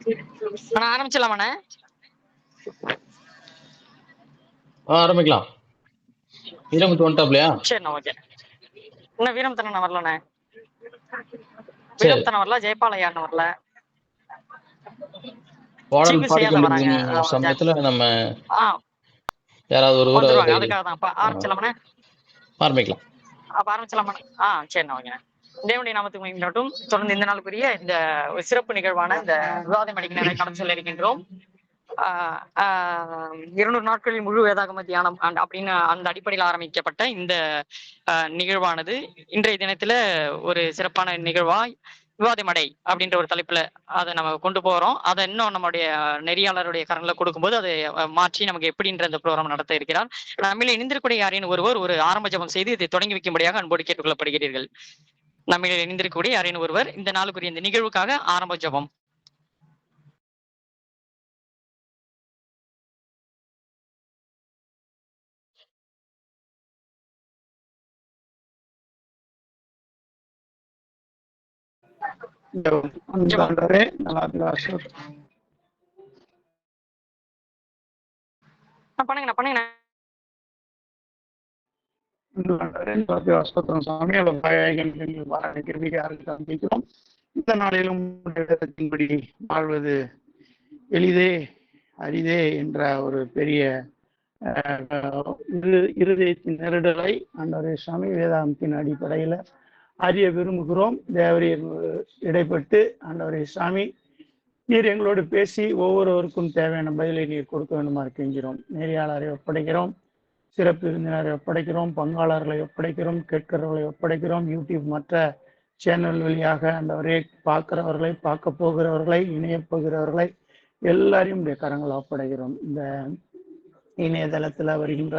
அண்ணா ஆரம்பிச்சலாமாண்ணே? ஆரம்பிக்கலாம். வீரமுத்து வந்துட்டாப்லையா? சரிண்ணா, ஓகே. இன்னும் வீரமுத்தண்ணா வரலண்ணே. சரி, வீரமுத்தண்ணா வரல, ஜெயபாலையாண்ணா வரல. பாடல் சீஃப் செய்யாத வராங்க. பாடிக்கொண்டிருக்கும் சமயத்துல நம்ம ஆ யாராவது ஒருவர் வந்துருவாங்க. அதை அதுக்காக தான் ஆரம்பிச்சலாமாண்ணே? ஆரம்பிக்கலாம். அப்ப ஆரம்பிச்சலாமாண்ணே? சரிண்ணா, ஓகேண்ணே. தேவனுடைய நாமத்துக்கு மகிமையாகட்டும். தொடர்ந்து இந்த நாளுக்குரிய இந்த ஒரு சிறப்பு நிகழ்வான இந்த விவாதம் அடிக்க நேரம் கடந்து சொல்ல இருக்கின்றோம். 200 நாட்களில் முழு வேதாகம தியானம் அப்படின்னு அந்த அடிப்படையில் ஆரம்பிக்கப்பட்ட இந்த நிகழ்வானது இன்றைய தினத்துல ஒரு சிறப்பான நிகழ்வாய் விவாதமடை அப்படின்ற ஒரு தலைப்புல அதை நம்ம கொண்டு போறோம். அதை இன்னும் நம்மளுடைய நெறியாளருடைய கரங்களை கொடுக்கும்போது அதை மாற்றி நமக்கு எப்படின்ற இந்த ப்ரோக்ராம் நடத்த இருக்கிறார். நம்மள இணைந்திருக்கக்கூடிய யாரையும் ஒருவர் ஒரு ஆரம்ப ஜபம் செய்து இதை தொடங்கி வைக்கும்படியாக அன்போடு கேட்டுக்கொள்ளப்படுகிறீர்கள். நம்மள இணைந்திருக்கக்கூடிய யாரையும் ஒருவர் இந்த நாளுக்குரிய இந்த நிகழ்வுக்காக ஆரம்ப ஜபம். பண்ணுங்கண்ணா. இந்த நாளிலும் வாழ்வது எளிதே அரிதே என்ற ஒரு பெரிய இருதயத்தின் நெருடலை ஆண்டவரே சாமி வேதாந்தத்தின் அடிப்படையில அறிய விரும்புகிறோம். தேவரீர் இடைப்பட்டு ஆண்டவரே சாமி நீர் எங்களோடு பேசி ஒவ்வொருவருக்கும் தேவையான பதிலை நீர் கொடுக்க வேண்டுமா கெஞ்சிறோம். நெறியாளரை ஒப்படைக்கிறோம், சிறப்பு விருந்தினரை ஒப்படைக்கிறோம், பங்காளர்களை ஒப்படைக்கிறோம், கேட்கிறவர்களை ஒப்படைக்கிறோம், யூடியூப் மற்ற சேனல் வழியாக ஆண்டவரே பார்க்கிறவர்களை, பார்க்க போகிறவர்களை, இணைய போகிறவர்களை எல்லாரையும் கரங்களை ஒப்படைக்கிறோம். இந்த இணையதளத்துல வருகின்ற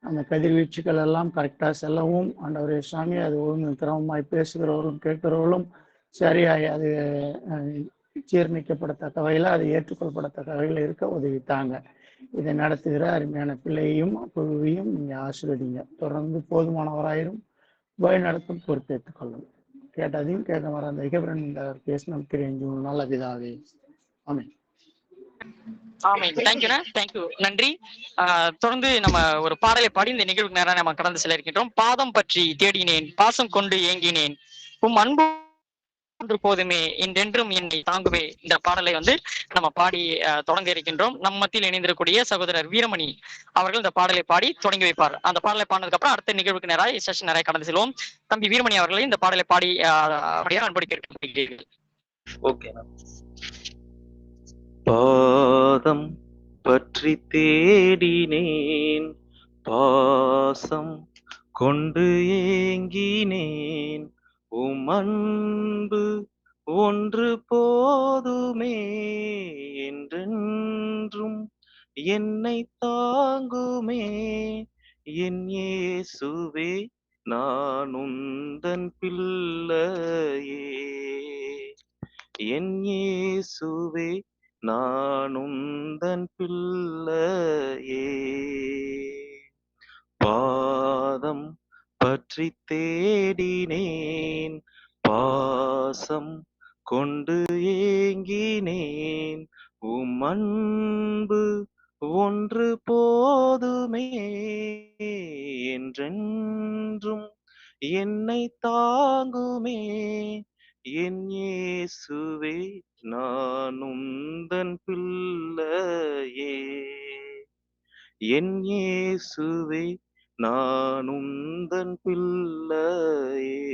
அந்த கதிர்வீச்சுகள் எல்லாம் கரெக்டா செல்லவும் ஆண்டவரே சாமி அது ஒழுங்கு கிரமமாய் பேசுகிறவர்களும் கேட்கிறவர்களும் சரியாய் அது ஜீர்ணிக்கப்படத்தக்க வகையில் அது ஏற்றுக்கொள்ளப்படத்தக்க வகையில் இருக்க உதவித்தாங்க. இதை நடத்துகிற அருமையான பிள்ளையையும் குழுவையும் நீங்க ஆசீர்வதிங்க. தொடர்ந்து போதுமானவராயிரும் வழி நடத்தும் பொறுப்பேற்றுக் கொள்ளும். கேட்டதையும் கேட்க வர அந்த இகபிரன் பேசின நல்ல விதாவே. ஆமென். தேங்க்யூ, நன்றி. தொடர்ந்து நம்ம ஒரு பாடலை பாடி இந்த நிகழ்வுக்கு நேரம் நம்ம கடந்து செல்ல இருக்கின்றோம். பாதம் பற்றி தேடினேன், பாசம் கொண்டு ஏங்கினேன், அன்பு போதுமே என்றென்றும் என்னை தாங்குவே. இந்த பாடலை நம்ம பாடி தொடங்க இருக்கின்றோம். நம்ம மத்தியில் இணைந்திருக்கக்கூடிய சகோதரர் வீரமணி அவர்கள் இந்த பாடலை பாடி தொடங்கி வைப்பார். அந்த பாடலை பாடினதுக்கு அப்புறம் அடுத்த நிகழ்வுக்கு நேராக செஷன் நிறைய கடந்து செல்வோம். தம்பி வீரமணி அவர்களை இந்த பாடலை பாடி அன்படி கேட்கிறீர்கள். ஓகே. பாதம் பற்றி தேடினேன், பாசம் கொண்டு ஏங்கினேன், அன்பு ஒன்று போதுமே என்றென்றும் என்னை தாங்குமே. என் இயேசுவே நான் உந்தன் பிள்ளையே, என் இயேசுவே நான் உந்தன் பிள்ளையே. பாதம் பற்றி தேடினேன், பாசம் கொண்டு ஏங்கினேன், அன்பு ஒன்று போதுமே என்றென்றும் என்னை தாங்குமே. என் இயேசுவே நான் உந்தன் பிள்ளையே, என் இயேசுவே நான் உந்தன் பிள்ளையே.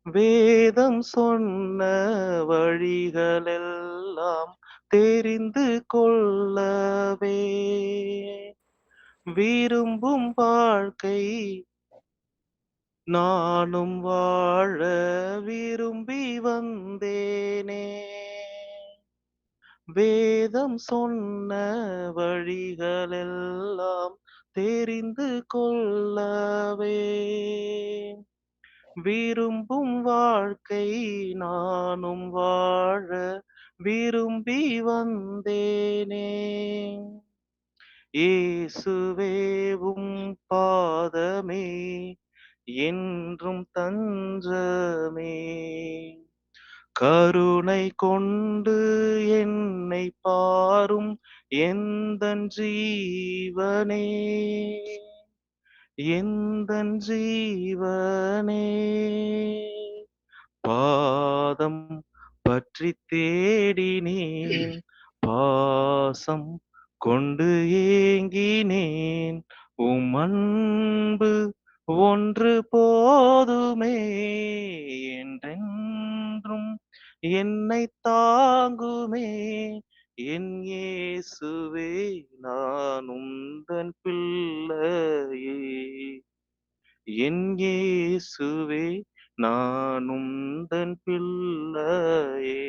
வேதம் சொன்ன வழிகளெல்லாம் தெரிந்து கொள்ளவே, விரும்பும் வாழ்க்கை நானும் வாழ விரும்பி வந்தேனே. வேதம் சொன்ன வழிகளெல்லாம் தெரிந்து கொள்ளவே, விரும்பும் வாழ்க்கை நானும் வாழ விரும்பி வந்தேனே. இயேசுவேவும் பாதமே என்றும் தஞ்சமே, கருணை கொண்டு என்னை பாரும் எந்தன் ஜீவனே, எந்தன் ஜீவனே. பாதம் பற்றி தேடினேன், பாசம் கொண்டு ஏங்கினேன், உம் அன்பு ஒன்று போதுமே, என்றென்றும் என்னை தாங்குமே. என் இயேசுவே, நான் உந்தன் பிள்ளையே. என் இயேசுவே, நான் உந்தன் பிள்ளையே.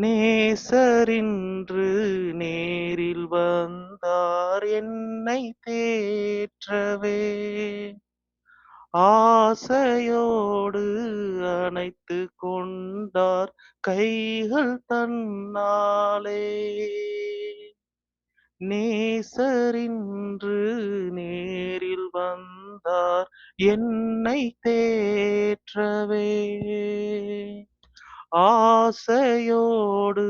நேசரின்று நேரில் வந்தார் என்னை தேற்றவே, ஆசையோடு அணைத்து கொண்டார் கைகள் தன்னாலே. நேசரின்று நேரில் வந்தார் என்னை தேற்றவே, ஆசையோடு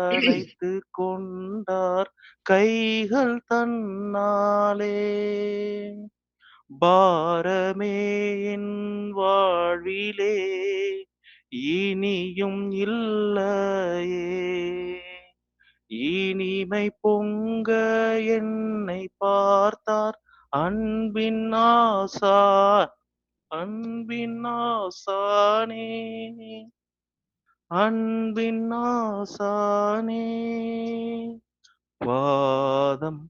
அணைத்து கொண்டார் கைகள் தன்னாலே. பாரமே என் வாழ்விலே இனியும் இல்லையே, இனிமை பொங்க என்னை பார்த்தார் அன்பின் அன்பின் ஆசானே, அன்பின் ஆசானே. பாதம்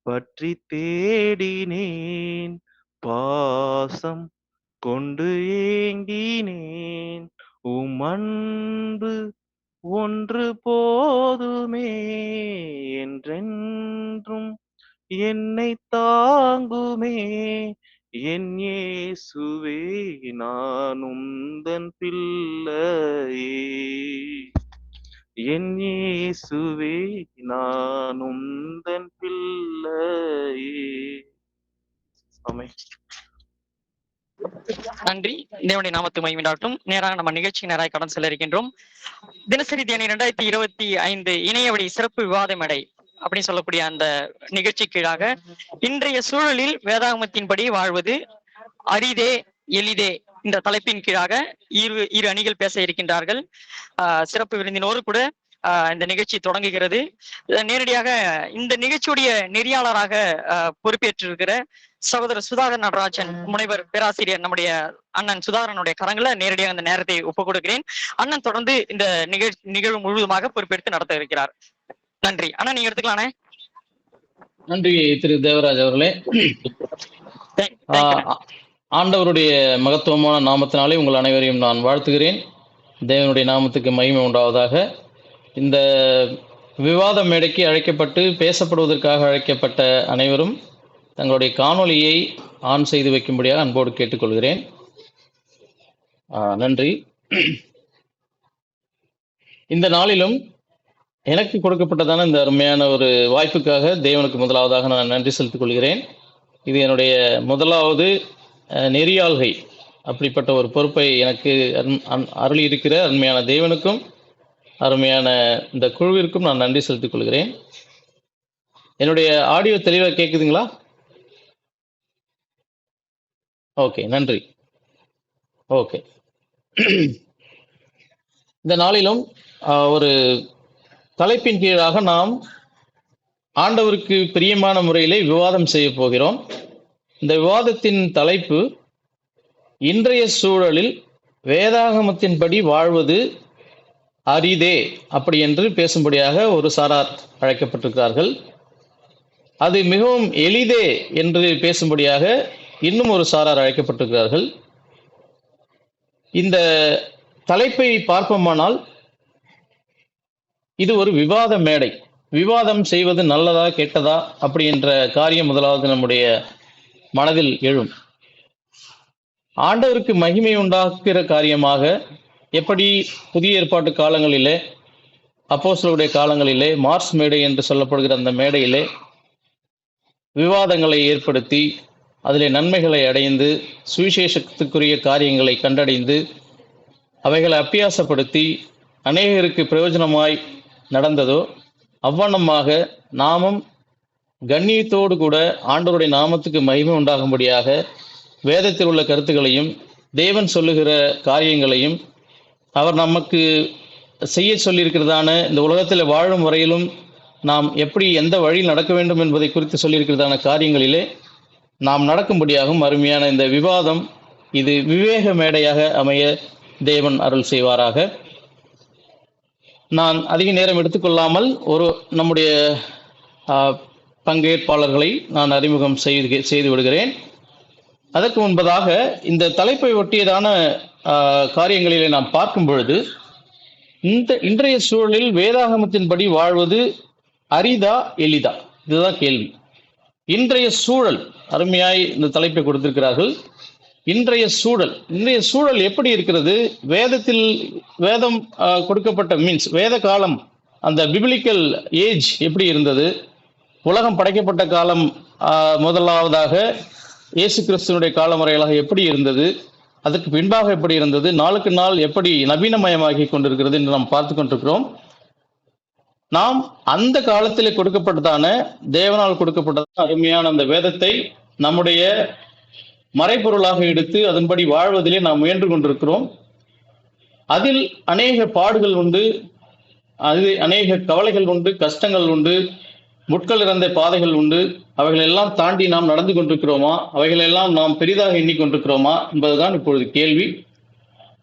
பற்றி தேடினேன், பாசம் கொண்டு ஏங்கினேன், உம் அன்பு ஒன்று போதுமே, என்றென்றும் என்னை தாங்குமே. என் இயேசுவே, நான் உந்தன் பிள்ளையே. என் இயேசுவே, நான் உந்தன் பிள்ளையே. ஆமென். நன்றி. தேவனுடைய நாமத்து மகிமையாகட்டும். நேராக நம்ம நிகழ்ச்சி நேராக கடன் செல்ல இருக்கின்றோம். தினசரி தியானி 2025 இணையவழி சிறப்பு விவாத மேடை அப்படின்னு சொல்லக்கூடிய அந்த நிகழ்ச்சி கீழாக இன்றைய சூழலில் வேதாகமத்தின்படி வாழ்வது அரிதே எளிதே இந்த தலைப்பின் கீழாக இரு அணிகள் பேச இருக்கின்றார்கள். சிறப்பு விருந்தினோடு கூட இந்த நிகழ்ச்சி தொடங்குகிறது. நேரடியாக இந்த நிகழ்ச்சியுடைய நெறியாளராக பொறுப்பேற்றிருக்கிற சகோதரர் சுதாகர் நடராஜன் முனைவர் பேராசிரியர் நம்முடைய அண்ணன் சுதாகரனுடைய கரங்களை நேரடியாக இந்த நேரத்தை ஒப்புக் கொடுக்கிறேன். அண்ணன் தொடர்ந்து இந்த நிகழ்வு முழுவதுமாக பொறுப்பேற்று நடத்த இருக்கிறார். நன்றி அண்ணா, நீங்க எடுத்துக்கலானே. நன்றி திரு தேவராஜ் அவர்களே. ஆண்டவருடைய மகத்துவமான நாமத்தினாலே உங்கள் அனைவரையும் நான் வாழ்த்துகிறேன். தேவனுடைய நாமத்துக்கு மகிமை உண்டாவதாக. இந்த விவாத மேடைக்கு அழைக்கப்பட்டு பேசப்படுவதற்காக அழைக்கப்பட்ட அனைவரும் தங்களுடைய காணொளியை ஆன் செய்து வைக்கும்படியாக அன்போடு கேட்டுக்கொள்கிறேன். நன்றி. இந்த நாளிலும் எனக்கு கொடுக்கப்பட்டதான இந்த அருமையான ஒரு வாய்ப்புக்காக தேவனுக்கு முதலாவதாக நான் நன்றி செலுத்திக் கொள்கிறேன். இது என்னுடைய முதலாவது நெறியாள்கை. அப்படிப்பட்ட ஒரு பொறுப்பை எனக்கு அருளி இருக்கிற அருமையான தேவனுக்கும் அருமையான இந்த குழுவிற்கும் நான் நன்றி செலுத்திக் கொள்கிறேன். என்னுடைய ஆடியோ தெளிவாக கேட்குதுங்களா? ஓகே, நன்றி. ஓகே, இந்த நாளிலும் ஒரு தலைப்பின் கீழாக நாம் ஆண்டவருக்கு பிரியமான முறையிலே விவாதம் செய்ய போகிறோம். இந்த விவாதத்தின் தலைப்பு இன்றைய சூழலில் வேதாகமத்தின்படி வாழ்வது அரிதே அப்படி என்று பேசும்படியாக ஒரு சாரார் அழைக்கப்பட்டிருக்கிறார்கள். அது மிகவும் எளிதே என்று பேசும்படியாக இன்னும் ஒரு சாரார் அழைக்கப்பட்டிருக்கிறார்கள். இந்த தலைப்பை பார்ப்போமானால் இது ஒரு விவாத மேடை. விவாதம் செய்வது நல்லதா கெட்டதா அப்படி என்ற காரியம் முதலாவது நம்முடைய மனதில் எழும். ஆண்டவருக்கு மகிமை உண்டாக்குகிற காரியமாக எப்படி புதிய ஏற்பாட்டு காலங்களிலே, அப்போஸ்தலருடைய காலங்களிலே மார்ஸ் மேடை என்று சொல்லப்படுகிற அந்த மேடையிலே விவாதங்களை ஏற்படுத்தி அதிலே நன்மைகளை அடைந்து சுவிசேஷத்துக்குரிய காரியங்களை கண்டடைந்து அவைகளை அப்பியாசப்படுத்தி அநேகருக்கு பிரயோஜனமாய் நடந்ததோ அவ்வண்ணமாக நாமும் கண்ணியத்தோடு கூட ஆண்டவருடைய நாமத்துக்கு மகிமை உண்டாகும்படியாக வேதத்தில் உள்ள கருத்துக்களையும் தேவன் சொல்லுகிற காரியங்களையும் அவர் நமக்கு செய்ய சொல்லியிருக்கிறதான இந்த உலகத்தில் வாழும் வரையிலும் நாம் எப்படி எந்த வழியில் நடக்க வேண்டும் என்பதை குறித்து சொல்லியிருக்கிறதான காரியங்களிலே நாம் நடக்கும்படியாகவும் அருமையான இந்த விவாதம் இது விவேக மேடையாக அமைய தேவன் அருள் செய்வாராக. நான் அதிக நேரம் எடுத்துக்கொள்ளாமல் நம்முடைய பங்கேற்பாளர்களை நான் அறிமுகம் செய்து விடுகிறேன். அதற்கு முன்பதாக இந்த தலைப்பை ஒட்டியதான காரியங்களிலே நாம் பார்க்கும் பொழுது இன்றைய சூழலில் வேதாகமத்தின்படி வாழ்வது அரிதா எளிதா, இதுதான் கேள்வி. இன்றைய சூழல், அருமையாய் இந்த தலைப்பை கொடுத்திருக்கிறார்கள். இன்றைய சூழல் எப்படி இருக்கிறது? வேதம் கொடுக்கப்பட்ட வேத காலம், அந்த பிபிலிக்கல் ஏஜ் எப்படி இருந்தது? உலகம் படைக்கப்பட்ட காலம் முதலாவதாக இயேசு கிறிஸ்துவனுடைய காலம் வரையிலாக எப்படி இருந்தது? அதற்கு பின்பாக எப்படி இருந்தது? நாளுக்கு நாள் எப்படி நவீனமயமாகி கொண்டிருக்கிறது என்று நாம் பார்த்து கொண்டிருக்கிறோம். நாம் அந்த காலத்திலே கொடுக்கப்பட்டதான தேவனால் கொடுக்கப்பட்டதான அருமையான அந்த வேதத்தை நம்முடைய மறைபொருளாக எடுத்து அதன்படி வாழ்வதிலே நாம் முயன்று கொண்டிருக்கிறோம். அதில் அநேக பாடுகள் உண்டு, அநேக கவலைகள் உண்டு, கஷ்டங்கள் உண்டு, முட்கள் இறந்த பாதைகள் உண்டு. அவைகளெல்லாம் தாண்டி நாம் நடந்து கொண்டிருக்கிறோமா? அவைகளெல்லாம் நாம் பெரிதாக எண்ணிக்கொண்டிருக்கிறோமா என்பதுதான் இப்பொழுது கேள்வி.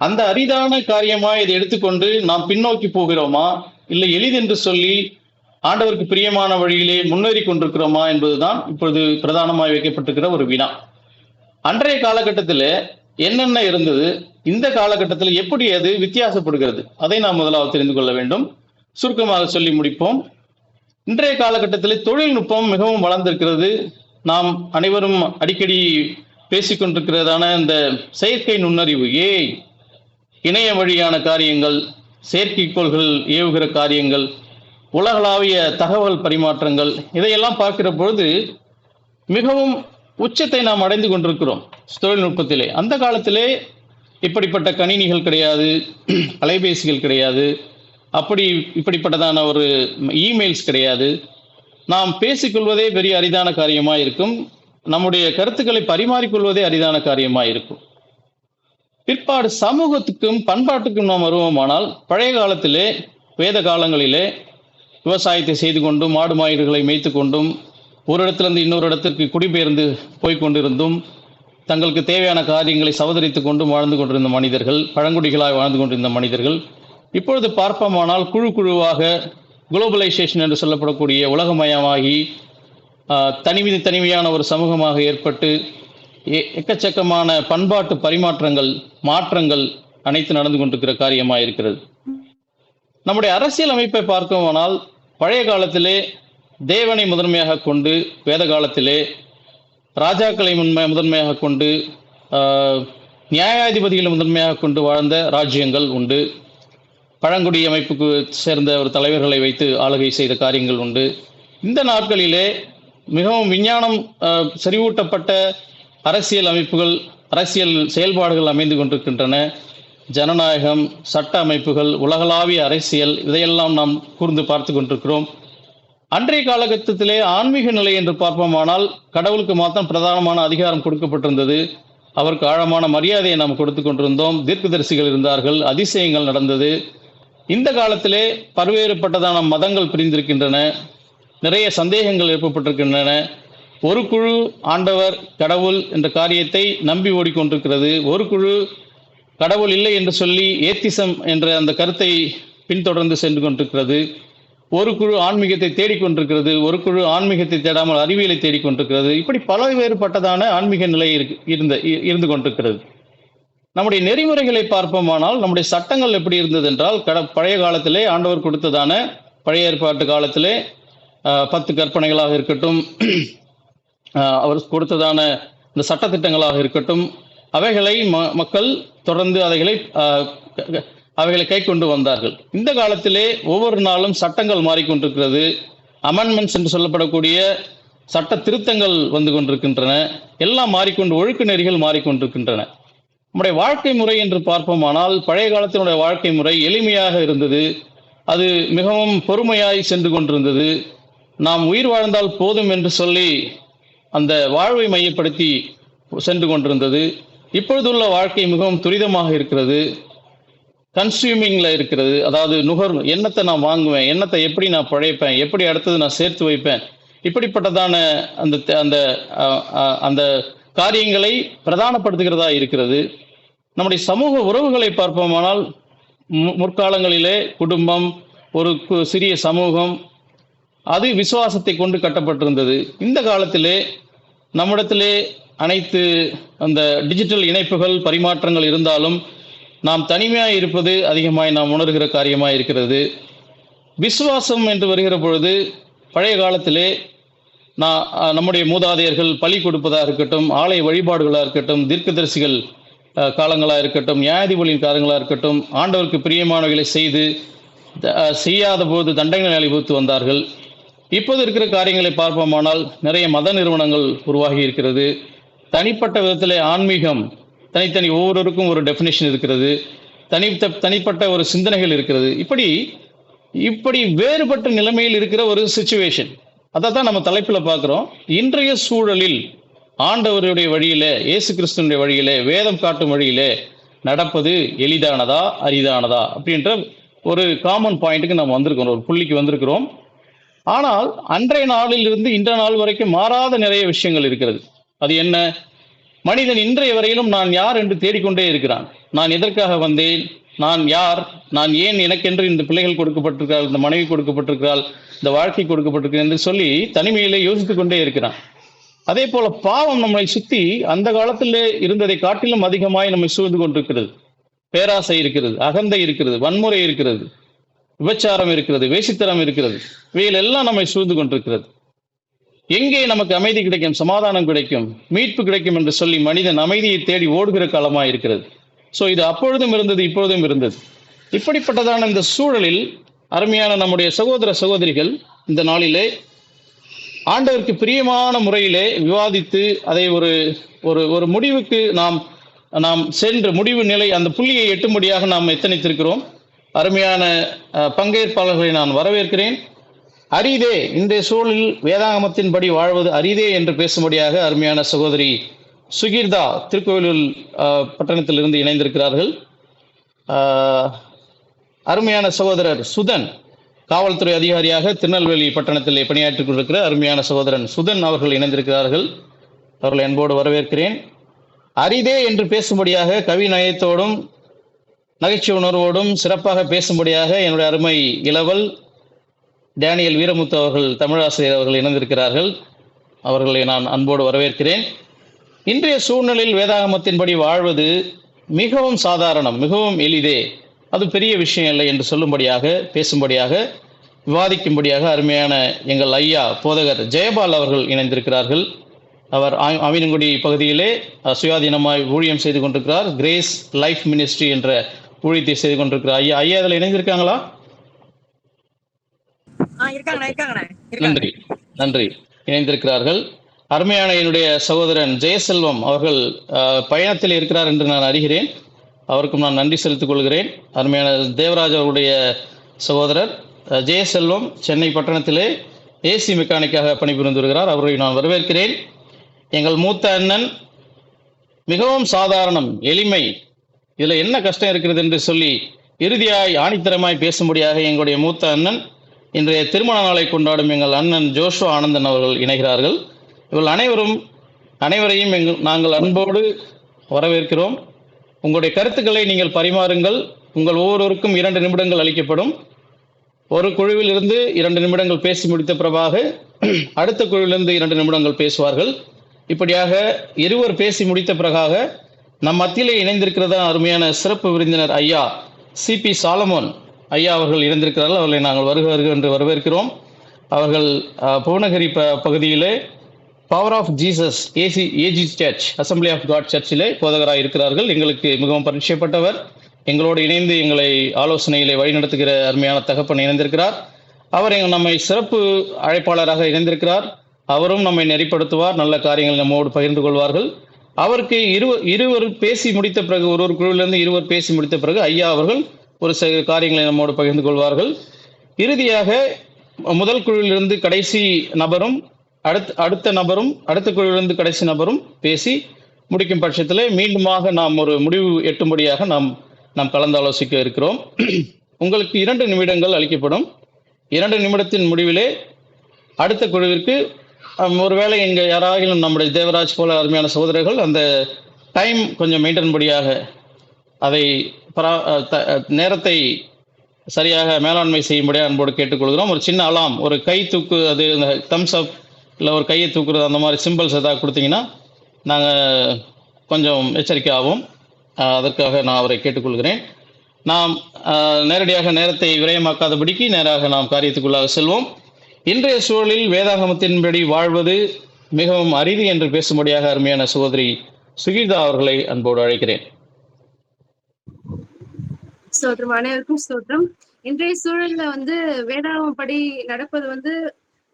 அந்த அரிதான காரியமாக இதை எடுத்துக்கொண்டு நாம் பின்னோக்கி போகிறோமா, இல்லை எளிதென்று சொல்லி ஆண்டவருக்கு பிரியமான வழியிலே முன்னேறி கொண்டிருக்கிறோமா என்பதுதான் இப்பொழுது பிரதானமாக வைக்கப்பட்டிருக்கிற ஒரு வினா. அன்றைய காலகட்டத்தில் என்னென்ன இருந்தது, இந்த காலகட்டத்தில் எப்படி அது வித்தியாசப்படுகிறது, அதை நாம் முதலாவது தெரிந்து கொள்ள வேண்டும். சுருக்கமாக சொல்லி முடிப்போம். இன்றைய காலகட்டத்தில் தொழில்நுட்பம் மிகவும் வளர்ந்திருக்கிறது. நாம் அனைவரும் அடிக்கடி பேசிக்கொண்டிருக்கிறதான இந்த செயற்கை நுண்ணறிவு, இணைய வழியான காரியங்கள், செயற்கைக்கோள்கள் ஏவுகிற காரியங்கள், உலகளாவிய தகவல் பரிமாற்றங்கள், இதையெல்லாம் பார்க்கிற பொழுது மிகவும் உச்சத்தை நாம் அடைந்து கொண்டிருக்கிறோம் தொழில்நுட்பத்திலே. அந்த காலத்திலே இப்படிப்பட்ட கணினிகள் கிடையாது, அலைபேசிகள் கிடையாது, இப்படிப்பட்டதான ஒரு இமெயில்ஸ் கிடையாது. நாம் பேசிக்கொள்வதே பெரிய அரிதான காரியமாக இருக்கும். நம்முடைய கருத்துக்களை பரிமாறிக்கொள்வதே அரிதான காரியமாக இருக்கும். பிற்பாடு சமூகத்துக்கும் பண்பாட்டுக்கும் நாம் வருவோமானால், பழைய காலத்திலே வேத காலங்களிலே விவசாயத்தை செய்து கொண்டும் மாடு மாடுகளை மேய்த்து கொண்டும் ஒரு இடத்திலிருந்து இன்னொரு இடத்திற்கு குடிபெயர்ந்து போய்கொண்டிருந்தும் தங்களுக்கு தேவையான காரியங்களை சவதரித்து கொண்டும் வாழ்ந்து கொண்டிருந்த மனிதர்கள், பழங்குடிகளாக வாழ்ந்து கொண்டிருந்த மனிதர்கள், இப்பொழுது பார்ப்போமானால் குழுவாக குளோபலைசேஷன் என்று சொல்லப்படக்கூடிய உலகமயமாகி தனிமையான ஒரு சமூகமாக ஏற்பட்டு எக்கச்சக்கமான பண்பாட்டு பரிமாற்றங்கள், மாற்றங்கள் அனைத்து நடந்து கொண்டிருக்கிற காரியமாக இருக்கிறது. நம்முடைய அரசியல் அமைப்பை பார்க்குமானால், பழைய காலத்திலே தேவனை முதன்மையாக கொண்டு, வேத காலத்திலே ராஜாக்களை முதன்மையாக கொண்டு, நியாயாதிபதிகளை முதன்மையாக கொண்டு வாழ்ந்த ராஜ்யங்கள் உண்டு. பழங்குடி அமைப்புக்கு சேர்ந்த ஒரு தலைவர்களை வைத்து ஆளுகை செய்த காரியங்கள் உண்டு. இந்த நாட்களிலே மிகவும் விஞ்ஞானம் செறிவூட்டப்பட்ட அரசியல் அமைப்புகள், அரசியல் செயல்பாடுகள் அமைந்து கொண்டிருக்கின்றன. ஜனநாயகம், சட்ட அமைப்புகள், உலகளாவிய அரசியல், இதையெல்லாம் நாம் கூர்ந்து பார்த்து கொண்டிருக்கிறோம். அன்றைய காலகட்டத்திலே ஆன்மீக நிலை என்று பார்ப்போமானால், கடவுளுக்கு மாத்திரம் பிரதானமான அதிகாரம் கொடுக்கப்பட்டிருந்தது. அவருக்கு ஆழமான மரியாதையை நாம் கொடுத்து கொண்டிருந்தோம். தீர்க்கதரிசிகள் இருந்தார்கள், அதிசயங்கள் நடந்தது. இந்த காலத்திலே பல்வேறுபட்டதான மதங்கள் பிரிந்திருக்கின்றன, நிறைய சந்தேகங்கள் ஏற்பட்டிருக்கின்றன. ஒரு குழு ஆண்டவர் கடவுள் என்ற காரியத்தை நம்பி ஓடிக்கொண்டிருக்கிறது. ஒரு குழு கடவுள் இல்லை என்று சொல்லி ஏத்திசம் என்ற அந்த கருத்தை பின்தொடர்ந்து சென்று கொண்டிருக்கிறது. ஒரு குழு ஆன்மீகத்தை தேடிக்கொண்டிருக்கிறது, ஒரு குழு ஆன்மீகத்தை தேடாமல் அறிவியலை தேடிக்கொண்டிருக்கிறது. இப்படி பல்வேறுபட்டதான ஆன்மீக நிலை இருந்து கொண்டிருக்கிறது. நம்முடைய நெறிமுறைகளை பார்ப்போமானால், நம்முடைய சட்டங்கள் எப்படி இருந்தது என்றால், பழைய காலத்திலே ஆண்டவர் கொடுத்ததான பழைய ஏற்பாட்டு காலத்திலே 10 கற்பனைகளாக இருக்கட்டும், அவர் கொடுத்ததான இந்த சட்டத்திட்டங்களாக இருக்கட்டும், அவைகளை மக்கள் தொடர்ந்து அவைகளை கை கொண்டு வந்தார்கள். இந்த காலத்திலே ஒவ்வொரு நாளும் சட்டங்கள் மாறிக்கொண்டிருக்கிறது. அமெண்ட்மெண்ட்ஸ் என்று சொல்லப்படக்கூடிய சட்ட திருத்தங்கள் வந்து கொண்டிருக்கின்றன. எல்லாம் மாறிக்கொண்டு, ஒழுக்க நெறிகள் மாறிக்கொண்டிருக்கின்றன. நம்முடைய வாழ்க்கை முறை என்று பார்ப்போமானால் பழைய காலத்தினுடைய வாழ்க்கை முறை எளிமையாக இருந்தது. அது மிகவும் பொறுமையாய் சென்று கொண்டிருந்தது. நாம் உயிர் வாழ்ந்தால் போதும் என்று சொல்லி அந்த வாழ்வை மையப்படுத்தி சென்று கொண்டிருந்தது. இப்பொழுதுள்ள வாழ்க்கை மிகவும் துரிதமாக இருக்கிறது, கன்சியூமிங்ல இருக்கிறது. அதாவது எண்ணத்தை நான் வாங்குவேன், எண்ணத்தை எப்படி நான் பழைப்பேன், எப்படி அடுத்தது நான் சேர்த்து வைப்பேன், இப்படிப்பட்டதான அந்த அந்த அந்த காரியங்களை பிரதானப்படுத்துகிறதா இருக்கிறது. நம்முடைய சமூக உறவுகளை பார்ப்போமானால் முற்காலங்களிலே குடும்பம், ஒரு சிறிய சமூகம், அது விசுவாசத்தை கொண்டு கட்டப்பட்டிருந்தது. இந்த காலத்திலே நம்மிடத்திலே அனைத்து அந்த டிஜிட்டல் இணைப்புகள் பரிமாற்றங்கள் இருந்தாலும் நாம் தனிமையாக இருப்பது அதிகமாய் நாம் உணர்கிற காரியமாக இருக்கிறது. விசுவாசம் என்று வருகிற பொழுது பழைய காலத்திலே நம்முடைய மூதாதையர்கள் பலி கொடுப்பதாக இருக்கட்டும், ஆலய வழிபாடுகளாக இருக்கட்டும், தீர்க்கதரிசிகள் காலங்களாக இருக்கட்டும், நியாயாதிபதிகளின் காலங்களாக இருக்கட்டும், ஆண்டவருக்கு பிரியமானவைகளை செய்யாத போது தண்டனை அனுபவித்து வந்தார்கள். இப்போது இருக்கிற காரியங்களை பார்ப்போமானால் நிறைய மத நிறுவனங்கள் உருவாகி இருக்கிறது. தனிப்பட்ட விதத்திலே ஆன்மீகம் தனித்தனி ஒவ்வொருவருக்கும் ஒரு டெஃபினேஷன் இருக்கிறது, தனிப்பட்ட ஒரு சிந்தனைகள் இருக்கிறது. இப்படி வேறுபட்ட நிலைமையில் இருக்கிற ஒரு சிச்சுவேஷன். அதை தான் நம்ம தலைப்பில் பார்க்குறோம். இன்றைய சூழலில் ஆண்டவருடைய வழியிலே, இயேசு கிறிஸ்துவனுடைய வழியிலே, வேதம் காட்டும் வழியிலே நடப்பது எளிதானதா அரிதானதா அப்படின்ற ஒரு காமன் பாயிண்ட்டுக்கு நம்ம வந்திருக்கிறோம், ஒரு புள்ளிக்கு வந்திருக்கிறோம். ஆனால் அன்றைய நாளில் இருந்து இன்றைய நாள் வரைக்கும் மாறாத நிறைய விஷயங்கள் இருக்கிறது. அது என்ன? மனிதன் இன்றைய வரையிலும் நான் யார் என்று தேடிக்கொண்டே இருக்கிறான். நான் எதற்காக வந்தேன், நான் யார், நான் ஏன், எனக்கென்று இந்த பிள்ளைகள் கொடுக்கப்பட்டிருக்கிறாள், இந்த மனைவி கொடுக்கப்பட்டிருக்கிறாள், இந்த வாழ்க்கை கொடுக்கப்பட்டிருக்கு என்று சொல்லி தனிமையிலே யோசித்துக் கொண்டே இருக்கிறான். அதே போல பாவம் நம்மை சுத்தி அந்த காலத்திலே இருந்ததை காட்டிலும் அதிகமாய் நம்மை சூழ்ந்து கொண்டிருக்கிறது. பேராசை இருக்கிறது, அகந்தை இருக்கிறது, வன்முறை இருக்கிறது, விபச்சாரம் இருக்கிறது, வேசித்தனம் இருக்கிறது. இவைகள் எல்லாம் நம்மை சூழ்ந்து கொண்டிருக்கிறது. எங்கே நமக்கு அமைதி கிடைக்கும், சமாதானம் கிடைக்கும், மீட்பு கிடைக்கும் என்று சொல்லி மனிதன் அமைதியை தேடி ஓடுகிற காலமாக இருக்கிறது. ஸோ இது அப்பொழுதும் இருந்தது, இப்பொழுதும் இருந்தது. இப்படிப்பட்டதான இந்த சூழலில் அருமையான நம்முடைய சகோதர சகோதரிகள் இந்த நாளிலே ஆண்டவருக்கு பிரியமான முறையிலே விவாதித்து அதை ஒரு முடிவுக்கு நாம் சென்று முடிவு நிலை அந்த புள்ளியை எட்டும்படியாக நாம் எத்தனித்திருக்கிறோம். அருமையான பங்கேற்பாளர்களை நான் வரவேற்கிறேன். அரிதே, இன்றைய சூழலில் வேதாகமத்தின்படி வாழ்வது அரிதே என்று பேசும்படியாக அருமையான சகோதரி சுகீர்தா திருக்கோவிலூர் பட்டணத்திலிருந்து இணைந்திருக்கிறார்கள். அருமையான சகோதரர் சுதன், காவல்துறை அதிகாரியாக திருநெல்வேலி பட்டணத்தில் பணியாற்றிக் கொண்டிருக்கிற அருமையான சகோதரன் சுதன் அவர்கள் இணைந்திருக்கிறார்கள். அவர்களை அன்போடு வரவேற்கிறேன். அரிதே என்று பேசும்படியாக கவி நயத்தோடும் நகைச்சுவை உணர்வோடும் சிறப்பாக பேசும்படியாக என்னுடைய அருமை இளவல் டேனியல் வீரமுத்து அவர்கள், தமிழாசிரியர் அவர்கள் இணைந்திருக்கிறார்கள். அவர்களை நான் அன்போடு வரவேற்கிறேன். இன்றைய சூழ்நிலையில் வேதாகமத்தின்படி வாழ்வது மிகவும் சாதாரணம், மிகவும் எளிதே, அது பெரிய விஷயம் இல்லை என்று சொல்லும்படியாக, பேசும்படியாக, விவாதிக்கும்படியாக அருமையான எங்கள் ஐயா போதகர் ஜெயபால் அவர்கள் இணைந்திருக்கிறார்கள். அவர் அமீனங்குடி பகுதியிலே சுயாதீனமாய் ஊழியம் செய்து கொண்டிருக்கிறார். கிரேஸ் லைஃப் மினிஸ்ட்ரி என்ற ஊழியத்தை செய்து கொண்டிருக்கிறார். ஐயா அதில் இணைந்திருக்காங்களா? நன்றி, இணைந்திருக்கிறார்கள். அருமையான என்னுடைய சகோதரன் ஜெயசெல்வம் அவர்கள் பயணத்தில் இருக்கிறார் என்று நான் அறிகிறேன். அவருக்கும் நான் நன்றி செலுத்திக் கொள்கிறேன். அருமையான தேவராஜ் அவருடைய சகோதரர் ஜெயசெல்வம் சென்னை பட்டணத்திலே ஏசி மெக்கானிக்காக பணிபுரிந்து வருகிறார். அவரை நான் வரவேற்கிறேன். எங்கள் மூத்த அண்ணன் மிகவும் சாதாரணம், எளிமை, இதில் என்ன கஷ்டம் இருக்கிறது என்று சொல்லி இறுதியாய் ஆணித்தரமாய் பேசும்படியாக எங்களுடைய மூத்த அண்ணன், இன்றைய திருமண நாளை கொண்டாடும் எங்கள் அண்ணன் ஜோஷுவா ஆனந்தன் அவர்கள் இணைகிறார்கள். இவர்கள் அனைவரையும் நாங்கள் அன்போடு வரவேற்கிறோம். உங்களுடைய கருத்துக்களை நீங்கள் பரிமாறுங்கள். உங்கள் ஒவ்வொருவருக்கும் 2 நிமிடங்கள் அளிக்கப்படும். ஒரு குழுவில் இருந்து 2 நிமிடங்கள் பேசி முடித்த பிறகாக அடுத்த குழுவிலிருந்து 2 நிமிடங்கள் பேசுவார்கள். இப்படியாக இருவர் பேசி முடித்த பிறகாக நம் மத்தியிலே இணைந்திருக்கிறதா அருமையான சிறப்பு விருந்தினர் ஐயா சிபி சாலமோன் ஐயா அவர்கள் இணைந்திருக்கிறார்கள். அவர்களை நாங்கள் வருக என்று வரவேற்கிறோம். அவர்கள் புவனகிரி பகுதியிலே power of Jesus AG church, assembly of God சர்ச்சிலே போதகராக இருக்கிறார்கள். எங்களுக்கு மிகவும் பரிச்சயப்பட்டவர். எங்களோடு இணைந்து எங்களை ஆலோசனையிலே வழிநடத்துகிற அருமையான தகப்பன் இணைந்திருக்கிறார். அவர் நம்மை சிறப்பு அழைப்பாளராக இணைந்திருக்கிறார். அவரும் நம்மை நெறிப்படுத்துவார், நல்ல காரியங்களை நம்மோடு பகிர்ந்து கொள்வார்கள். அவருக்கு இருவர் பேசி முடித்த பிறகு, ஒரு குழுவிலிருந்து இருவர் பேசி முடித்த பிறகு ஐயா அவர்கள் ஒரு சில காரியங்களை நம்மோடு பகிர்ந்து கொள்வார்கள். இறுதியாக முதல் குழுவிலிருந்து கடைசி நபரும் அடுத்த நபரும் அடுத்த குழுவிலிருந்து கடைசி நபரும் பேசி முடிக்கும் பட்சத்தில் மீண்டுமாக நாம் ஒரு முடிவு எட்டும்படியாக நாம் கலந்தாலோசிக்க இருக்கிறோம். உங்களுக்கு 2 நிமிடங்கள் அளிக்கப்படும். 2 நிமிடத்தின் முடிவிலே அடுத்த குழுவிற்கு ஒருவேளை இங்கே யாராகிலும் நம்முடைய தேவராஜ் போல அருமையான சகோதரர்கள் அந்த டைம் கொஞ்சம் மெயின்டைன் படியாக அதை நேரத்தை சரியாக மேலாண்மை செய்யும்படியாக அன்போடு கேட்டுக்கொள்கிறோம். ஒரு சின்ன அலாம், ஒரு கை தூக்கு, அது இந்த தம்ஸ் அப் இல்லை ஒரு கையை தூக்குறது, அந்த மாதிரி சிம்பிள்ஸ் ஏதாவது கொடுத்தீங்கன்னா நாங்கள் கொஞ்சம் எச்சரிக்கை ஆகும். அதற்காக நான் அவரை கேட்டுக்கொள்கிறேன். நாம் நேரடியாக நேரத்தை விரயமாக்காதபடிக்கு நேராக நாம் காரியத்துக்குள்ளாக செல்வோம். இன்றைய சூழலில் வேதாகமத்தின்படி வாழ்வது மிகவும் அரிது என்று பேசும்படியாக அருமையான சகோதரி சுகிதா அவர்களை அன்போடு அழைக்கிறேன். ஸ்தோத்திரம், அனைவருக்கும் ஸ்தோத்திரம். இன்றைய சூழல்ல வேதாகமம் படி நடப்பது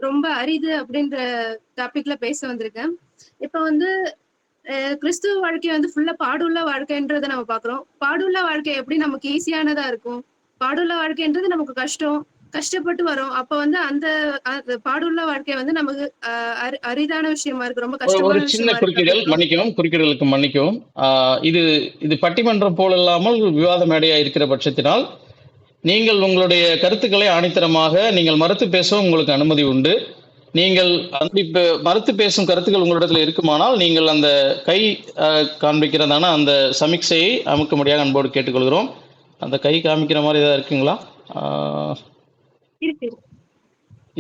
ரொம்ப அரிது அப்படின்ற டாபிக்ல பேச வந்திருக்கேன். இப்ப கிறிஸ்துவ வாழ்க்கை ஃபுல்லா பாடுள்ள வாழ்க்கைன்றதை நம்ம பாக்குறோம். பாடுள்ள வாழ்க்கை எப்படி நமக்கு ஈஸியானதா இருக்கும்? பாடுள்ள வாழ்க்கைன்றது நமக்கு கஷ்டப்பட்டு வரும். அப்ப அந்த பாடுள்ள வாழ்க்கை நமக்கு அரிதான விஷயமா இருக்கு, ரொம்ப கஷ்டமான ஒரு சின்ன குறுக்கிடலுக்கு மன்னிக்கவும். இது பட்டிமன்றம் போல் இல்லாமல் விவாத மேடையா இருக்கிற பட்சத்தினால் நீங்கள் உங்களுடைய கருத்துக்களை ஆணித்தரமாக நீங்கள் மறுத்து பேசவும் உங்களுக்கு அனுமதி உண்டு. நீங்கள் மறுத்து பேசும் கருத்துக்கள் உங்களிடத்தில் இருக்குமானால் நீங்கள் அந்த கை காண்பிக்கிறதான அந்த சமிக்சையை அமுக்கும்படியாக அன்போடு கேட்டுக்கொள்கிறோம். அந்த கை காமிக்கிற மாதிரி ஏதாவது இருக்குங்களா?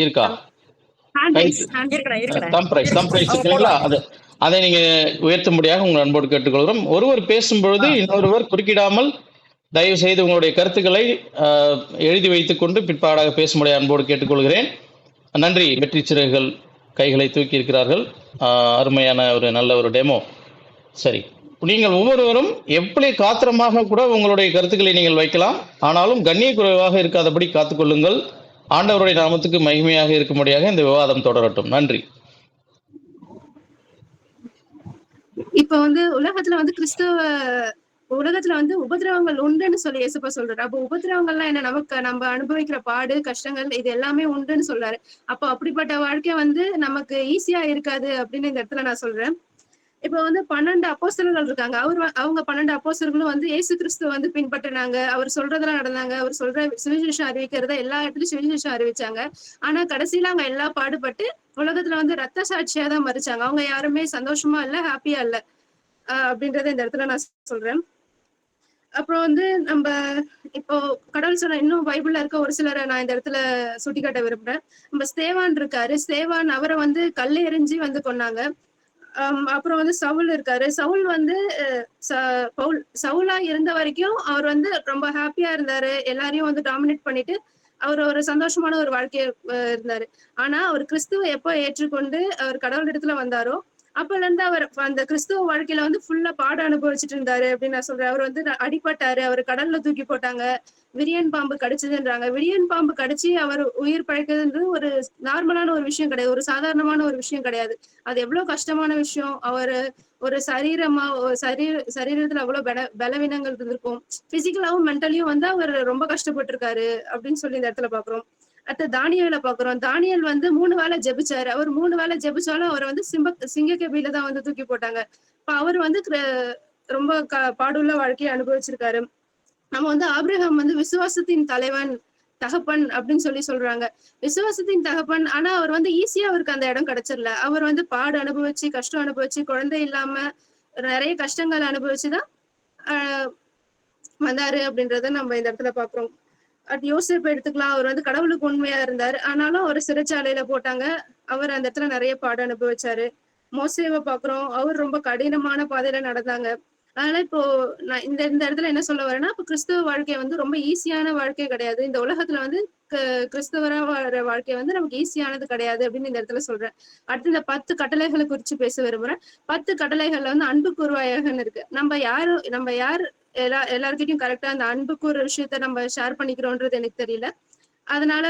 இருக்கா? அதை நீங்க உயர்த்தும்படியாக உங்கள் அன்போடு கேட்டுக்கொள்கிறோம். ஒருவர் பேசும்பொழுது இன்னொருவர் குறுக்கிடாமல் தயவு செய்து உங்களுடைய கருத்துக்களை எழுதி வைத்துக் கொண்டு பிற்பாடாக பேசும்படியாக அன்போடு கேட்டுக்கொள்கிறேன். நன்றி. வெற்றி சிறகுகள் கைகளை தூக்கி இருக்கிறார்கள். அருமையான ஒரு நல்ல ஒரு டெமோ. சரி, நீங்கள் ஒவ்வொருவரும் எப்படி காத்திரமாக கூட உங்களுடைய கருத்துக்களை நீங்கள் வைக்கலாம். ஆனாலும் கண்ணிய குறைவாக இருக்காதபடி காத்துக்கொள்ளுங்கள். ஆண்டவருடைய நாமத்துக்கு மகிமையாக இருக்கும்படியாக இந்த விவாதம் தொடரட்டும். நன்றி. இப்ப உலகத்துல உபதிரவங்கள் உண்டுன்னு சொல்லி இயேசுப்பா சொல்றாரு. அப்போ உபதிரவங்கள்லாம் என்ன? நம்ம அனுபவிக்கிற பாடு கஷ்டங்கள் இது எல்லாமே உண்டுன்னு சொல்றாரு. அப்போ அப்படிப்பட்ட வாழ்க்கை நமக்கு ஈஸியா இருக்காது அப்படின்னு இந்த இடத்துல நான் சொல்றேன். இப்ப 12 அப்போஸ்தலர்கள் இருக்காங்க. அவங்க 12 அப்போஸ்தலர்களும் இயேசு கிறிஸ்துவ பின்பற்றினாங்க. அவர் சொல்றதெல்லாம் நடந்தாங்க. அவர் சொல்ற சுவிசேஷம் அறிவிக்கிறத எல்லா இடத்துலயும் சுவிசேஷம் அறிவிச்சாங்க. ஆனா கடைசியில அவங்க எல்லாம் பாடுபட்டு உலகத்துல ரத்த சாட்சியா தான் மறிச்சாங்க. அவங்க யாருமே சந்தோஷமா இல்ல, ஹாப்பியா இல்ல அப்படின்றத இந்த இடத்துல நான் சொல்றேன். அப்புறம் நம்ம இப்போ கடவுள் சொன்ன இன்னும் பைபிள்ல இருக்க ஒரு சிலரை நான் இந்த இடத்துல சுட்டிக்காட்ட விரும்புறேன். நம்ம ஸ்தேவான் இருக்காரு. ஸ்தேவான் அவரை கல்ல எறிஞ்சி கொன்னாங்க. அப்புறம் சவுல் இருக்காரு. சவுல் சவுலா இருந்த வரைக்கும் அவர் ரொம்ப ஹாப்பியா இருந்தாரு. எல்லாரையும் டாமினேட் பண்ணிட்டு அவர் ஒரு சந்தோஷமான ஒரு வாழ்க்கைய இருந்தாரு. ஆனா அவர் கிறிஸ்துவ எப்போ ஏற்றுக்கொண்டு அவர் கடவுள் இடத்துல வந்தாரோ அப்பல இருந்து அவர் அந்த கிறிஸ்துவ வாழ்க்கையில ஃபுல்லா பாட அனுபவிச்சுட்டு இருந்தாரு அப்படின்னு நான் சொல்றேன். அவர் அடிபட்டாரு, அவர் கடல்ல தூக்கி போட்டாங்க, விரியன் பாம்பு கடிச்சதுன்றாங்க. விரியன் பாம்பு கடிச்சு அவர் உயிர் பழைக்கிறதுன்றது ஒரு நார்மலான ஒரு விஷயம் கிடையாது, ஒரு சாதாரணமான ஒரு விஷயம் கிடையாது. அது எவ்வளவு கஷ்டமான விஷயம். அவர் ஒரு சரீரத்துல அவ்வளவு பலவீனங்கள் இருந்திருக்கும். பிசிக்கலாவும் மென்டலியும் அவர் ரொம்ப கஷ்டப்பட்டு இருக்காரு அப்படின்னு சொல்லி இந்த இடத்துல பாக்குறோம். அடுத்த தானியேல பாக்குறோம். தானியேல் 3 வேளை ஜெபிச்சாரு. அவர் 3 வேளை ஜெபிச்சாலும் அவர் சிங்கக்கபில தான் தூக்கி போட்டாங்க. இப்ப அவர் ரொம்ப பாடுள்ள வாழ்க்கையை அனுபவிச்சிருக்காரு. நம்ம ஆபிரகாம் விசுவாசத்தின் தலைவன், தகப்பன் அப்படின்னு சொல்றாங்க. விசுவாசத்தின் தகப்பன். ஆனா அவர் ஈஸியா அவருக்கு அந்த இடம் கிடைச்சிடல. அவர் பாடு அனுபவிச்சு, கஷ்டம் அனுபவிச்சு, குழந்தை இல்லாம நிறைய கஷ்டங்கள் அனுபவிச்சுதான் வந்தாரு அப்படின்றத நம்ம இந்த இடத்துல பாக்குறோம். அது யோசேப்பு எடுத்துக்கலாம். அவர் கடவுளுக்கு உண்மையா இருந்தாரு. ஆனாலும் அவர் சிறைச்சாலையில போட்டாங்க. அவர் அந்த இடத்துல நிறைய பாடு அனுபவிச்சாரு. மோசேவை பாக்குறோம். அவர் ரொம்ப கடினமான பாதையில நடந்தாங்க. அதனால இப்போ நான் இந்த இடத்துல என்ன சொல்ல வரேன்னா, இப்ப கிறிஸ்தவ வாழ்க்கை ரொம்ப ஈஸியான வாழ்க்கை கிடையாது. இந்த உலகத்துல கிறிஸ்தவரா வாழ வாழ்க்கை நமக்கு ஈஸியானது கிடையாது அப்படின்னு இந்த இடத்துல சொல்றேன். அடுத்து இந்த 10 கட்டளைகளை குறிச்சு பேச விரும்புறேன். 10 கட்டளைகள்ல அன்பு கூர்வாயகன்னு இருக்கு. நம்ம யார் எல்லார்கிட்டையும் கரெக்டா அந்த அன்புக்கு ஒரு விஷயத்த நம்ம ஷேர் பண்ணிக்கிறோன்றது எனக்கு தெரியல. அதனால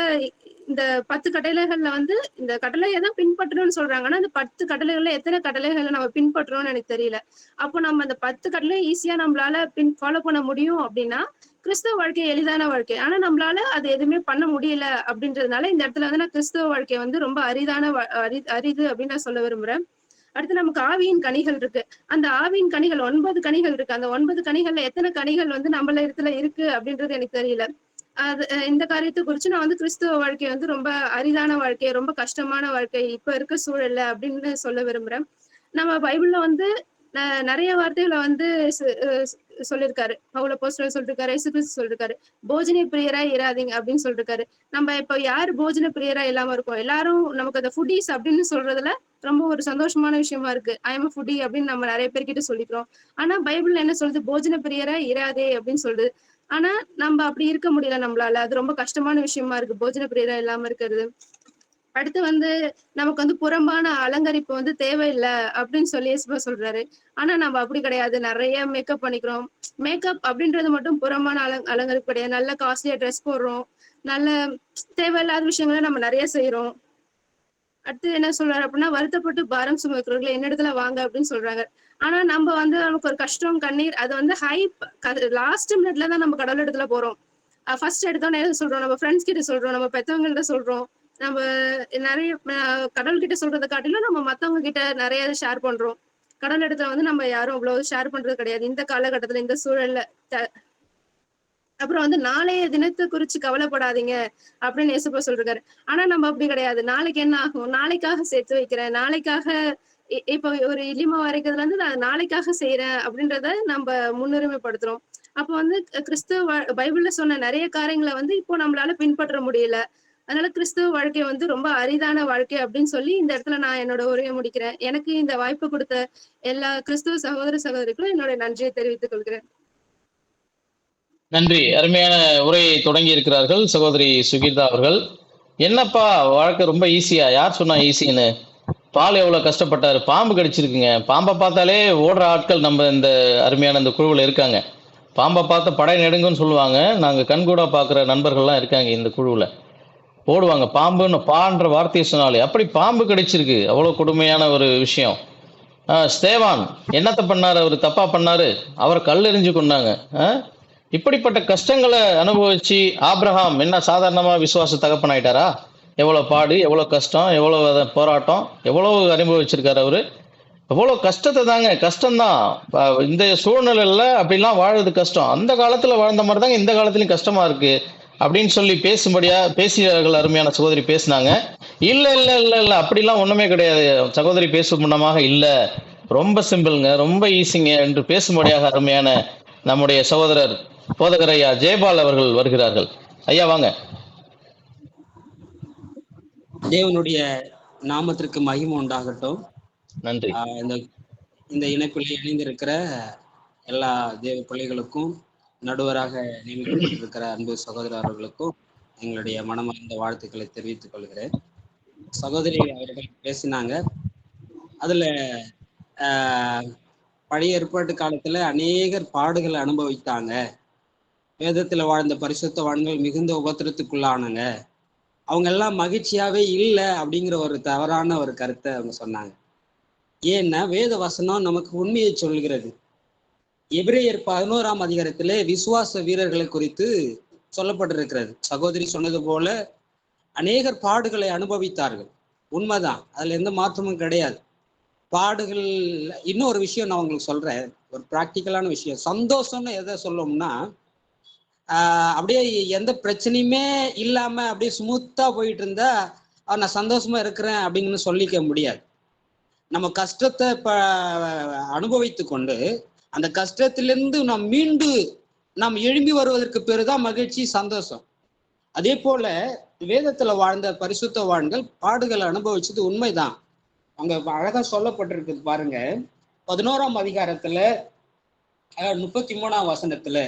இந்த 10 கட்டளைகள்ல வந்து இந்த கட்டளையை தான் பின்பற்றணும்னு சொல்றாங்க. ஆனா அந்த 10 கட்டளைகள்ல எத்தனை கட்டளைகளை நம்ம பின்பற்றோம்னு எனக்கு தெரியல. அப்போ நம்ம அந்த 10 கட்டளை ஈஸியா நம்மளால ஃபாலோ பண்ண முடியும் அப்படின்னா கிறிஸ்தவ வாழ்க்கை எளிதான வாழ்க்கை. ஆனா நம்மளால அது எதுவுமே பண்ண முடியல அப்படின்றதுனால இந்த இடத்துல வந்து நான் கிறிஸ்தவ வாழ்க்கை வந்து ரொம்ப அரிது அப்படின்னு நான் சொல்ல விரும்புறேன். அடுத்து நமக்கு ஆவியின் கனிகள் இருக்கு. அந்த ஆவியின் கனிகள் 9 கனிகள் இருக்கு. அந்த 9 கனிகள்ல எத்தனை கனிகள் வந்து நம்மள இடத்துல இருக்கு அப்படின்றது எனக்கு தெரியல. அது இந்த காரியத்தை குறிச்சு நான் வந்து கிறிஸ்துவ வாழ்க்கை வந்து ரொம்ப அரிதான வாழ்க்கை, ரொம்ப கஷ்டமான வாழ்க்கை இப்ப இருக்க சூழல்ல அப்படின்னு சொல்ல விரும்புறேன். நம்ம பைபிள்ல வந்து நிறைய வார்த்தைகளை வந்து சொல்லியிருக்காரு. பவுல் அப்போஸ்தலர் சொல்லிருக்காரு, இயேசு கிறிஸ்து சொல்லிருக்காரு, போஜன பிரியரா இராதீங்க அப்படின்னு சொல்லிருக்காரு. நம்ம இப்ப யாரு போஜன பிரியரா இல்லாம இருக்கோம்? எல்லாரும் நமக்கு அந்த ஃபுட்டீஸ் அப்படின்னு சொல்றதுல ரொம்ப ஒரு சந்தோஷமான விஷயமா இருக்கு. ஐ எம் ஃபுட்டி அப்படின்னு நம்ம நிறைய பேர்கிட்ட சொல்லிக்கிறோம். ஆனா பைபிள்ல என்ன சொல்லுது? போஜன பிரியரா இராதே அப்படின்னு சொல்லுது. ஆனா நம்ம அப்படி இருக்க முடியல நம்மளால. அது ரொம்ப கஷ்டமான விஷயமா இருக்கு, போஜன பிரியரா இல்லாம இருக்கிறது. அடுத்து வந்து நமக்கு வந்து புறம்பான அலங்கரிப்பு வந்து தேவையில்லை அப்படின்னு சொல்லி இயேசுவா சொல்றாரு. ஆனா நம்ம அப்படி கிடையாது, நிறைய மேக்கப் பண்ணிக்கிறோம். மேக்கப் அப்படின்றது மட்டும் புறம்பான அலங்கரிப்பு கிடையாது. நல்ல காஸ்ட்லியா ட்ரெஸ் போடுறோம், நல்ல தேவையில்லாத விஷயங்களை நம்ம நிறைய செய்யறோம். அடுத்து என்ன சொல்றாரு அப்படின்னா, வருத்தப்பட்டு பாரம் சுமக்கிறவர்களை என்னிடத்துல வாங்க அப்படின்னு சொல்றாங்க. ஆனா நம்ம வந்து நமக்கு ஒரு கஷ்டம் கண்ணீர் அது வந்து லாஸ்ட் மினிட்ல தான் நம்ம கடவுள் இடத்துல போறோம். ஃபர்ஸ்ட் எடுத்தோன்னே சொல்றோம், நம்ம ஃப்ரெண்ட்ஸ் கிட்ட சொல்றோம், நம்ம பெத்தவங்கள்ட்ட சொல்றோம், நம்ம நிறைய கடவுள் கிட்ட சொல்றதை காட்டிலும் நம்ம மத்தவங்க கிட்ட நிறைய ஷேர் பண்றோம். கடவுள் இடத்துல வந்து நம்ம யாரும் அவ்வளவு ஷேர் பண்றது கிடையாது இந்த காலகட்டத்துல, இந்த சூழல்ல. அப்புறம் வந்து நாளைய தினத்தை குறிச்சு கவலைப்படாதீங்க அப்படின்னு இயேசுப்பா சொல்றாரு. ஆனா நம்ம அப்படி கிடையாது. நாளைக்கு என்ன ஆகும், நாளைக்காக சேர்த்து வைக்கிறேன், நாளைக்காக இப்ப ஒரு இலிமா வரைக்கிறதுல இருந்து நான் நாளைக்காக செய்யறேன் அப்படின்றத நம்ம முன்னுரிமைப்படுத்துறோம். அப்ப வந்து கிறிஸ்துவ பைபிள்ல சொன்ன நிறைய காரியங்களை வந்து இப்போ நம்மளால பின்பற்ற முடியல. அதனால கிறிஸ்துவ வாழ்க்கை வந்து ரொம்ப அரிதான வாழ்க்கை அப்படின்னு சொல்லி இந்த இடத்துல நான் என்னோட உரையை முடிக்கிறேன். எனக்கு இந்த வாய்ப்பு கொடுத்த எல்லா கிறிஸ்துவ சகோதர சகோதரிகளும் என்னோட நன்றியை தெரிவித்துக் கொள்கிறேன். நன்றி. அருமையான உரையை தொடங்கி இருக்கிறார்கள் சகோதரி சுகீர்தா அவர்கள். என்னப்பா வாழ்க்கை ரொம்ப ஈஸியா? யார் சொன்னா ஈஸின்னு? பால் எவ்வளவு கஷ்டப்பட்டாரு, பாம்பு கடிச்சிருக்குங்க. பாம்பை பார்த்தாலே ஓடுற ஆட்கள் நம்ம இந்த அருமையான இந்த குழுவில் இருக்காங்க. பாம்பை பார்த்து படை நெடுங்குன்னு சொல்லுவாங்க. நாங்கள் கண்கூடா பார்க்குற நண்பர்கள்லாம் இருக்காங்க இந்த குழுவில். ஓடுவாங்க பாம்புன்னு பான்ற வார்த்தையை சொன்னாலே. அப்படி பாம்பு கடிச்சிருக்கு, அவ்வளோ கொடுமையான ஒரு விஷயம். ஸ்தேவான் என்னத்தை பண்ணாரு? அவர் தப்பா பண்ணாரு, அவரை கல் எறிஞ்சு கொண்டாங்க. இப்படிப்பட்ட கஷ்டங்களை அனுபவிச்சு ஆபிரகாம் என்ன சாதாரணமா விசுவாச தகப்பன் ஆயிட்டாரா? எவ்வளவு பாடு, எவ்வளவு கஷ்டம், எவ்வளவு போராட்டம், எவ்வளவு அனுபவிச்சிருக்காரு அவரு. எவ்வளவு கஷ்டத்தை தாங்க, கஷ்டம்தான். இந்த சூழ்நிலையில அப்படிலாம் வாழுறது கஷ்டம். அந்த காலத்துல வாழ்ந்த மாதிரி தாங்க இந்த காலத்துலயும் கஷ்டமா இருக்கு அப்படின்னு சொல்லி பேசியவர்கள் அருமையான சகோதரி பேசினாங்க. இல்ல இல்ல இல்ல இல்ல அப்படிலாம் ஒண்ணுமே கிடையாது. சகோதரி பேசும் முன்னமாக இல்ல, ரொம்ப சிம்பிள்ங்க, ரொம்ப ஈஸிங்க என்று பேசும்படியாக அருமையான நம்முடைய சகோதரர் போதகர் ஐயா ஜெயபால் அவர்கள் வருகிறார்கள். ஐயா வாங்க. தேவனுடைய நாமத்திற்கு மகிமை உண்டாகட்டும். நன்றி. இந்த இணைப்பில் இணைந்திருக்கிற எல்லா தேவ பிள்ளைகளுக்கும், நடுவராக நியமிக்கப்பட்டிருக்கிற அன்பு சகோதரர்களுக்கும் எங்களுடைய மனமார்ந்த வாழ்த்துக்களை தெரிவித்துக் கொள்கிறேன். சகோதரி அவர்கள் பேசினாங்க. அதுல பழைய ஏற்பாட்டு காலத்துல அநேகர் பாடுகளை அனுபவித்தாங்க. வேதத்துல வாழ்ந்த பரிசுத்தவான்கள் மிகுந்த உபத்திரத்துக்குள்ளானாங்க. அவங்க எல்லாம் மகிழ்ச்சியாவே இல்லை அப்படிங்கிற ஒரு தவறான ஒரு கருத்தை அவங்க சொன்னாங்க. ஏன்னா வேத வசனம் நமக்கு உண்மையை சொல்கிறது. எபிரேயர் 11ஆம் அதிகாரத்திலே விசுவாச வீரர்களை குறித்து சொல்லப்பட்டிருக்கிறது. சகோதரி சொன்னது போல அநேகர் பாடுகளை அனுபவித்தார்கள், உண்மைதான், அதுல எந்த மாற்றமும் கிடையாது. பாடுகள் இன்னொரு விஷயம் நான் உங்களுக்கு சொல்றேன், ஒரு பிராக்டிக்கலான விஷயம். சந்தோஷம்னு எதை சொல்லணும்னா, அப்படியே எந்த பிரச்சனையுமே இல்லாம அப்படியே ஸ்மூத்தா போயிட்டு இருந்தா நான் சந்தோஷமா இருக்கிறேன் அப்படின்னு சொல்லிக்க முடியாது. நம்ம கஷ்டத்தை அனுபவித்து கொண்டு அந்த கஷ்டத்திலிருந்து நாம் எழும்பி வருவதற்கு பேருதான் மகிழ்ச்சி, சந்தோஷம். அதே போல வேதத்துல வாழ்ந்த பரிசுத்தவான்கள் பாடுகளை அனுபவிச்சது உண்மைதான். அங்க அழகா சொல்லப்பட்டிருக்கு பாருங்க. 11ஆம் அதிகாரத்துல 33ஆம் வசனத்துல,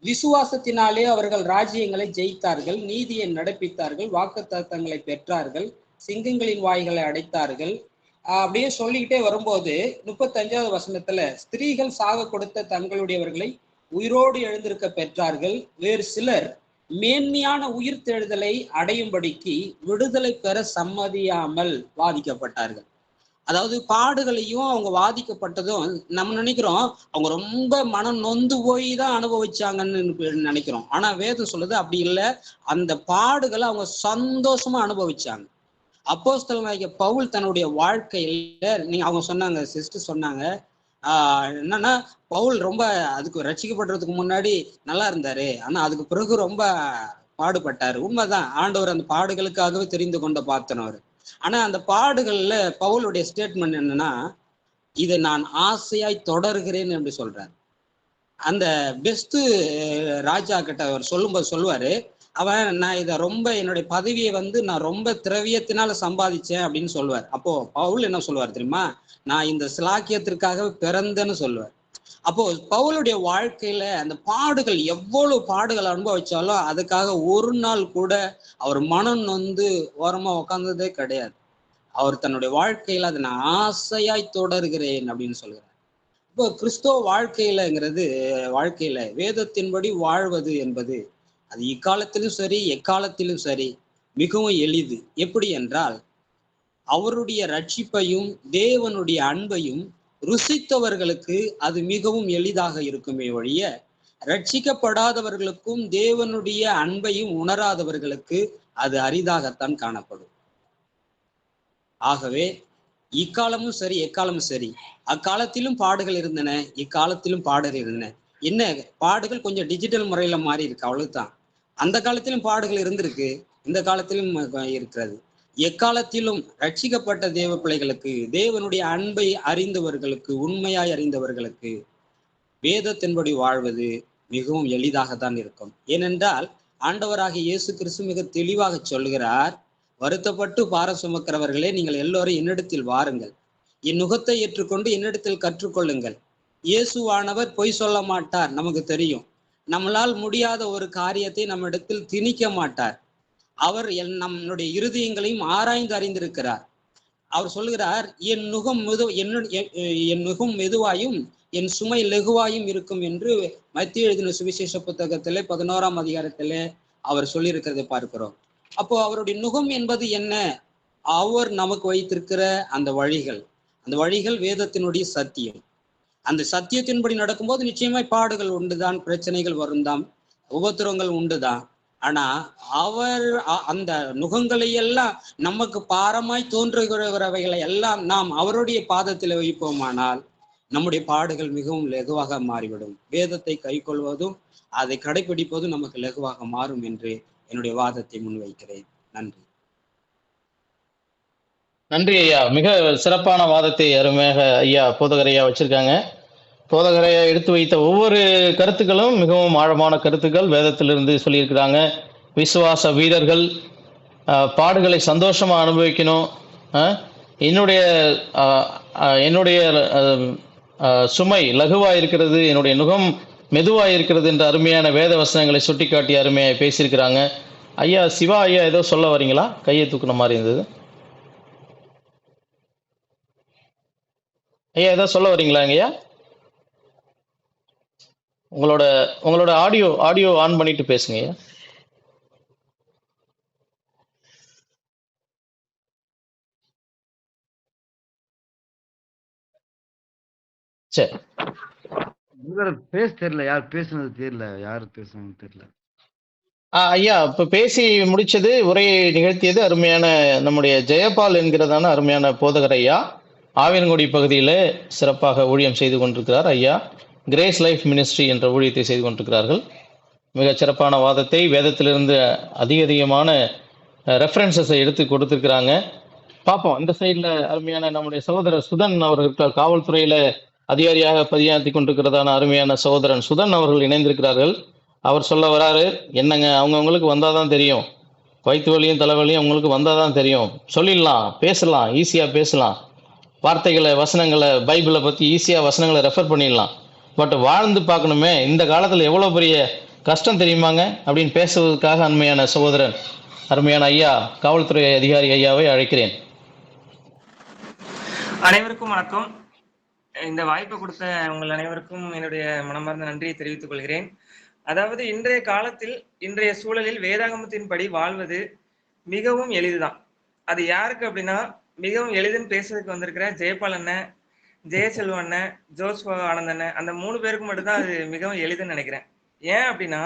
விசுவாசத்தினாலே அவர்கள் ராஜ்யங்களை ஜெயித்தார்கள், நீதியை நடப்பித்தார்கள், வாக்குத்தத்தங்களை பெற்றார்கள், சிங்கங்களின் வாய்களை அடைத்தார்கள். அப்படியே சொல்லிக்கிட்டே வரும்போது 35ஆவது வசனத்துல, ஸ்திரீகள் சாக கொடுத்த தங்களுடையவர்களை உயிரோடு எழுந்திருக்க பெற்றார்கள், வேறு சிலர் மேன்மையான உயிர்த்தெழுதலை அடையும்படிக்கு விடுதலை பெற சம்மதியாமல் வாதிக்கப்பட்டார்கள். அதாவது பாடுகளையும் அவங்க வாதிக்கப்பட்டதும் நம்ம நினைக்கிறோம் அவங்க ரொம்ப மனம் நொந்து போய் தான் அனுபவிச்சாங்கன்னு நினைக்கிறோம். ஆனா வேதம் சொல்லுது அப்படி இல்லை. அந்த பாடுகளை அவங்க சந்தோஷமா அனுபவிச்சாங்க. அப்போஸ்தலனாகிய பவுல் தன்னுடைய வாழ்க்கையில அவங்க சொன்னாங்க, சிஸ்டர் சொன்னாங்க, என்னன்னா பவுல் ரொம்ப அதுக்கு ரட்சிக்கப்படுறதுக்கு முன்னாடி நல்லா இருந்தாரு, ஆனா அதுக்கு பிறகு ரொம்ப பாடுபட்டாரு. உண்மைதான், ஆண்டவர் அந்த பாடுகளுக்காகவே தெரிந்து கொண்ட பார்த்தனவர். ஆனா அந்த பாடுகள்ல பவுலுடைய ஸ்டேட்மெண்ட் என்னன்னா, இதை நான் ஆசையாய் தொடர்கிறேன் என்று சொல்றாரு. அந்த பெஸ்ட் ராஜா கிட்ட அவர் சொல்லும்போது சொல்லுவாரு, அவன் நான் இதை ரொம்ப என்னுடைய பதவியை நான் ரொம்ப திரவியத்தினால சம்பாதிச்சேன் அப்படின்னு சொல்லுவார். அப்போ பவுல் என்ன சொல்லுவார் தெரியுமா, நான் இந்த சிலாக்கியத்திற்காக பிறந்தேன்னு சொல்லுவார். அப்போ பவுலுடைய வாழ்க்கையில அந்த பாடுகள் எவ்வளவு பாடுகள் அனுபவிச்சாலும் அதுக்காக ஒரு நாள் கூட அவர் மனம் நொந்து ஓரமா உட்கார்ந்ததே கிடையாது. அவர் தன்னுடைய வாழ்க்கையில அதை நான் ஆசையாய் தொடர்கிறேன் அப்படின்னு சொல்கிறார். இப்போ கிறிஸ்தவ வாழ்க்கையில வேதத்தின்படி வாழ்வது என்பது அது இக்காலத்திலும் சரி எக்காலத்திலும் சரி மிகவும் எளிது. எப்படி என்றால், அவருடைய ரட்சிப்பையும் தேவனுடைய அன்பையும் ருசித்தவர்களுக்கு அது மிகவும் எளிதாக இருக்குமே ஒழிய, ரட்சிக்கப்படாதவர்களுக்கும் தேவனுடைய அன்பையும் உணராதவர்களுக்கு அது அரிதாகத்தான் காணப்படும். ஆகவே இக்காலமும் சரி எக்காலமும் சரி, அக்காலத்திலும் பாடுகள் இருந்தன, இக்காலத்திலும் பாடுகள் இருந்தன. என்ன பாடுகள் கொஞ்சம் டிஜிட்டல் முறையில மாறி இருக்கு, அவ்வளவுதான். அந்த காலத்திலும் பாடுகள் இருந்திருக்கு, இந்த காலத்திலும் இருக்கிறது. எக்காலத்திலும் ரட்சிக்கப்பட்ட தேவ பிள்ளைகளுக்கு, தேவனுடைய அன்பை அறிந்தவர்களுக்கு, உண்மையாய் அறிந்தவர்களுக்கு வேதத்தின்படி வாழ்வது மிகவும் எளிதாகத்தான் இருக்கும். ஏனென்றால் ஆண்டவராகிய இயேசு கிறிஸ்து மிக தெளிவாக சொல்கிறார், வருத்தப்பட்டு பாரம் சுமக்கிறவர்களே நீங்கள் எல்லோரும் என்னிடத்தில் வாருங்கள், என் நுகத்தை ஏற்றுக்கொண்டு என்னிடத்தில் கற்றுக்கொள்ளுங்கள். இயேசுவானவர் பொய் சொல்ல மாட்டார், நமக்கு தெரியும். நம்மளால் முடியாத ஒரு காரியத்தை நம்ம இடத்தில் திணிக்க மாட்டார். அவர் நம்முடைய இருதயங்களையும் ஆராய்ந்து அறிந்திருக்கிறார். அவர் சொல்கிறார், என் நுகம் மெதுவாயும் என் சுமை லெகுவாயும் இருக்கும் என்று மத்திய எழுதின சுவிசேஷ புத்தகத்திலே 11ஆம் அதிகாரத்திலே அவர் சொல்லியிருக்கிறதை பார்க்கிறோம். அப்போ அவருடைய நுகம் என்பது என்ன? அவர் நமக்கு வைத்திருக்கிற அந்த வழிகள் வேதத்தினுடைய சத்தியம். அந்த சத்தியத்தின்படி நடக்கும்போது நிச்சயமாய் பாடுகள் உண்டுதான், பிரச்சனைகள் வரும்தான், உபத்திரவங்கள் உண்டுதான். ஆனா அவர் அந்த நுகங்களை எல்லாம் நமக்கு பாரமாய் தோன்றுகிறவைகளை எல்லாம் நாம் அவருடைய பாதத்தில் வைப்போமானால் நம்முடைய பாடுகள் மிகவும் லெகுவாக மாறிவிடும். வேதத்தை கை கொள்வதும் அதை கடைபிடிப்பதும் நமக்கு லெகுவாக மாறும் என்று என்னுடைய வாதத்தை முன்வைக்கிறேன். நன்றி. நன்றி ஐயா. மிக சிறப்பான வாதத்தை அருமையாக ஐயா போதகர் ஐயா வச்சிருக்காங்க. போதகர் ஐயா எடுத்து வைத்த ஒவ்வொரு கருத்துக்களும் மிகவும் ஆழமான கருத்துக்கள் வேதத்திலிருந்து சொல்லியிருக்கிறாங்க. விசுவாச வீரர்கள் பாடுகளை சந்தோஷமா அனுபவிக்கணும். என்னுடைய சுமை லகுவா இருக்கிறது, என்னுடைய நுகம் மெதுவா இருக்கிறது என்ற அருமையான வேத வசனங்களை சுட்டிக்காட்டி அருமையாக பேசியிருக்கிறாங்க. ஐயா சிவா ஐயா ஏதோ சொல்ல வரீங்களா? கையை தூக்குன மாதிரி இருந்தது. ஐயா ஏதோ சொல்ல வரீங்களா? ஐயா உங்களோட ஆடியோ ஆன் பண்ணிட்டு பேசுங்க ஐயா. சரி, பேச தெரியல, யார் பேசுனது தெரியல, யாரு பேசுனது தெரியல. ஐயா இப்ப பேசி முடிச்சது, உரையை நிகழ்த்தியது அருமையான நம்முடைய ஜெயபால் என்கிறதான அருமையான போதகர் ஐயா. ஆவியன்குடி பகுதியில் சிறப்பாக ஊழியம் செய்து கொண்டிருக்கிறார் ஐயா. கிரேஸ் லைஃப் மினிஸ்ட்ரி என்ற ஊழியத்தை செய்து கொண்டிருக்கிறார்கள். மிகச் சிறப்பான வாதத்தை வேதத்திலிருந்து அதிகமான ரெஃபரன்சஸை எடுத்து கொடுத்துருக்கிறாங்க. பார்ப்போம், இந்த சைடில் அருமையான நம்முடைய சகோதரர் சுதன் அவர்கள் காவல்துறையில் அதிகாரியாக பணியாற்றி கொண்டிருக்கிறதான அருமையான சகோதரன் சுதன் அவர்கள் இணைந்திருக்கிறார்கள். அவர் சொல்ல வராரு, என்னங்க அவங்கவுங்களுக்கு வந்தால் தான் தெரியும், வயிற்று வலியும் தலைவலியும் அவங்களுக்கு வந்தால் தான் தெரியும், சொல்லிடலாம், பேசலாம், ஈஸியாக பேசலாம், வார்த்தைகளை வசனங்களை பைபிளை பற்றி ஈஸியாக வசனங்களை ரெஃபர் பண்ணிடலாம், பட் வாழ்ந்து பார்க்கணுமே, இந்த காலத்தில் எவ்வளோ பெரிய கஷ்டம் தெரியுமாங்க அப்படின்னு பேசுவதற்காக அருமையான சகோதரன் அருமையான ஐயா காவல்துறை அதிகாரி ஐயாவை அழைக்கிறேன். அனைவருக்கும் வணக்கம். இந்த வாய்ப்பை கொடுத்த உங்கள் அனைவருக்கும் என்னுடைய மனமார்ந்த நன்றியை தெரிவித்துக் கொள்கிறேன். அதாவது இன்றைய காலத்தில் இன்றைய சூழலில் வேதாகமத்தின்படி வாழ்வது மிகவும் எளிதுதான். அது யாருக்கு அப்படின்னா, மிகவும் எளிதுன்னு பேசுறதுக்கு வந்திருக்கிற ஜெயபால் அண்ணன், ஜெயசெல்வம் அண்ணன், ஜோஸ்வா ஆனந்த் அண்ணன், அந்த 3 பேருக்கு மட்டும்தான் அது மிகவும் எளிதுன்னு நினைக்கிறேன். ஏன் அப்படின்னா,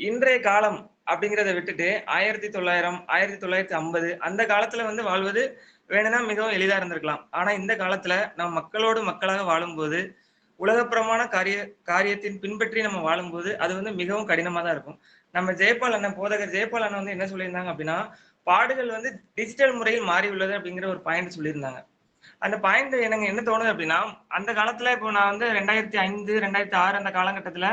இன்றைய காலம் அப்படிங்கிறத விட்டுட்டு 1900, 1950 அந்த காலத்துல வந்து வாழ்வது வேணும்னா மிகவும் எளிதா இருந்திருக்கலாம். ஆனா இந்த காலத்துல நம்ம மக்களோடு மக்களாக வாழும்போது, உலகப்புறமான காரியத்தின் பின்பற்றி நம்ம வாழும்போது அது வந்து மிகவும் கடினமா தான் இருக்கும். நம்ம ஜெயபால் அண்ணன், போதகர் ஜெயபால் அண்ணன் வந்து என்ன சொல்லியிருந்தாங்க அப்படின்னா, பாடுகள் வந்து டிஜிட்டல் முறையில் மாறி உள்ளது அப்படிங்கிற ஒரு பாயிண்ட் சொல்லியிருந்தாங்க. அந்த பாயிண்ட் எனக்கு என்ன தோணுது அப்படின்னா, அந்த காலத்துல இப்போ நான் வந்து 2005, 2006 அந்த காலகட்டத்துல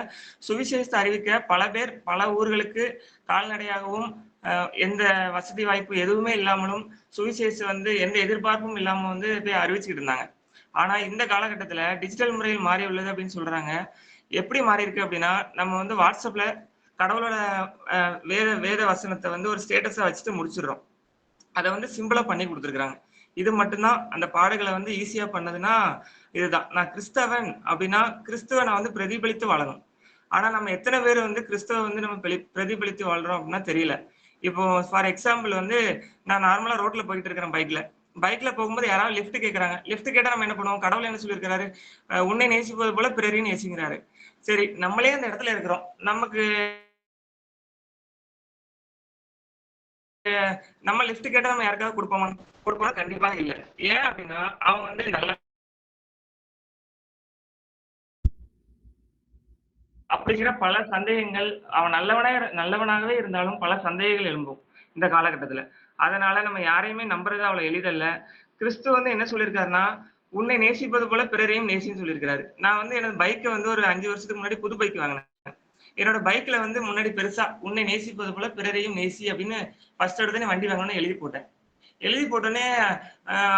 சுவிசேஷத்தை அறிவிக்க பல பேர் பல ஊர்களுக்கு கால்நடையாகவும் எந்த வசதி வாய்ப்பு எதுவுமே இல்லாமலும் சுவிசேஷம் வந்து எந்த எதிர்பார்ப்பும் இல்லாம வந்து போய் அறிவிச்சுக்கிட்டு இருந்தாங்க. ஆனா இந்த காலகட்டத்துல டிஜிட்டல் முறையில் மாறி உள்ளது அப்படின்னு சொல்றாங்க. எப்படி மாறி இருக்கு அப்படின்னா, நம்ம வந்து வாட்ஸ்அப்ல கடவுளோட வேத வேத வசனத்தை வந்து ஒரு ஸ்டேட்டஸா வச்சுட்டு முடிச்சிடுறோம். அதை வந்து சிம்பிளா பண்ணி கொடுத்துருக்காங்க. இது மட்டும்தான் அந்த பாடுகளை வந்து ஈஸியா பண்ணதுன்னா இதுதான். நான் கிறிஸ்தவன் அப்படின்னா கிறிஸ்துவனை வந்து பிரதிபலித்து வாழணும். ஆனா நம்ம எத்தனை பேர் வந்து கிறிஸ்தவ வந்து நம்ம பிரதிபலித்து வாழ்றோம் அப்படின்னா தெரியல. இப்போ ஃபார் எக்ஸாம்பிள் வந்து நான் நார்மலா ரோட்ல போயிட்டு இருக்கிறேன் பைக்ல போகும்போது யாராவது லிஃப்ட் கேட்கறாங்க. லிஃப்ட் கேட்டா நம்ம என்ன பண்ணுவோம்? கடவுள் என்ன சொல்லியிருக்காரு? உன்னை நேசிப்பது போல பிறரையும் நேசிக்கிறாரு. சரி, நம்மளே அந்த இடத்துல இருக்கிறோம். நமக்கு நம்ம லிஃப்ட் கேட்டா நம்ம யாருக்காவது கொடுப்போமா? கண்டிப்பா இல்ல. ஏன் அப்படின்னா அவங்க வந்து நல்ல அப்படிங்கிற பல சந்தேகங்கள், அவன் நல்லவனாகவே இருந்தாலும் பல சந்தேகங்கள் எழும்பும் இந்த காலகட்டத்துல. அதனால நம்ம யாரையுமே நம்புறது அவ்வளவு எளிதல்ல. கிறிஸ்து வந்து என்ன சொல்லியிருக்காருன்னா, உன்னை நேசிப்பது போல பிறரையும் நேசின்னு சொல்லியிருக்காரு. நான் வந்து எனது பைக்கை வந்து ஒரு 5 வருஷத்துக்கு முன்னாடி புது பைக் வாங்கினேன். என்னோட பைக்ல வந்து முன்னாடி பெருசா உன்னை நேசிப்பது போல பிறரையும் நேசி அப்படின்னு ஃபர்ஸ்ட் எடுத்தோடனே வண்டி வாங்கணும்னு எழுதி போட்டேன். எழுதி போட்டோடனே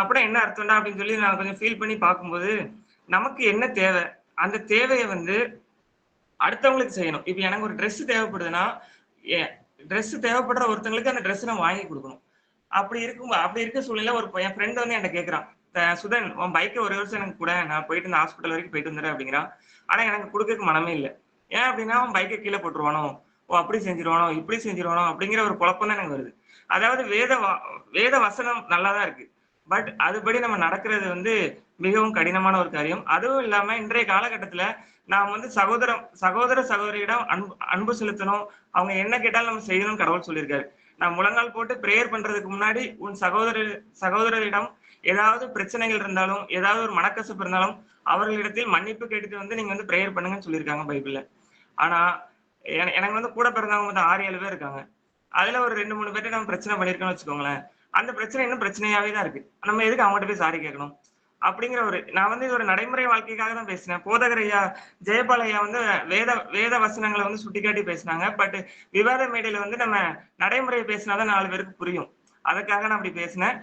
அப்படின்னா என்ன அர்த்தம்டா அப்படின்னு சொல்லி நான் கொஞ்சம் ஃபீல் பண்ணி பார்க்கும்போது, நமக்கு என்ன தேவை? அந்த தேவையை வந்து அடுத்தவங்களுக்கு செய்யணும். இப்ப எனக்கு ஒரு ட்ரெஸ் தேவைப்படுதுன்னா, ட்ரெஸ் தேவைப்படுற ஒருத்தங்களுக்கு அந்த ட்ரெஸ் நான் வாங்கி கொடுக்கணும். அப்படி இருக்க சூழ்நிலை என் ஃப்ரெண்ட் வந்து என்கிட்ட கேட்கறான். சுதன், உன் பைக்கை ஒரு வருஷம் எனக்கு கூட, நான் போயிட்டு இந்த ஹாஸ்பிட்டல் வரைக்கும் போயிட்டு வந்துடுறேன் அப்படிங்கிறான். ஆனா எனக்கு கொடுக்கறதுக்கு மனமே இல்லை. ஏன் அப்படின்னா அவன் பைக்கை கீழே போட்டுருவானோ, அப்படி செஞ்சிருவானோ, இப்படி செஞ்சிருவானோ அப்படிங்கிற ஒரு குழப்பம் தான் எனக்கு வருது. அதாவது வேத வசனம் நல்லாதான் இருக்கு. பட் அதுபடி நம்ம நடக்கிறது வந்து மிகவும் கடினமான ஒரு காரியம். அதுவும் இல்லாம இன்றைய காலகட்டத்துல நாம் வந்து சகோதர சகோதரியிடம் அன்பு செலுத்தணும். அவங்க என்ன கேட்டாலும் நம்ம செய்யணும்னு கடவுள் சொல்லியிருக்காரு. நான் முழங்கால் போட்டு பிரேயர் பண்றதுக்கு முன்னாடி உன் சகோதரரிடம் ஏதாவது பிரச்சனைகள் இருந்தாலும், ஏதாவது ஒரு மனக்கசப்பு இருந்தாலும் அவர்களிடத்தில் மன்னிப்பு கேட்டுட்டு வந்து நீங்க வந்து பிரேயர் பண்ணுங்கன்னு சொல்லியிருக்காங்க பைபிள்ல. ஆனா எனக்கு வந்து கூட பிறந்தவங்க வந்து 6, 7 பேர் இருக்காங்க. அதுல ஒரு 2, 3 பேர்ட்ட நம்ம பிரச்சனை பண்ணிருக்கோம்னு வச்சுக்கோங்களேன். அந்த பிரச்சனை இன்னும் பிரச்சனையாவே தான் இருக்கு. நம்ம எதுக்கு அவங்ககிட்ட போய் சாரி கேட்கணும்? அப்படிங்கிற நான் வந்து இது ஒரு நடைமுறை வாழ்க்கைக்காக தான் பேசினேன். போதகர் ஐயா ஜெயபால் ஐயா வந்து வேத வசனங்களை வந்து சுட்டிக்காட்டி பேசினாங்க. பட் விவாத மேடையில வந்து நம்ம நடைமுறையை பேசினாதான் 4 பேருக்கு புரியும். அதுக்காக நான் அப்படி பேசினேன்.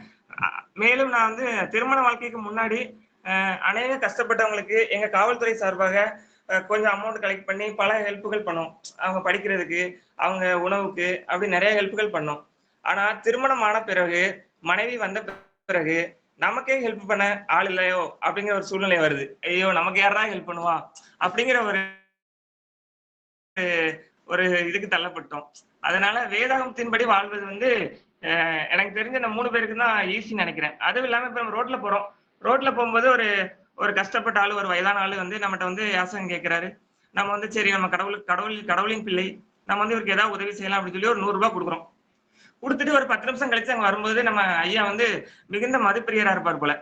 மேலும் நான் வந்து திருமண வாழ்க்கைக்கு முன்னாடி அநேக கஷ்டப்பட்டவங்களுக்கு எங்க காவல்துறை சார்பாக கொஞ்சம் அமௌண்ட் கலெக்ட் பண்ணி பல ஹெல்ப்புகள் பண்ணோம். அவங்க படிக்கிறதுக்கு, அவங்க உணவுக்கு, அப்படி நிறைய ஹெல்ப்புகள் பண்ணோம். ஆனா திருமணம் ஆன பிறகு, மனைவி வந்த பிறகு நமக்கே ஹெல்ப் பண்ண ஆள் இல்லையோ அப்படிங்கிற ஒரு சூழ்நிலை வருது. ஐயோ, நமக்கு யாரா ஹெல்ப் பண்ணுவா அப்படிங்கிற ஒரு இதுக்கு தள்ளப்பட்டோம். அதனால வேதாகமத்தின்படி வாழ்வது வந்து எனக்கு தெரிஞ்ச இந்த 3 பேருக்கு தான் ஈஸின்னு நினைக்கிறேன். அதுவும் இல்லாம இப்ப நம்ம ரோட்ல போகும்போது ஒரு கஷ்டப்பட்ட ஆளு, ஒரு வயதான ஆளு வந்து நம்மகிட்ட வந்து யாசகம் கேட்கிறாரு. நம்ம வந்து சரி, நம்ம கடவுளின் பிள்ளை, நம்ம வந்து இவருக்கு ஏதாவது உதவி செய்யலாம் அப்படின்னு சொல்லி ஒரு 100 ரூபாய் கொடுக்குறோம். கொடுத்துட்டு ஒரு 10 நிமிஷம் கழிச்சு அங்க வரும்போது நம்ம ஐயா வந்து மிகுந்த மதுப்பிரியரா இருப்பார் போல.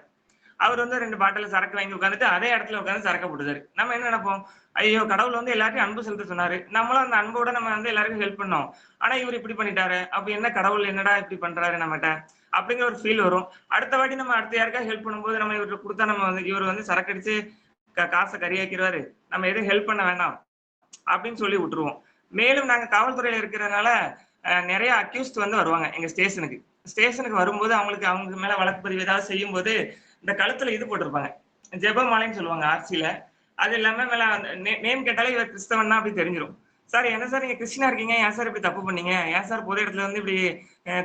அவர் வந்து 2 பாட்டில் சரக்கு வாங்கி உட்காந்துட்டு அதே இடத்துல உட்காந்து சரக்க போட்டுதாரு. நம்ம என்ன நினைப்போம்? ஐயோ, கடவுள் வந்து எல்லாத்தையும் அன்பு செலுத்த சொன்னாரு. நம்மளும் அந்த அன்போட நம்ம வந்து எல்லாருக்கும் ஹெல்ப் பண்ணோம். ஆனா இவர் இப்படி பண்ணிட்டாரு. அப்ப என்ன கடவுள் என்னடா இப்படி பண்றாரு நம்மகிட்ட அப்படிங்கிற ஒரு ஃபீல் வரும். அடுத்த வாட்டி நம்ம அடுத்த யாருக்காவது ஹெல்ப் பண்ணும்போது நம்ம இவருக்கு கொடுத்தா நம்ம வந்து இவர் வந்து சரக்கடிச்சு காசை கறியாக்கிடுவாரு, நம்ம எதுவும் ஹெல்ப் பண்ண வேண்டாம் அப்படின்னு சொல்லி விட்டுருவோம். மேலும் நாங்க காவல்துறையில இருக்கிறதுனால நிறைய அக்யூஸ்ட் வந்து வருவாங்க எங்க ஸ்டேஷனுக்கு வரும்போது அவங்க மேல வழக்கு பதிவு ஏதாவது செய்யும் போது இந்த கழுத்துல இது போட்டிருப்பாங்க, ஜெபமாலைன்னு சொல்லுவாங்க ஆர்சியில. அது இல்லாம மேல நேம் கேட்டாலே இவர் கிறிஸ்தவன் தான் அப்படி தெரிஞ்சிடும். சார், என்ன சார் நீங்க கிறிஸ்டினா இருக்கீங்க, ஏன் சார் இப்படி தப்பு பண்ணீங்க, ஏன் சார் பொது இடத்துல வந்து இப்படி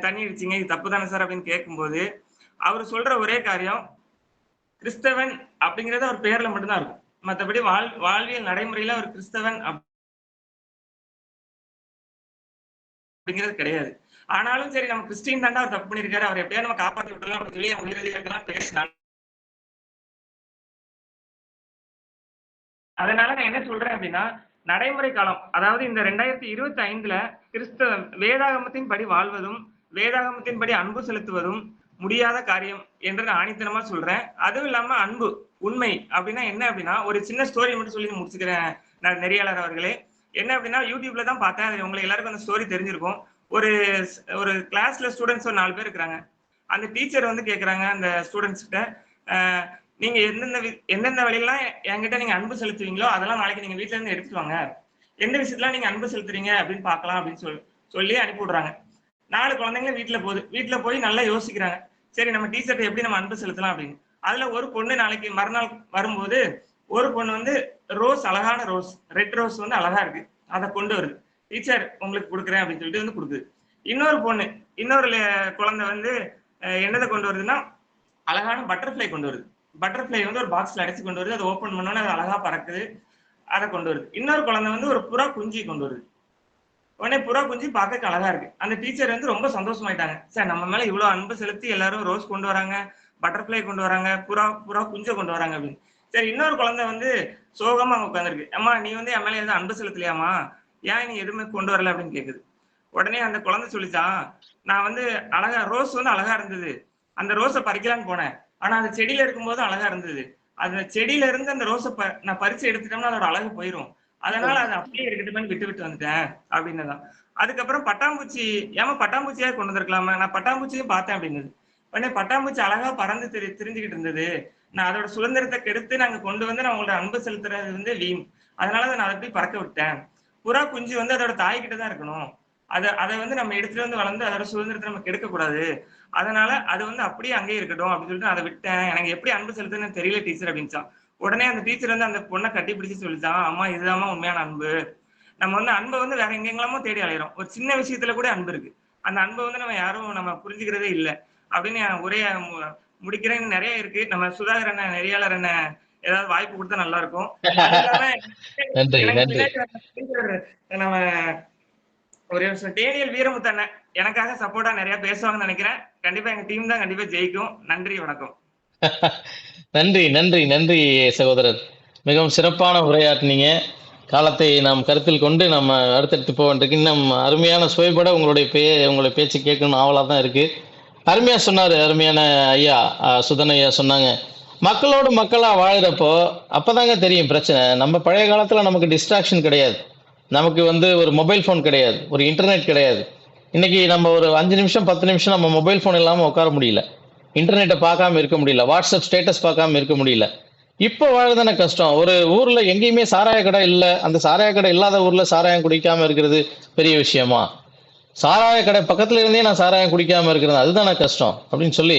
தண்ணி அடிச்சீங்க, இது தப்பு தானே சார் அப்படின்னு கேட்கும்போது அவர் சொல்ற ஒரே காரியம், கிறிஸ்தவன் அப்படிங்கறது அவர் பேர்ல மட்டும்தான் இருக்கும். மற்றபடி வாழ்வியல் நடைமுறையில அவர் கிறிஸ்தவன் அப்படிங்கிறது கிடையாது. ஆனாலும் சரி நம்ம கிறிஸ்டின் தாண்டா அவர் தப்பு பண்ணியிருக்காரு, அவர் எப்படியா நம்ம காப்பாற்றி விட்டுலாம் அப்படின்னு சொல்லி உயிரிழந்தெல்லாம் பேசினாங்க. அதனால நான் என்ன சொல்றேன் அப்படின்னா, நடைமுறை காலம், அதாவது இந்த 2025ல கிறிஸ்தவ வேதாகமத்தின் படி வாழ்வதும் வேதாகமத்தின் படி அன்பு செலுத்துவதும் முடியாத காரியம் என்று நான் ஆணித்தனமா சொல்றேன். அதுவும் இல்லாம அன்பு உண்மை அப்படின்னா என்ன அப்படின்னா, ஒரு சின்ன ஸ்டோரி மட்டும் சொல்லி முடிச்சுக்கிறேன் நான் நெறியாளர் அவர்களே. என்ன அப்படின்னா, யூடியூப்ல தான் பார்த்தேன், அது உங்களுக்கு எல்லாருக்கும் அந்த ஸ்டோரி தெரிஞ்சிருக்கும். ஒரு ஒரு கிளாஸ்ல ஸ்டூடெண்ட்ஸ் ஒரு 4 பேர் இருக்கிறாங்க. அந்த டீச்சர் வந்து கேட்குறாங்க அந்த ஸ்டூடெண்ட்ஸ் கிட்ட, நீங்க எந்தெந்த வழியெல்லாம் என்கிட்ட நீங்க அன்பு செலுத்துவீங்களோ அதெல்லாம் நாளைக்கு நீங்க வீட்டுல இருந்து எடுத்துட்டு வாங்க, எந்த விஷயத்துல நீங்க அன்பு செலுத்துறீங்க அப்படின்னு பார்க்கலாம் அப்படின்னு சொல்லி அனுப்பி விடுறாங்க. 4 குழந்தைங்களும் வீட்டுல போய் நல்லா யோசிக்கிறாங்க, சரி நம்ம டீச்சர்ட்ட எப்படி நம்ம அன்பு செலுத்தலாம் அப்படின்னு. அதுல ஒரு பொண்ணு நாளைக்கு மறுநாள் வரும்போது ஒரு பொண்ணு வந்து ரோஸ், அழகான ரோஸ், ரெட் ரோஸ் வந்து அழகா இருக்கு, அதை கொண்டு வருது. டீச்சர் உங்களுக்கு கொடுக்குறேன் அப்படின்னு சொல்லிட்டு வந்து கொடுக்குது. இன்னொரு குழந்தை வந்து என்னதை கொண்டு வருதுன்னா, அழகான பட்டர்ஃப்ளை கொண்டு வருது. பட்டர்ஃப்ளை வந்து ஒரு பாக்ஸ்ல அடைச்சு கொண்டு வருது. அதை ஓப்பன் பண்ணோன்னே அது அழகா பறக்குது, அதை கொண்டு வருது. இன்னொரு குழந்தை வந்து ஒரு புறா குஞ்சு கொண்டு வருது. உடனே புறா குஞ்சு பார்க்க அழகா இருக்கு. அந்த டீச்சர் வந்து ரொம்ப சந்தோஷமாயிட்டாங்க, சார் நம்ம மேல இவ்வளவு அன்பு செலுத்தி எல்லாரும் ரோஸ் கொண்டு வராங்க, பட்டர்ஃப்ளை கொண்டு வராங்க, புறா குஞ்சை கொண்டு வராங்க அப்படின்னு. சரி, இன்னொரு குழந்தை வந்து சோகமா உட்காந்துருக்கு, அம்மா நீ வந்து என் மேல எதுவும் அன்பு செலுத்தலையாமா, ஏன் நீ எதுவுமே கொண்டு வரல அப்படின்னு கேக்குது. உடனே அந்த குழந்தை சொல்லிச்சான், நான் வந்து அழகா ரோஸ் வந்து அழகா இருந்தது, அந்த ரோஸை பறிக்கலான்னு போனேன், ஆனா அந்த செடியில இருக்கும்போது அழகா இருந்தது, அந்த செடியில இருந்து அந்த ரோஸை நான் பறிச்சு எடுத்துட்டோம்னா அதோட அழகு போயிடும், அதனால அதை அப்படியே இருக்கட்டுமே விட்டு வந்துட்டேன் அப்படின்னதான். அதுக்கப்புறம் பட்டாம்பூச்சி, ஏமா பட்டாம்பூச்சியா கொண்டு வந்திருக்கலாமா, நான் பட்டாம்பூச்சியும் பார்த்தேன் அப்படின்னது. உடனே பட்டாம்பூச்சி அழகா பறந்து தெரிஞ்சுக்கிட்டு இருந்தது, நான் அதோட சுதந்திரத்தை கெடுத்து நாங்க கொண்டு வந்து நான் உங்களோட அன்பு செலுத்துறது வந்து வீண், அதனால நான் அதை போய் பறக்க விட்டேன். புறா குஞ்சு வந்து அதோட தாய்கிட்ட தான் இருக்கணும், அதை வந்து நம்ம எடுத்துட்டு வந்து வளர்ந்து அதோட சுதந்திரத்தை நம்ம கெடுக்க கூடாது, அதனால அது வந்து அப்படியே அங்கேயே இருக்கட்டும் அப்படின்னு சொல்லிட்டு அதை விட்டேன், எனக்கு எப்படி அன்பு செலுத்துன்னு தெரியல டீச்சர் அப்படின்னுச்சான். உடனே அந்த டீச்சர் வந்து அந்த பொண்ணை கட்டி பிடிச்சு சொல்லிச்சான், அம்மா இதுதாம்மா உண்மையான அன்பு, நம்ம வந்து அன்பை வந்து வேற எங்கெங்கெல்லாமோ தேடி அலையிறோம், ஒரு சின்ன விஷயத்துல கூட அன்பு இருக்கு, அந்த அன்பை வந்து நம்ம யாரும் நம்ம புரிஞ்சுக்கிறதே இல்லை அப்படின்னு உரைய முடிக்கிறேன்னு நிறைய இருக்கு. நம்ம சுதாகர் அண்ணன் நெறியாளர் என்ன ஏதாவது வாய்ப்பு கொடுத்தா நல்லா இருக்கும். அது இல்லாம நம்ம ஒரு டேனியல் வீரமுத்து அண்ணன் எனக்காக சப்போர்ட்டா நிறைய பேசுவாங்கன்னு நினைக்கிறேன். கண்டிப்பா எங்க டீம் தான் கண்டிப்பா ஜெயிக்கும். நன்றி, வணக்கம். நன்றி நன்றி நன்றி சகோதரர், மிகவும் சிறப்பான உரையாற்றினீங்க. காலத்தை நாம் கருத்தில் கொண்டு நம்ம அடுத்தடுத்து போக வேண்டியிருக்கு. இன்னும் அருமையான சுவைப்பட உங்களுடைய பேச்சு கேட்கணும்னு ஆவலாக தான் இருக்கு. அருமையா சொன்னாரு அருமையான ஐயா சுதன் ஐயா சொன்னாங்க, மக்களோடு மக்களா வாழுறப்போ அப்பதாங்க தெரியும் பிரச்சனை. நம்ம பழைய காலத்துல நமக்கு டிஸ்ட்ராக்ஷன் கிடையாது, நமக்கு வந்து ஒரு மொபைல் ஃபோன் கிடையாது, ஒரு இன்டர்நெட் கிடையாது. இன்னைக்கு நம்ம ஒரு 5 நிமிஷம் 10 நிமிஷம் நம்ம மொபைல் ஃபோன் இல்லாமல் உட்கார முடியல, இன்டர்நெட்டை பார்க்காம இருக்க முடியல, வாட்ஸ்அப் ஸ்டேட்டஸ் பார்க்காம இருக்க முடியல. இப்போ வாழ்தானே கஷ்டம். ஒரு ஊர்ல எங்கேயுமே சாராய கடை இல்லை, அந்த சாராய கடை இல்லாத ஊர்ல சாராயம் குடிக்காம இருக்கிறது பெரிய விஷயமா? சாராய கடை பக்கத்துல இருந்தே நான் சாராயம் குடிக்காம இருக்கிறது அதுதானே கஷ்டம் அப்படின்னு சொல்லி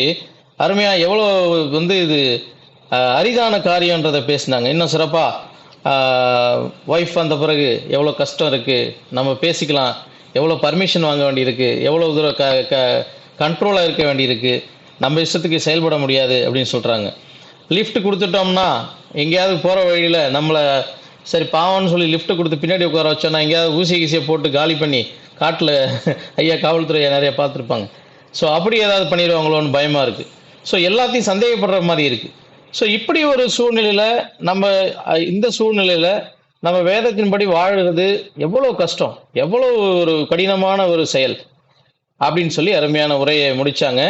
அருமையா எவ்வளோ வந்து இது அரிதான காரியன்றதை பேசினாங்க. இன்னும் சிறப்பா ஒய்ஃப் வந்த பிறகு எவ்வளோ கஷ்டம் இருக்குது, நம்ம பேசிக்கலாம், எவ்வளோ பர்மிஷன் வாங்க வேண்டியிருக்கு, எவ்வளோ தூரம் கண்ட்ரோலாக இருக்க வேண்டியிருக்கு, நம்ம இஷ்டத்துக்கு செயல்பட முடியாது அப்படின்னு சொல்கிறாங்க. லிஃப்ட் கொடுத்துட்டோம்னா எங்கேயாவது போகிற வழியில் நம்மளை சரி பாவம்னு சொல்லி லிஃப்ட் கொடுத்து பின்னாடி உட்கார வச்சோன்னா எங்கேயாவது ஊசியை போட்டு காலி பண்ணி காட்டில் ஐயா காவல்துறையை நிறைய பார்த்துருப்பாங்க. ஸோ அப்படி ஏதாவது பண்ணிடுவாங்களோன்னு பயமாக இருக்குது. ஸோ எல்லாத்தையும் சந்தேகப்படுற மாதிரி இருக்குது. ஸோ இப்படி ஒரு சூழ்நிலையில் இந்த சூழ்நிலையில் நம்ம வேதத்தின்படி வாழுறது எவ்வளோ கஷ்டம், எவ்வளோ ஒரு கடினமான ஒரு செயல் அப்படின்னு சொல்லி அருமையான உரையை முடிச்சாங்க.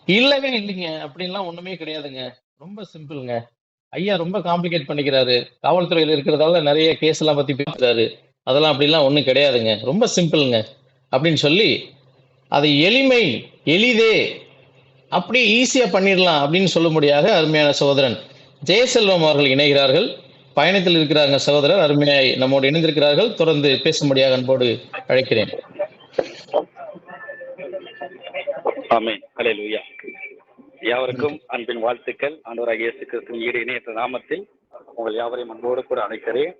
இல்லவே இல்லைங்க, அப்படின்லாம் ஒன்றுமே கிடையாதுங்க, ரொம்ப சிம்பிளுங்க. ஐயா ரொம்ப காம்ப்ளிகேட் பண்ணிக்கிறாரு, காவல்துறையில் இருக்கிறதால நிறைய கேஸ் எல்லாம் பற்றி பேசுறாரு, அதெல்லாம் அப்படிலாம் ஒன்றும் கிடையாதுங்க, ரொம்ப சிம்பிளுங்க அப்படின்னு சொல்லி அதை எளிதே அப்படி ஈஸியாக பண்ணிடலாம் அப்படின்னு சொல்லும்படியாக அருமையான சகோதரன் ஜெயசெல்வம் அவர்கள் இணைகிறார்கள். பயணத்தில் இருக்கிறாங்க சகோதரர், அருமையாய் நம்மோடு இணைந்திருக்கிறார்கள். தொடர்ந்து பேசும்படியாக அன்போடு அழைக்கிறேன். ஆமென். ஹல்லேலூயா. யாவருக்கும் அன்பின் வாழ்த்துக்கள். ஆண்டவராகிய இயேசு கிறிஸ்துவின் ஈடு இணையற்ற நாமத்தில் உங்கள் யாவரையும் அன்போடு கூட அழைக்கிறேன்.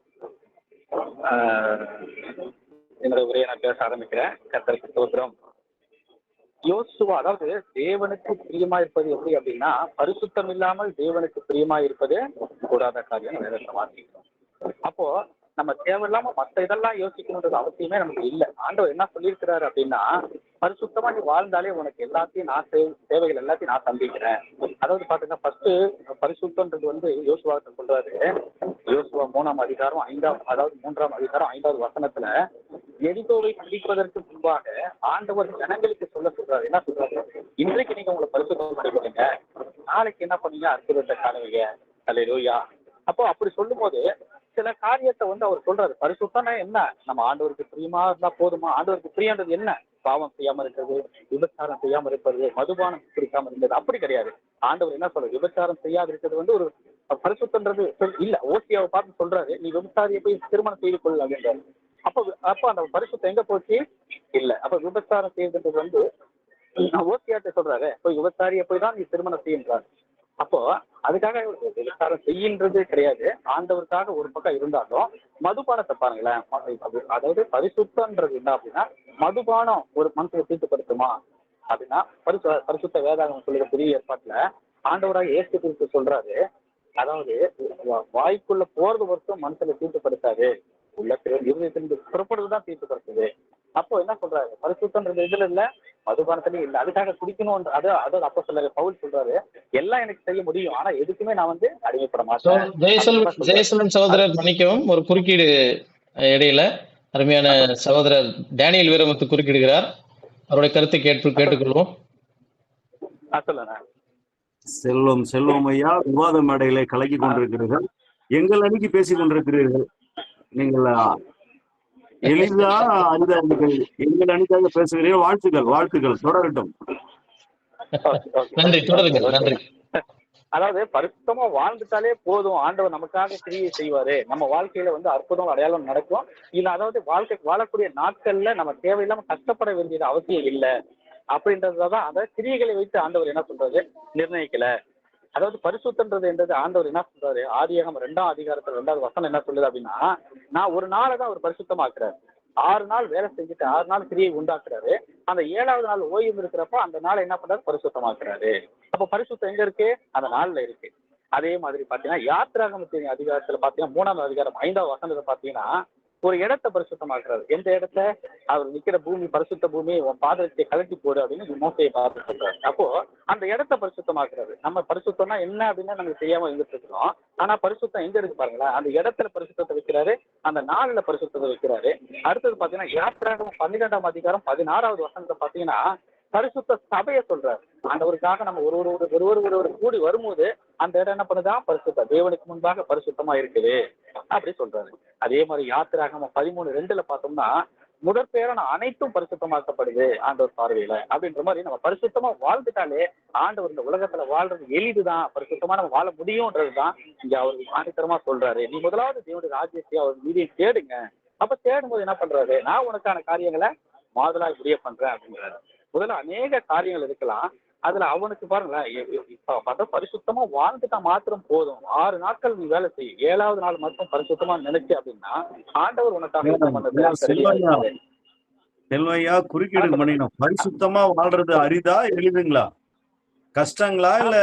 என்னுடைய உரையை நான் பேச ஆரம்பிக்கிறேன். கர்த்தருக்கு ஸ்தோத்திரம். யோசுவா, அதாவது தேவனுக்கு பிரியமா இருப்பது எப்படி அப்படின்னா, பரிசுத்தம் இல்லாமல் தேவனுக்கு பிரியமா இருப்பது கூடாத காரியம் வேதத்தை வாசிக்கிறோம். அப்போ நம்ம தேவையில்லாம மற்ற இதெல்லாம் யோசிக்கணுன்றது அவசியமே நமக்கு இல்லை. ஆண்டவர் என்ன சொல்லியிருக்கிறாரு அப்படின்னா, பரிசுத்தமா நீ வாழ்ந்தாலே உனக்கு எல்லாத்தையும் நான் தேவைகள் எல்லாத்தையும் நான் சந்திக்கிறேன். அதாவது பாத்தீங்கன்னா ஃபர்ஸ்ட் பரிசுத்தன்றது வந்து யோசுவா சொல்றாரு. யோசுவா 3ஆம் அதிகாரம் 3ஆம் அதிகாரம் 5வது வசனத்துல எரிகோவை பிடிப்பதற்கு முன்பாக ஆண்டவர் ஜனங்களுக்கு சொல்றாரு. என்ன சொல்றாரு? இன்றைக்கு நீங்க உங்களை பரிசுத்தம் பண்ணிக்கிறீங்க, நாளைக்கு என்ன பண்ணீங்க? அற்புதத்தை காணுவீங்க. அல்லேலூயா. அப்போ அப்படி சொல்லும் போது சில காரியத்தை வந்து அவர் சொல்றாரு. பரிசுத்தம்னா என்ன? நம்ம ஆண்டவருக்கு பிரியமா இருந்தா போதுமா? ஆண்டவருக்கு பிரியன்றது என்ன? பாவம் செய்யாம இருக்கிறது, விபச்சாரம் செய்யாம இருப்பது, மதுபானம் குடிக்காம இருந்தது, அப்படி கிடையாது. ஆண்டவர் என்ன சொல்றாரு? விபச்சாரம் செய்யாது இருக்கிறது வந்து ஒரு பரிசுத்தன்றது இல்ல. ஓசியாவை பார்த்து சொல்றாரு, நீ விபச்சாரியை போய் திருமணம் செய்து கொள்ள அப்படின்றாரு. அப்போ அந்த பரிசுத்தம் எங்க போச்சு? இல்ல. அப்ப விபச்சாரம் செய்யறது வந்து ஓசியாட்ட சொல்றாரு, போய் விபச்சாரியை போய் தான் நீ திருமணம் செய்யுன்றாரு. அப்போ அதுக்காக விபச்சாரம் செய்யன்றது கிடையாது. ஆண்டவருக்காக ஒரு பக்கம் இருந்தாலும் மதுபானத்தை பாருங்களேன். அதாவது பரிசுத்தன்றது என்ன அப்படின்னா, மதுபானம் ஒரு மனசுல தீட்டுப்படுத்துமா அப்படின்னா, பரிசுத்த வேதாகம் சொல்லுற புதிய ஏற்பாட்டுல ஆண்டவராக இயேசு கிறிஸ்து சொல்றாரு, அதாவது வாய்க்குள்ள போறது வரைக்கும் மனசுல தீட்டுப்படுத்தாது, உள்ள இருதயத்திலிருந்து புறப்படுறதுதான் தீட்டுப்படுத்துது. அப்போ என்ன சொல்றாரு? பரிசுத்தன்றது இதுல இல்ல, மதுபானத்திலயும் இல்ல. அதுக்காக குடிக்கணும். அதாவது அப்போ சொல்ல பவுல் சொல்றாரு, எல்லாம் எனக்கு செய்ய முடியும், ஆனா எதுக்குமே நான் வந்து அடிமைப்பட மாட்டேன். ஜெயசெல்வன் சகோதரர் மன்னிக்கவும், ஒரு குறுக்கீடு இடையில அருமையான சகோதரர் டேனியல் வீரமுத்து குறுக்கிடுகிறார். அவருடைய கருத்தை கேட்டுக்கொள்வோம். செல்வம் ஐயா, விவாத மேடையிலே கலக்கி கொண்டிருக்கிறீர்கள். எங்கள் அணிக்கு பேசிக் கொண்டிருக்கிறீர்கள். நீங்கள் எளிதா எங்கள் அணிக்காக பேசுகிறீர்கள். வாழ்த்துக்கள் தொடரட்டும். நன்றி, தொடருங்கள். நன்றி. அதாவது பரிசுத்தமா வாழ்ந்துட்டாலே போதும், ஆண்டவர் நமக்காக கிரியை செய்வாரு, நம்ம வாழ்க்கையில வந்து அற்புதம் அடையாளம் நடக்கும். இல்ல அதாவது வாழக்கூடிய நாட்கள்ல நம்ம தேவையில்லாம கஷ்டப்பட வேண்டியது அவசியம் இல்லை அப்படின்றதுதான் அந்த கிரியைகளை வைத்து ஆண்டவர் என்ன சொல்றாரு? நிர்ணயிக்கல. அதாவது பரிசுத்தன்றது என்றது ஆண்டவர் என்ன சொல்றாரு? ஆதியாகமம் 2ஆம் அதிகாரத்துல 2வது வசனம் என்ன சொல்லுது அப்படின்னா, நான் ஒரு நாளை தான் அவர் பரிசுத்தமாக்குறாரு. 6 நாள் வேலை செஞ்சுட்டு 6 நாள் கிரியை உண்டாக்குறாரு. அந்த 7வது நாள் ஓய்வு இருக்கிறப்ப அந்த நாளை என்ன பண்றாரு? பரிசுத்தமாக்குறாரு. அப்ப பரிசுத்தம் எங்க இருக்கு? அந்த நாள்ல இருக்கு. அதே மாதிரி பாத்தீங்கன்னா யாத்திராகமத்தின் அதிகாரத்துல பாத்தீங்கன்னா 3ஆம் அதிகாரம் 5வது வசனத்தை பாத்தீங்கன்னா ஒரு இடத்தை பரிசுத்தமாக்குறாரு. எந்த இடத்த? அவர் நிக்கிற பூமி பரிசுத்த பூமி, உன் பாதத்தை கலட்டி போடு அப்படின்னு மோசையை பார்த்து சொல்றாரு. அப்போ அந்த இடத்தை பரிசுத்தமாக்குறாரு. நம்ம பரிசுத்தம்னா என்ன அப்படின்னு நமக்கு தெரியாம இருந்துட்டு இருக்கிறோம். ஆனா பரிசுத்தம் எங்க இருக்கு பாருங்களேன்? அந்த இடத்துல பரிசுத்தத்தை வைக்கிறாரு, அந்த நாள்ல பரிசுத்தத்தை வைக்கிறாரு. அடுத்தது பாத்தீங்கன்னா யாத்திராகமம் 12ஆம் அதிகாரம் 16வது வசனத்தை பாத்தீங்கன்னா பரிசுத்த சபையை சொல்றாரு. ஆண்டவருக்காக நம்ம ஒருவர் கூடி வரும்போது அந்த இடம் என்ன பண்ணுதா? பரிசுத்த தேவனுக்கு முன்பாக பரிசுத்தமா இருக்குது அப்படி சொல்றாரு. அதே மாதிரி யாத்திராகமம் 13:2 பார்த்தோம்னா முதற்பேரான அனைத்தும் பரிசுத்தமாக்கப்படுது ஆண்டவர் பார்வையில அப்படின்ற மாதிரி நம்ம பரிசுத்தமா வாழ்ந்துட்டாலே ஆண்டவர் இந்த உலகத்துல வாழ்றது எளிதுதான், பரிசுத்தமா நம்ம வாழ முடியும்ன்றதுதான் இங்க அவருக்கு ஆணித்தரமா சொல்றாரு. நீ முதலாவது தேவனுடைய ராஜ்யத்தை அவர் மீதியை தேடுங்க. அப்ப தேடும் போது என்ன பண்றாரு? நான் உனக்கான காரியங்களை மாதலாக முடிய பண்றேன் அப்படிங்கிறாரு. முதல்ல அநேக காரியங்கள் இருக்கலாம். அதுல அவனுக்கு பாருங்களேன், இப்ப பரிசுத்தமா வாழ்ந்துட்டா மாத்திரம் போதும். 6 நாட்கள் நீ வேலை செய்ய, 7வது நாள் மட்டும் பரிசுத்தமா நினைச்சு அப்படின்னா ஆண்டவர் உனக்காக செல்வையா குறுக்கீடு பண்ணிடணும். பரிசுத்தமா வாழ்றது அரிதா எளிதுங்களா? கஷ்டங்களா இல்ல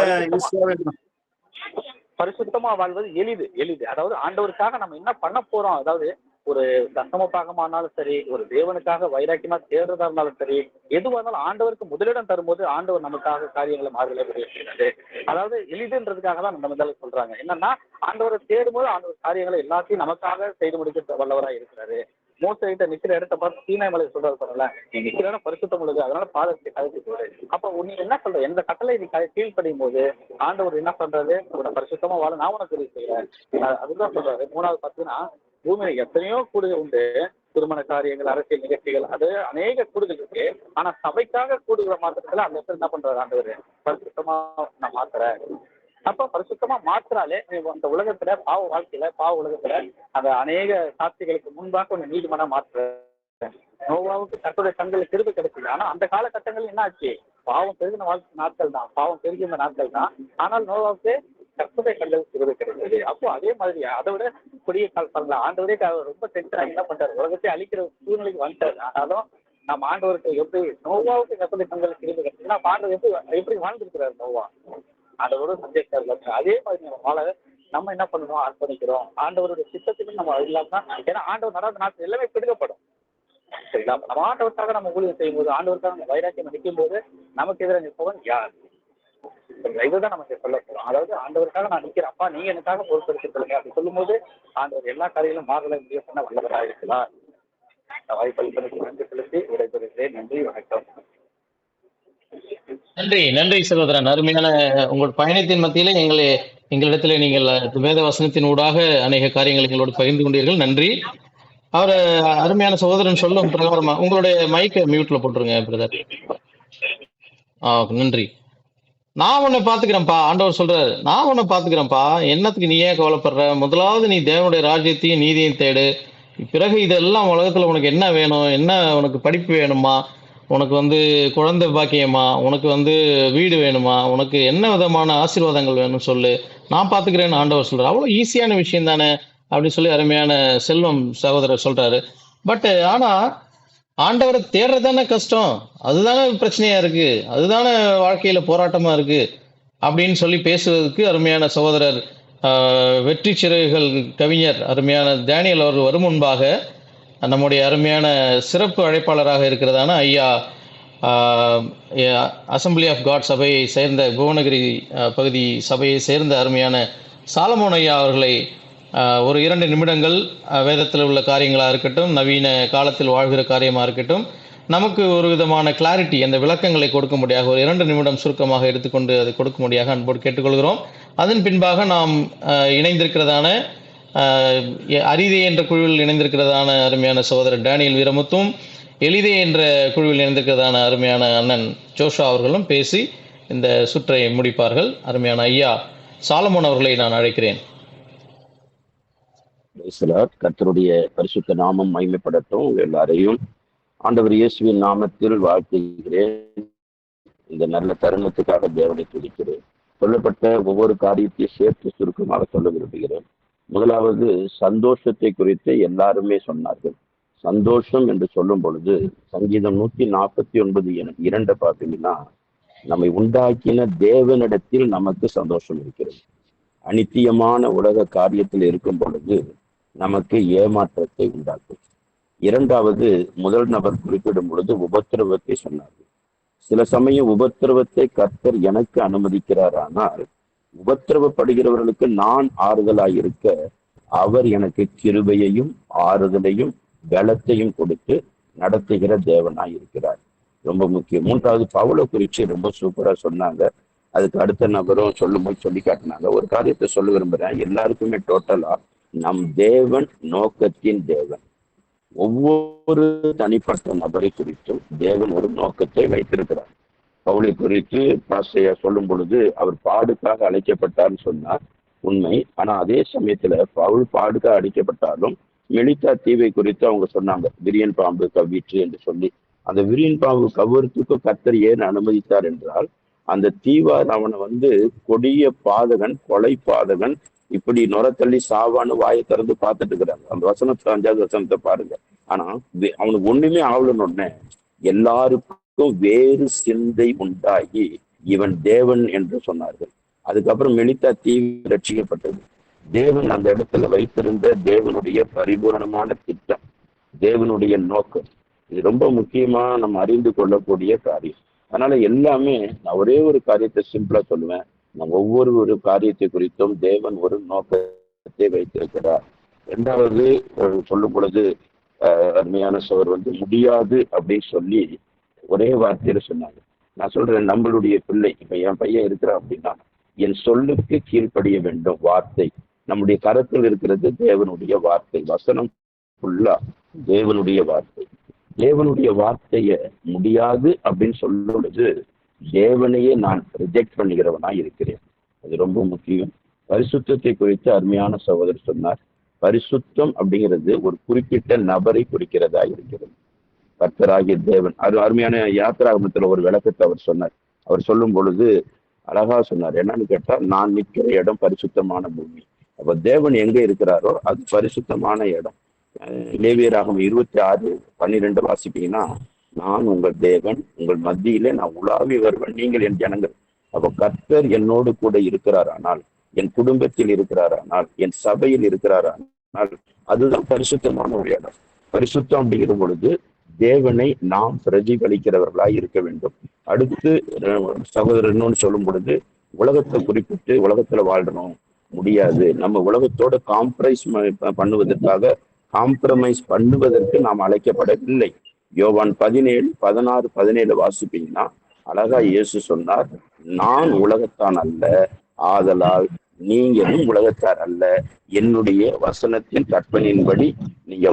பரிசுத்தமா வாழ்வது எளிது. அதாவது ஆண்டவருக்காக நம்ம என்ன பண்ண போறோம், அதாவது ஒரு தசம பாகமானாலும் சரி, ஒரு தேவனுக்காக வைராக்கியமா தேடுறதா இருந்தாலும் சரி, எதுவாக இருந்தாலும் ஆண்டவருக்கு முதலிடம் தரும்போது ஆண்டவர் நமக்காக காரியங்களை மாறுதலை செய்யறது. அதாவது எளிதுன்றதுக்காக தான் நம்ம முதல்ல சொல்றாங்க. என்னன்னா ஆண்டவரை தேடும்போது ஆண்டவர் காரியங்களை எல்லாத்தையும் நமக்காக செய்து முடிக்க வல்லவராக இருக்கிறாரு. மோசைகிட்ட நிக்கிற இடத்த பார்த்து சீனாய் மலை சொல்றாரு பாருங்கள, நீ நிக்கிற இடம் பரிசுத்தம் உள்ளது, அதனால பாதத்தை கழிச்சு போடு. அப்ப நீ என்ன சொல்ற? எந்த கட்டளை நீ கீழ்படியும் போது ஆண்டவர் என்ன பண்றது? உன்னை பரிசுத்தமா வாழ நான் உனக்கு உதவி செய்யறேன். அதுதான் சொல்றாரு. 3வது பாத்தீங்கன்னா பூமியில எத்தனையோ கூடுகள் உண்டு, திருமண காரியங்கள், அரசியல் நிகழ்ச்சிகள், அது அநேக கூடுகள் இருக்கு. ஆனா சபைக்காக கூடுகிற மாத்திரத்துல அந்த இடத்துல என்ன பண்றாரு? ஆண்டவர் பரிசுத்தமா நான் மாத்துறேன். அப்ப பரிசுத்தமா மாத்திராலே அந்த உலகத்துல பாவ உலகத்துல அந்த அநேக சாட்சிகளுக்கு முன்பாக ஒரு நீதிமனா மாத்துற. நோவாவுக்கு கர்த்தருடைய கண்களுக்கு கிருபை கிடைச்சது. ஆனா அந்த காலகட்டங்கள் என்ன ஆச்சு? பாவம் பெருகின நாட்கள் தான், பாவம் பெருகின நாட்கள் தான். ஆனால் நோவாவுக்கு கர்த்தருடைய கண்களுக்கு கிருபை கிடைச்சது. அப்போ அதே மாதிரி அதை விட பெரிய கால ஆண்டவரே ரொம்ப டென்ஷனா என்ன பண்றாரு? உலகத்தை அழிக்கிற சூழ்நிலைக்கு வந்துட்டாரு. ஆனாலும் நம்ம ஆண்டவருக்கு எப்படி நோவாவுக்கு கர்த்தருடைய கண்களுக்கு கிருபை கிடைச்சது, நம்ம ஆண்டவர் எப்படி வாழ்ந்துருக்கிறாரு நோவா? அதோட சந்தேகம். அதே மாதிரி நம்ம வாழ நம்ம என்ன பண்ணணும், அர்ப்பணிக்கிறோம். ஆண்டவருடைய சித்தத்துக்கு நம்ம இல்லாம, ஏன்னா ஆண்டவர் நடந்த நாட்கள் எல்லாமே பிடுங்கப்படும். சரிங்களா? நம்ம ஆண்டவருக்காக நம்ம ஊழியம் செய்யும் போது, ஆண்டவருக்காக நம்ம வைராக்கியம் நிற்கும் போது, நமக்கு எதிராக நிற்பவன் யார்? இதுதான் நமக்கு சொல்ல போறோம். அதாவது ஆண்டவருக்காக நான் நிற்கிறேன், அப்பா நீங்க எனக்காக பொறுப்பெடுத்துக் கொள்ளுங்க அப்படி சொல்லும் போது ஆண்டவர் எல்லா காரியங்களும் மாறுதலை முடிவு பண்ண வல்லவராக இருக்கிறார். வாய்ப்பளிப்பதற்கு நன்றி செலுத்தி விடைபெறுகிறேன். நன்றி, வணக்கம். நன்றி சகோதரன். அருமையான உங்கள் பயணத்தின் மத்தியிலே எங்களிடத்திலே நீங்கள் வேத வசனத்தின் ஊடாக அநேக காரியங்களை எங்களோடு பகிர்ந்து கொண்டீர்கள். நன்றி. அவர் அருமையான சகோதரன் சொல்லும் பிரகாரமா உங்களுடைய மைக்கை மியூட்ல போட்டுருங்க பிரதர். நன்றி. நான் உன்னை பாத்துக்கிறேன்ப்பா, ஆண்டவர் சொல்றாரு, நான் உன்னை பாத்துக்கிறேன்ப்பா, என்னத்துக்கு நீ ஏன் கவலைப்படுற? முதலாவது நீ தேவனுடைய ராஜ்யத்தையும் நீதியையும் தேடு, பிறகு இதெல்லாம் உலகத்துல உனக்கு என்ன வேணும், என்ன உனக்கு படிப்பு வேணுமா, உனக்கு குழந்தை பாக்கியமா, உனக்கு வீடு வேணுமா, உனக்கு என்ன விதமான ஆசீர்வாதங்கள் வேணும்னு சொல்லு, நான் பாத்துக்கிறேன்னு ஆண்டவர் சொல்றாரு. அவ்வளவு ஈஸியான விஷயம் தானே அப்படின்னு சொல்லி அருமையான செல்வம் சகோதரர் சொல்றாரு. பட் ஆனா ஆண்டவரை தேடுறதானே கஷ்டம், அதுதானே பிரச்சனையா இருக்கு, அதுதானே வாழ்க்கையில போராட்டமா இருக்கு அப்படின்னு சொல்லி பேசுவதற்கு அருமையான சகோதரர் வெற்றி சிறகுகள் கவிஞர் அருமையான டேனியல் அவர்கள் வரும் முன்பாக நம்முடைய அருமையான சிறப்பு அழைப்பாளராக இருக்கிறதான ஐயா அசம்பிளி ஆஃப் காட் சபையை சேர்ந்த புவனகிரி பகுதி சபையை சேர்ந்த அருமையான சாலமோன் ஐயா அவர்களை ஒரு 2 நிமிடங்கள் வேதத்தில் உள்ள காரியங்களாக இருக்கட்டும், நவீன காலத்தில் வாழ்கிற காரியமாக இருக்கட்டும், நமக்கு ஒரு விதமான கிளாரிட்டி, அந்த விளக்கங்களை கொடுக்கும்படியாக ஒரு 2 நிமிடம் சுருக்கமாக எடுத்துக்கொண்டு அதை கொடுக்கும்படியாக அன்போடு கேட்டுக்கொள்கிறோம். அதன் பின்பாக நாம் இணைந்திருக்கிறதான அரிதே என்ற குழுவில் இணைந்திருக்கிறதான அருமையான சகோதரர் டேனியல் வீரமுத்தும், எளிதே என்ற குழுவில் இணைந்திருக்கிறதான அருமையான அண்ணன் ஜோஷா அவர்களும் பேசி இந்த சுற்றை முடிப்பார்கள். அருமையான ஐயா சாலமோன் அவர்களை நான் அழைக்கிறேன். கர்த்தருடைய பரிசுத்த நாமம் மகிமைப்படட்டும். எல்லாரையும் ஆண்டவர் இயேசுவின் நாமத்தில் வாழ்த்துகிறேன். இந்த நல்ல தருணத்துக்காக தேவனை துதிக்கிறேன். சொல்லப்பட்ட ஒவ்வொரு காரியத்தையும் சேர்த்து சுருக்கமாக சொல்ல விரும்புகிறேன். முதலாவது சந்தோஷத்தை குறித்து எல்லாருமே சொன்னார்கள். சந்தோஷம் என்று சொல்லும் பொழுது சங்கீதம் 149:2 பார்த்தீங்கன்னா, நம்மை உண்டாக்கின தேவனிடத்தில் நமக்கு சந்தோஷம் இருக்கிறது. அனித்தியமான உலக காரியத்தில் இருக்கும் பொழுது நமக்கு ஏமாற்றத்தை உண்டாக்கும். இரண்டாவது, முதல் நபர் குறிப்பிடும் பொழுது உபத்திரவத்தை சொன்னார்கள். சில சமயம் உபத்திரவத்தை கர்த்தர் எனக்கு அனுமதிக்கிறார், ஆனால் உபத்திரவப்படுகிறவர்களுக்கு நான் ஆறுதலாய் இருக்க அவர் எனக்கு கிருபையையும் ஆறுதலையும் பலத்தையும் கொடுத்து நடத்துகிற தேவனாய் இருக்கிறார். ரொம்ப முக்கியம். மூன்றாவது, பவுலை குறித்து ரொம்ப சூப்பரா சொன்னாங்க. அதுக்கு அடுத்த நபரும் சொல்லும்போது சொல்லி காட்டினாங்க. ஒரு காரியத்தை சொல்ல விரும்புறேன். எல்லாருக்குமே டோட்டலா நம் தேவன் நோக்கத்தின் தேவன். ஒவ்வொரு தனிப்பட்ட நபரை குறித்தும் தேவன் ஒரு நோக்கத்தை வைத்திருக்கிறார். பவுலை குறித்து பாஸ்டர் சொல்லும் பொழுது அவர் பாடுக்காக அழைக்கப்பட்டார்னு சொன்னார், உண்மை. ஆனா அதே சமயத்துல பவுல் பாடுக்காக அழைக்கப்பட்டாலும் மெலிதா தீவை குறித்து அவங்க சொன்னாங்க, விரியன் பாம்பு கவ்விற்று என்று சொல்லி. அந்த விரியன் பாம்பு கவ்வறதுக்கு கர்த்தர் ஏன் அனுமதித்தார் என்றால், அந்த தீவார் அவனை கொடிய பாதகன், கொலை பாதகன், இப்படி நுரத்தள்ளி சாவான்னு வாயை திறந்து பார்த்துட்டு இருக்கிறாங்க. அந்த 5வது வசனத்தை பாருங்க. ஆனா அவனுக்கு ஒண்ணுமே ஆகலன்னு எல்லாருக்கும் வேறு சிந்தை உண்டாகி இவன் தேவன் என்று சொன்னார்கள். அதுக்கப்புறம் மெலிதா தீவு ரட்சிக்கப்பட்டது. தேவன் அந்த இடத்துல வைத்திருந்த தேவனுடைய பரிபூரணமான திட்டம், தேவனுடைய நோக்கம், இது ரொம்ப முக்கியமா நம்ம அறிந்து கொள்ளக்கூடிய காரியம். அதனால எல்லாமே நான் ஒரே ஒரு காரியத்தை சிம்பிளா சொல்லுவேன். நம்ம ஒவ்வொரு காரியத்தை குறித்தும் தேவன் ஒரு நோக்கத்தை வைத்திருக்கிறார். இரண்டாவது சொல்லும் பொழுது அருமையான சோர் முடியாது அப்படின்னு சொல்லி ஒரே வார்த்தையில சொன்னாங்க. நான் சொல்றேன், நம்மளுடைய பிள்ளை, இப்ப என் பையன் இருக்கிறான் அப்படின்னா, என் சொல்லுக்கு கீழ்ப்படிய வேண்டும். வார்த்தை நம்முடைய கரத்தில் இருக்கிறது தேவனுடைய வார்த்தை. வசனம் ஃபுல்லா தேவனுடைய வார்த்தை. தேவனுடைய வார்த்தைய முடியாது அப்படின்னு சொல்லும் பொழுது தேவனையே நான் ரிஜெக்ட் பண்ணுகிறவனா இருக்கிறேன். அது ரொம்ப முக்கியம். பரிசுத்தத்தை குறித்து அருமையான சகோதரர் சொன்னார். பரிசுத்தம் அப்படிங்கிறது ஒரு குறிப்பிட்ட நபரை குறிக்கிறதா இருக்கிறது. கர்த்தராகிய தேவன். அது அருமையான யாத்திராகமத்துல ஒரு விளக்கத்தை அவர் சொன்னார். அவர் சொல்லும் பொழுது அழகா சொன்னார். என்னன்னு கேட்டா, நான் நிற்கிற இடம் பரிசுத்தமான பூமி. அப்ப தேவன் எங்க இருக்கிறாரோ அது பரிசுத்தமான இடம். லேவியராகமம் 26:12 வாசிப்பீங்கன்னா, நான் உங்கள் தேவன், உங்கள் மத்தியிலே நான் உலாவி வருவேன், நீங்கள் என் ஜனங்கள். அப்போ கர்த்தர் என்னோடு கூட இருக்கிறார். ஆனால் என் குடும்பத்தில் இருக்கிறாரானால், என் சபையில் இருக்கிறாரானால், அதுதான் பரிசுத்தமான ஒரு இடம். பரிசுத்தம் அப்படிங்கிற பொழுது தேவனை நாம் பிரதிபலிக்கிறவர்களாய் இருக்க வேண்டும். அடுத்து சகோதரர் இன்னொன்னு சொல்லும் பொழுது, உலகத்தை குறிப்பிட்டு உலகத்துல வாழ்றோம் முடியாது. நம்ம உலகத்தோட காம்ப்ரமைஸ் பண்ணுவதற்கு நாம் அழைக்கப்படவில்லை. யோவான் 17:16-17 வாசிப்பீங்கன்னா அழகா இயேசு சொன்னார், நான் உலகத்தான் அல்ல, ஆதலால் நீங்களும் உலகத்தார் அல்ல, என்னுடைய வசனத்தின் கற்பனையின்படி நீங்க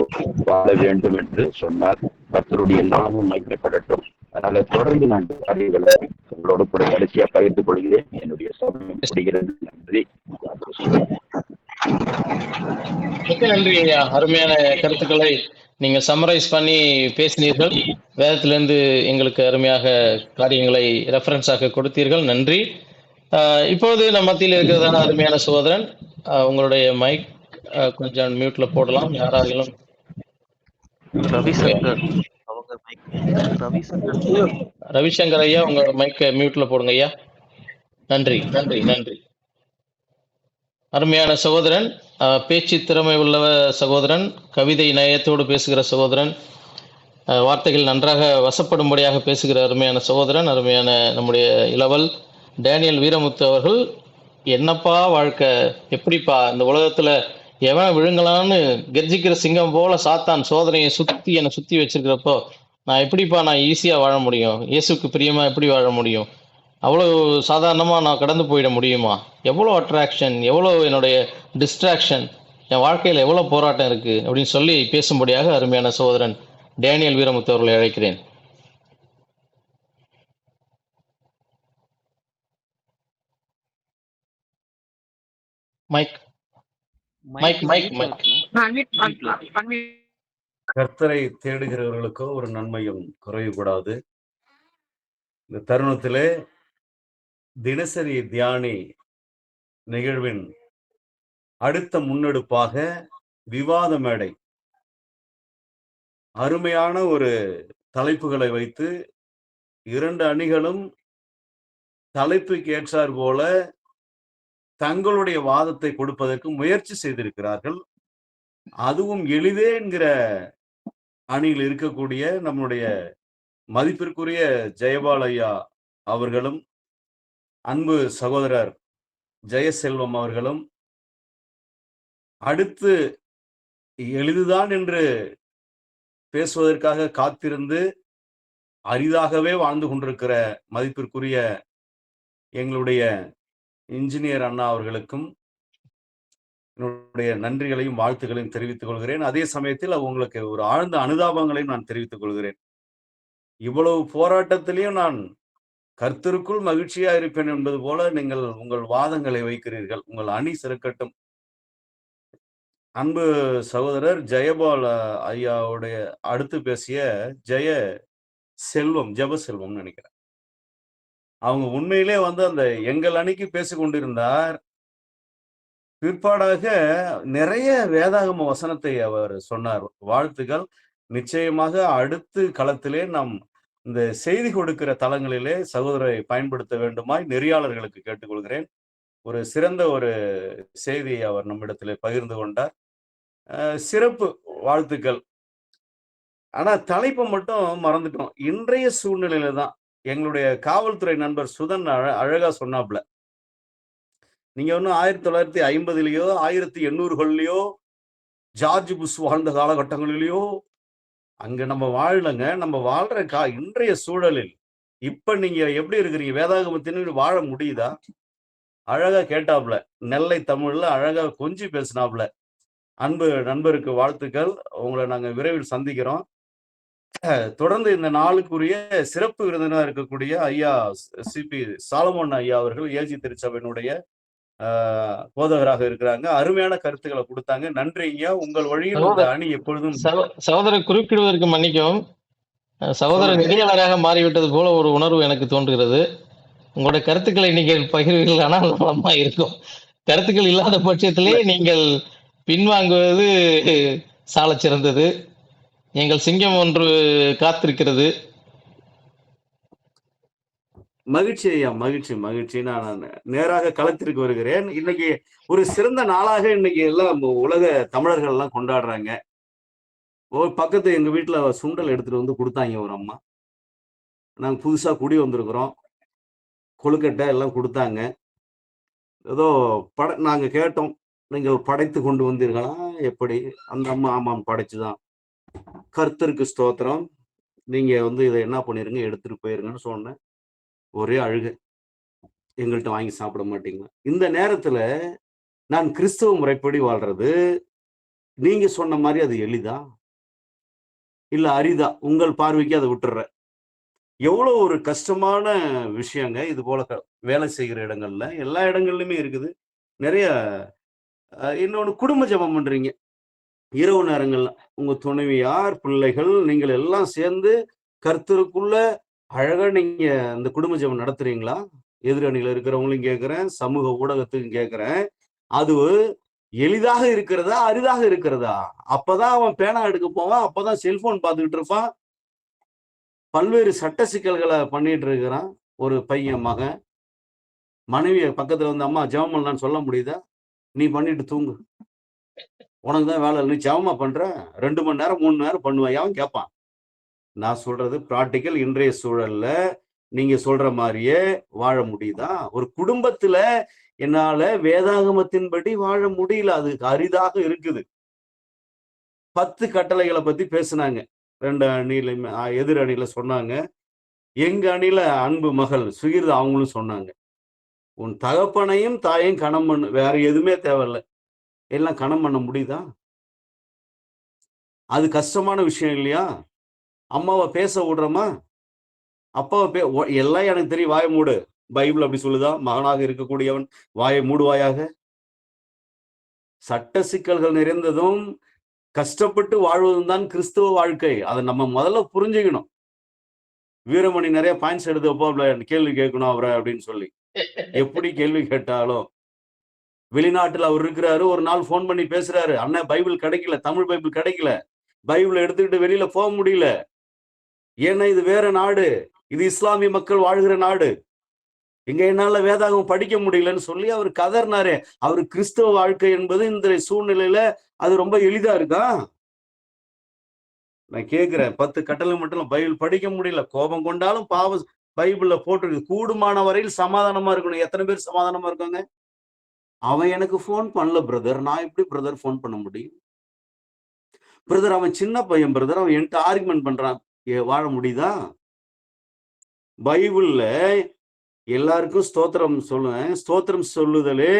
வாழ வேண்டும் என்று சொன்னார். கர்த்தருடைய நாமம் மகிமைப்படட்டும். அதனால தொடர்ந்து நான் காரியங்களை உங்களோட கூட கடைசியா பகிர்ந்து கொள்கிறேன். என்னுடைய சமயம் முடிகிறது. நன்றி. மிக்க நன்றி ஐயா. அருமையான கருத்துக்களை நீங்க சம்மரைஸ் பண்ணி பேசினீர்கள். வேதத்திலிருந்து எங்களுக்கு அருமையாக காரியங்களை ரெஃபரன்ஸாக கொடுத்தீர்கள். நன்றி. இப்போது நம்ம மத்தியில் இருக்கிறதான அருமையான சகோதரன், உங்களுடைய மைக் கொஞ்சம் மியூட்ல போடலாம். யாராலும் ரவிசங்கர் ஐயா, உங்க மைக்கை மியூட்ல போடுங்க ஐயா. நன்றி நன்றி நன்றி. அருமையான சகோதரன், பேச்சு திறமை உள்ள சகோதரன், கவிதை நயத்தோடு பேசுகிற சகோதரன், வார்த்தைகள் நன்றாக வசப்படும்படியாக பேசுகிற அருமையான சகோதரன், அருமையான நம்முடைய இளவல் டேனியல் வீரமுத்து அவர்கள். என்னப்பா வாழ்க்கை, எப்படிப்பா இந்த உலகத்துல எவன் விழுங்கலான்னு கர்ஜிக்கிற சிங்கம் போல சாத்தான் சோதனையை என்னை சுத்தி வச்சிருக்கிறப்போ நான் ஈஸியா வாழ முடியும்? இயேசுக்கு பிரியமா எப்படி வாழ முடியும்? அவ்வளோ சாதாரணமாக நான் கடந்து போயிட முடியுமா? எவ்வளோ அட்ராக்ஷன், எவ்வளோ என்னுடைய டிஸ்ட்ராக்ஷன், என் வாழ்க்கையில் எவ்வளோ போராட்டம் இருக்குது அப்படின்னு சொல்லி பேசும்படியாக அருமையான சகோதரன் டேனியல் வீரமுத்து அவர்களை அழைக்கிறேன். Mic mic mic mic. கர்த்தரை தேடுகிறவர்களுக்கோ ஒரு நன்மையும் குறையக்கூடாது. இந்த தருணத்திலே தினசரி தியானி நிகழ்வின் அடுத்த முன்னெடுப்பாக விவாத மேடை, அருமையான ஒரு தலைப்புகளை வைத்து இரண்டு அணிகளும் தலைப்புக்கு ஏற்றார் போல தங்களுடைய வாதத்தை கொடுப்பதற்கு முயற்சி செய்திருக்கிறார்கள். அதுவும் எளிதே என்கிற அணியில் இருக்கக்கூடிய நம்முடைய மதிப்பிற்குரிய ஜெயபால் ஐயா அவர்களும், அன்பு சகோதரர் ஜெயசெல்வம் அவர்களும் அடுத்து எளிதுதான் என்று பேசுவதற்காக காத்திருந்து அரிதாகவே வாழ்ந்து கொண்டிருக்கிற மதிப்பிற்குரிய எங்களுடைய இன்ஜினியர் அண்ணா அவர்களுக்கும் என்னுடைய நன்றிகளையும் வாழ்த்துக்களையும் தெரிவித்துக் கொள்கிறேன். அதே சமயத்தில் உங்களுக்கு ஒரு ஆழ்ந்த அனுதாபங்களையும் நான் தெரிவித்துக் கொள்கிறேன். இவ்வளவு போராட்டத்திலையும் நான் கர்த்தருக்குள் மகிழ்ச்சியா இருப்பேன் என்பது போல நீங்கள் உங்கள் வாதங்களை வைக்கிறீர்கள். உங்கள் அணி சிறக்கட்டும். அன்பு சகோதரர் ஜெயபால் ஐயாவுடைய அடுத்து பேசிய ஜெபசெல்வம் நினைக்கிறேன், அவங்க உண்மையிலே அந்த எங்கள் அணிக்கு பேசிக் கொண்டிருந்தார். பிற்பாடாக நிறைய வேதாகம வசனத்தை அவர் சொன்னார். வாழ்த்துக்கள். நிச்சயமாக அடுத்து களத்திலே நாம் இந்த செய்தி கொடுக்கிற தளங்களிலே சகோதரரை பயன்படுத்த வேண்டுமாய் நெறியாளர்களுக்கு கேட்டுக்கொள்கிறேன். ஒரு சிறந்த ஒரு செய்தியை அவர் நம்மிடத்திலே பகிர்ந்து கொண்டார். சிறப்பு வாழ்த்துக்கள். ஆனா தலைப்பை மட்டும் மறந்துட்டோம். இன்றைய சூழ்நிலையில தான் எங்களுடைய காவல்துறை நண்பர் சுதன் அழகா சொன்னாப்ல, நீங்க ஒன்னும் 1950லயோ 1800கள்லயோ ஜார்ஜ் புஷ் வாழ்ந்த காலகட்டங்களிலேயோ அங்க நம்ம வாழலங்க. நம்ம வாழ்ற இன்றைய சூழலில் இப்ப நீங்க எப்படி இருக்கிறீங்க? வேதாகமத்தின் வாழ முடியுதா? அழகா கேட்டாப்ல, நெல்லை தமிழ்ல அழகா கொஞ்சி பேசினாப்ல. அன்பு நண்பருக்கு வாழ்த்துக்கள். உங்களை நாங்க விரைவில் சந்திக்கிறோம். தொடர்ந்து இந்த நாளுக்குரிய சிறப்பு விருந்தினராக இருக்கக்கூடிய ஐயா சிபி சாலமோன் ஐயா அவர்கள் ஏஜி திருச்சபையினுடைய போதகராக இருக்கிறாங்க. அருமையான கருத்துக்களை கொடுத்தாங்க. நன்றி ஐயா. உங்கள் வழியில் இந்த அணி எப்பொழுதும். சகோதரர் குறுக்கிடுவதற்கு மன்னிக்கவும், சகோதரர் நெறியாளராக மாறிவிட்டது போல ஒரு உணர்வு எனக்கு தோன்றுகிறது. உங்களுடைய கருத்துக்களை நீங்கள் பகிர்வீர்கள், ஆனால் நலமா இருக்கும். கருத்துக்கள் இல்லாத பட்சத்திலே நீங்கள் பின்வாங்குவது சால சிறந்தது. எங்கள் சிங்கம் ஒன்று காத்திருக்கிறது. மகிழ்ச்சி ஐயா, மகிழ்ச்சி மகிழ்ச்சி. நான் நேராக களத்திற்கு வருகிறேன். இன்னைக்கு ஒரு சிறந்த நாளாக இன்னைக்கு எல்லாம் உலக தமிழர்கள் எல்லாம் கொண்டாடுறாங்க. ஒரு பக்கத்து எங்க வீட்டுல சுண்டல் எடுத்துட்டு வந்து கொடுத்தாங்க ஒரு அம்மா. நாங்க புதுசா குடி வந்திருக்கிறோம். கொழுக்கட்டை எல்லாம் கொடுத்தாங்க. ஏதோ நாங்க கேட்டோம், நீங்கள் படைத்து கொண்டு வந்தீர்களா எப்படி? அந்த அம்மா ஆமாம் படைச்சுதான். கர்த்தருக்கு ஸ்தோத்திரம், நீங்க வந்து இதை என்ன பண்ணிருங்க, எடுத்துட்டு போயிருங்கன்னு சொன்னேன். ஒரே அழுக, எங்கள்கிட்ட வாங்கி சாப்பிட மாட்டீங்களா? இந்த நேரத்துல நான் கிறிஸ்தவ முறைப்படி வாழ்றது நீங்க சொன்ன மாதிரி அது எளிதா இல்ல அரிதா? உங்கள் பார்வைக்கு அதை விட்டுறேன். எவ்வளவு ஒரு கஷ்டமான விஷயங்க. இது போல வேலை செய்கிற இடங்கள்ல எல்லா இடங்கள்லயுமே இருக்குது. நிறைய இன்னொன்னு குடும்ப ஜெபம் பண்றீங்க இரவு நேரங்கள்ல, உங்க துணைவியார், பிள்ளைகள், நீங்கள் எல்லாம் சேர்ந்து கர்த்தருக்குள்ள அழகா நீங்க இந்த குடும்ப ஜெபம் நடத்துறீங்களா? எதிரணியில இருக்கிறவங்களையும் கேட்கிறேன், சமூக ஊடகத்துக்கும் கேட்கிறேன். அது எளிதாக இருக்கிறதா அரிதாக இருக்கிறதா? அப்பதான் அவன் பேனா எடுக்க போவான், அப்பதான் செல்போன் பார்த்துக்கிட்டு இருப்பான், பல்வேறு சட்ட சிக்கல்களை பண்ணிட்டு இருக்கிறான். ஒரு பையன் மகன் மனைவிய பக்கத்துல வந்து அம்மா ஜெபம் பண்ணலான்னு சொல்ல முடியுதா? நீ பண்ணிட்டு தூங்கு, உனக்கு தான் வேலை இல்லை, நீ ஜெபமா பண்ற, 2 மணி நேரம் 3 நேரம் பண்ணுவேன், அவன் கேட்பான். நான் சொல்றது பிராக்டிக்கல். இன்றைய சூழல்ல நீங்க சொல்ற மாதிரியே வாழ முடியுதா? ஒரு குடும்பத்துல என்னால வேதாகமத்தின்படி வாழ முடியல, அது அரிதாக இருக்குது. 10 கட்டளைகளை பத்தி பேசினாங்க 2 அணியிலுமே. எதிர் அணியில சொன்னாங்க. எங்க அணியில அன்பு மகள் சுகிர்தா அவங்களும் சொன்னாங்க, உன் தகப்பனையும் தாயையும் கணம் பண்ணு, வேற எதுவுமே தேவையில்லை, எல்லாம் கணம் பண்ண முடியுதா? அது கஷ்டமான விஷயம் இல்லையா? அம்மாவை பேச விடுறோமா? அப்பாவை எல்லாம் எனக்கு தெரியும், வாயை மூடு. பைபிள் அப்படி சொல்லுதா? மகனாக இருக்கக்கூடியவன் வாயை மூடுவாயாக. சட்ட சிக்கல்கள் நிறைந்ததும் கஷ்டப்பட்டு வாழ்வதும் தான் கிறிஸ்துவ வாழ்க்கை. அதை நம்ம முதல்ல புரிஞ்சுக்கணும். வீரமணி நிறைய பாயிண்ட்ஸ் எடுத்து வைப்போம், கேள்வி கேட்கணும் அவரை அப்படின்னு சொல்லி. எப்படி கேள்வி கேட்டாலும் வெளிநாட்டுல அவர் இருக்கிறாரு, ஒரு நாள் போன் பண்ணி பேசுறாரு, அண்ணன் பைபிள் கிடைக்கல, தமிழ் பைபிள் கிடைக்கல, பைபிளை எடுத்துக்கிட்டு வெளியில போக முடியல, ஏன்னா இது வேற நாடு, இது இஸ்லாமிய மக்கள் வாழ்கிற நாடு, இங்க என்னால வேதாகம் படிக்க முடியலன்னு சொல்லி அவர் கதர்னாரு. அவரு கிறிஸ்தவ வாழ்க்கை என்பது இந்த சூழ்நிலையில அது ரொம்ப எளிதா இருக்கா? நான் கேட்கிறேன், 10 கட்டளை மட்டும் பைபிள் படிக்க முடியல, கோபம் கொண்டாலும் பாவம் பைபிள்ல போட்டிருக்கு, கூடுமான வரையில் சமாதானமா இருக்கணும். எத்தனை பேர் சமாதானமா இருக்காங்க? அவன் எனக்கு போன் பண்ணல பிரதர், நான் எப்படி பிரதர் போன் பண்ண முடியும்? பிரதர் அவன் சின்ன பையன் பிரதர், அவன் என்கிட்ட ஆர்குமெண்ட் பண்றான், வாழ முடியுதா? பைபிள்ல எல்லாருக்கும் ஸ்தோத்திரம் சொல்லுவேன், ஸ்தோத்திரம் சொல்லுதலே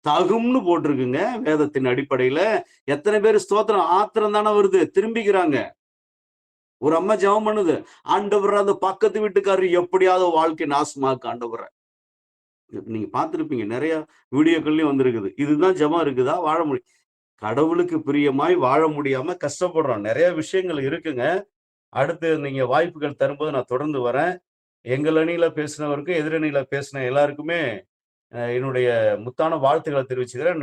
தகும்னு போட்டிருக்குங்க வேதத்தின் அடிப்படையில. எத்தனை பேர் ஸ்தோத்திரம் ஆத்திரம் தானே வருது, திரும்பிக்கிறாங்க. ஒரு அம்மா ஜெபம் பண்ணுது, ஆண்டவர் அந்த பக்கத்து வீட்டுக்காரர் எப்படியாவது வாழ்க்கை நாசமாக்கு ஆண்டவர. நீங்க பார்த்துருப்பீங்க, நிறைய வீடியோக்கள்லயும் வந்திருக்குது. இதுதான் ஜெபம் இருக்குதா? வாழ முடியும்? கடவுளுக்கு பிரியமாய் வாழ முடியாம கஷ்டப்படுறோம். நிறைய விஷயங்கள் இருக்குங்க. அடுத்து நீங்க வாய்ப்புகள் தரும்போது நான் தொடர்ந்து வரேன். எங்கள் அணியில பேசினவருக்கு எதிரணியில பேசின எல்லாருக்குமே என்னுடைய முத்தான வாழ்த்துக்களை தெரிவிச்சுக்கிறேன்.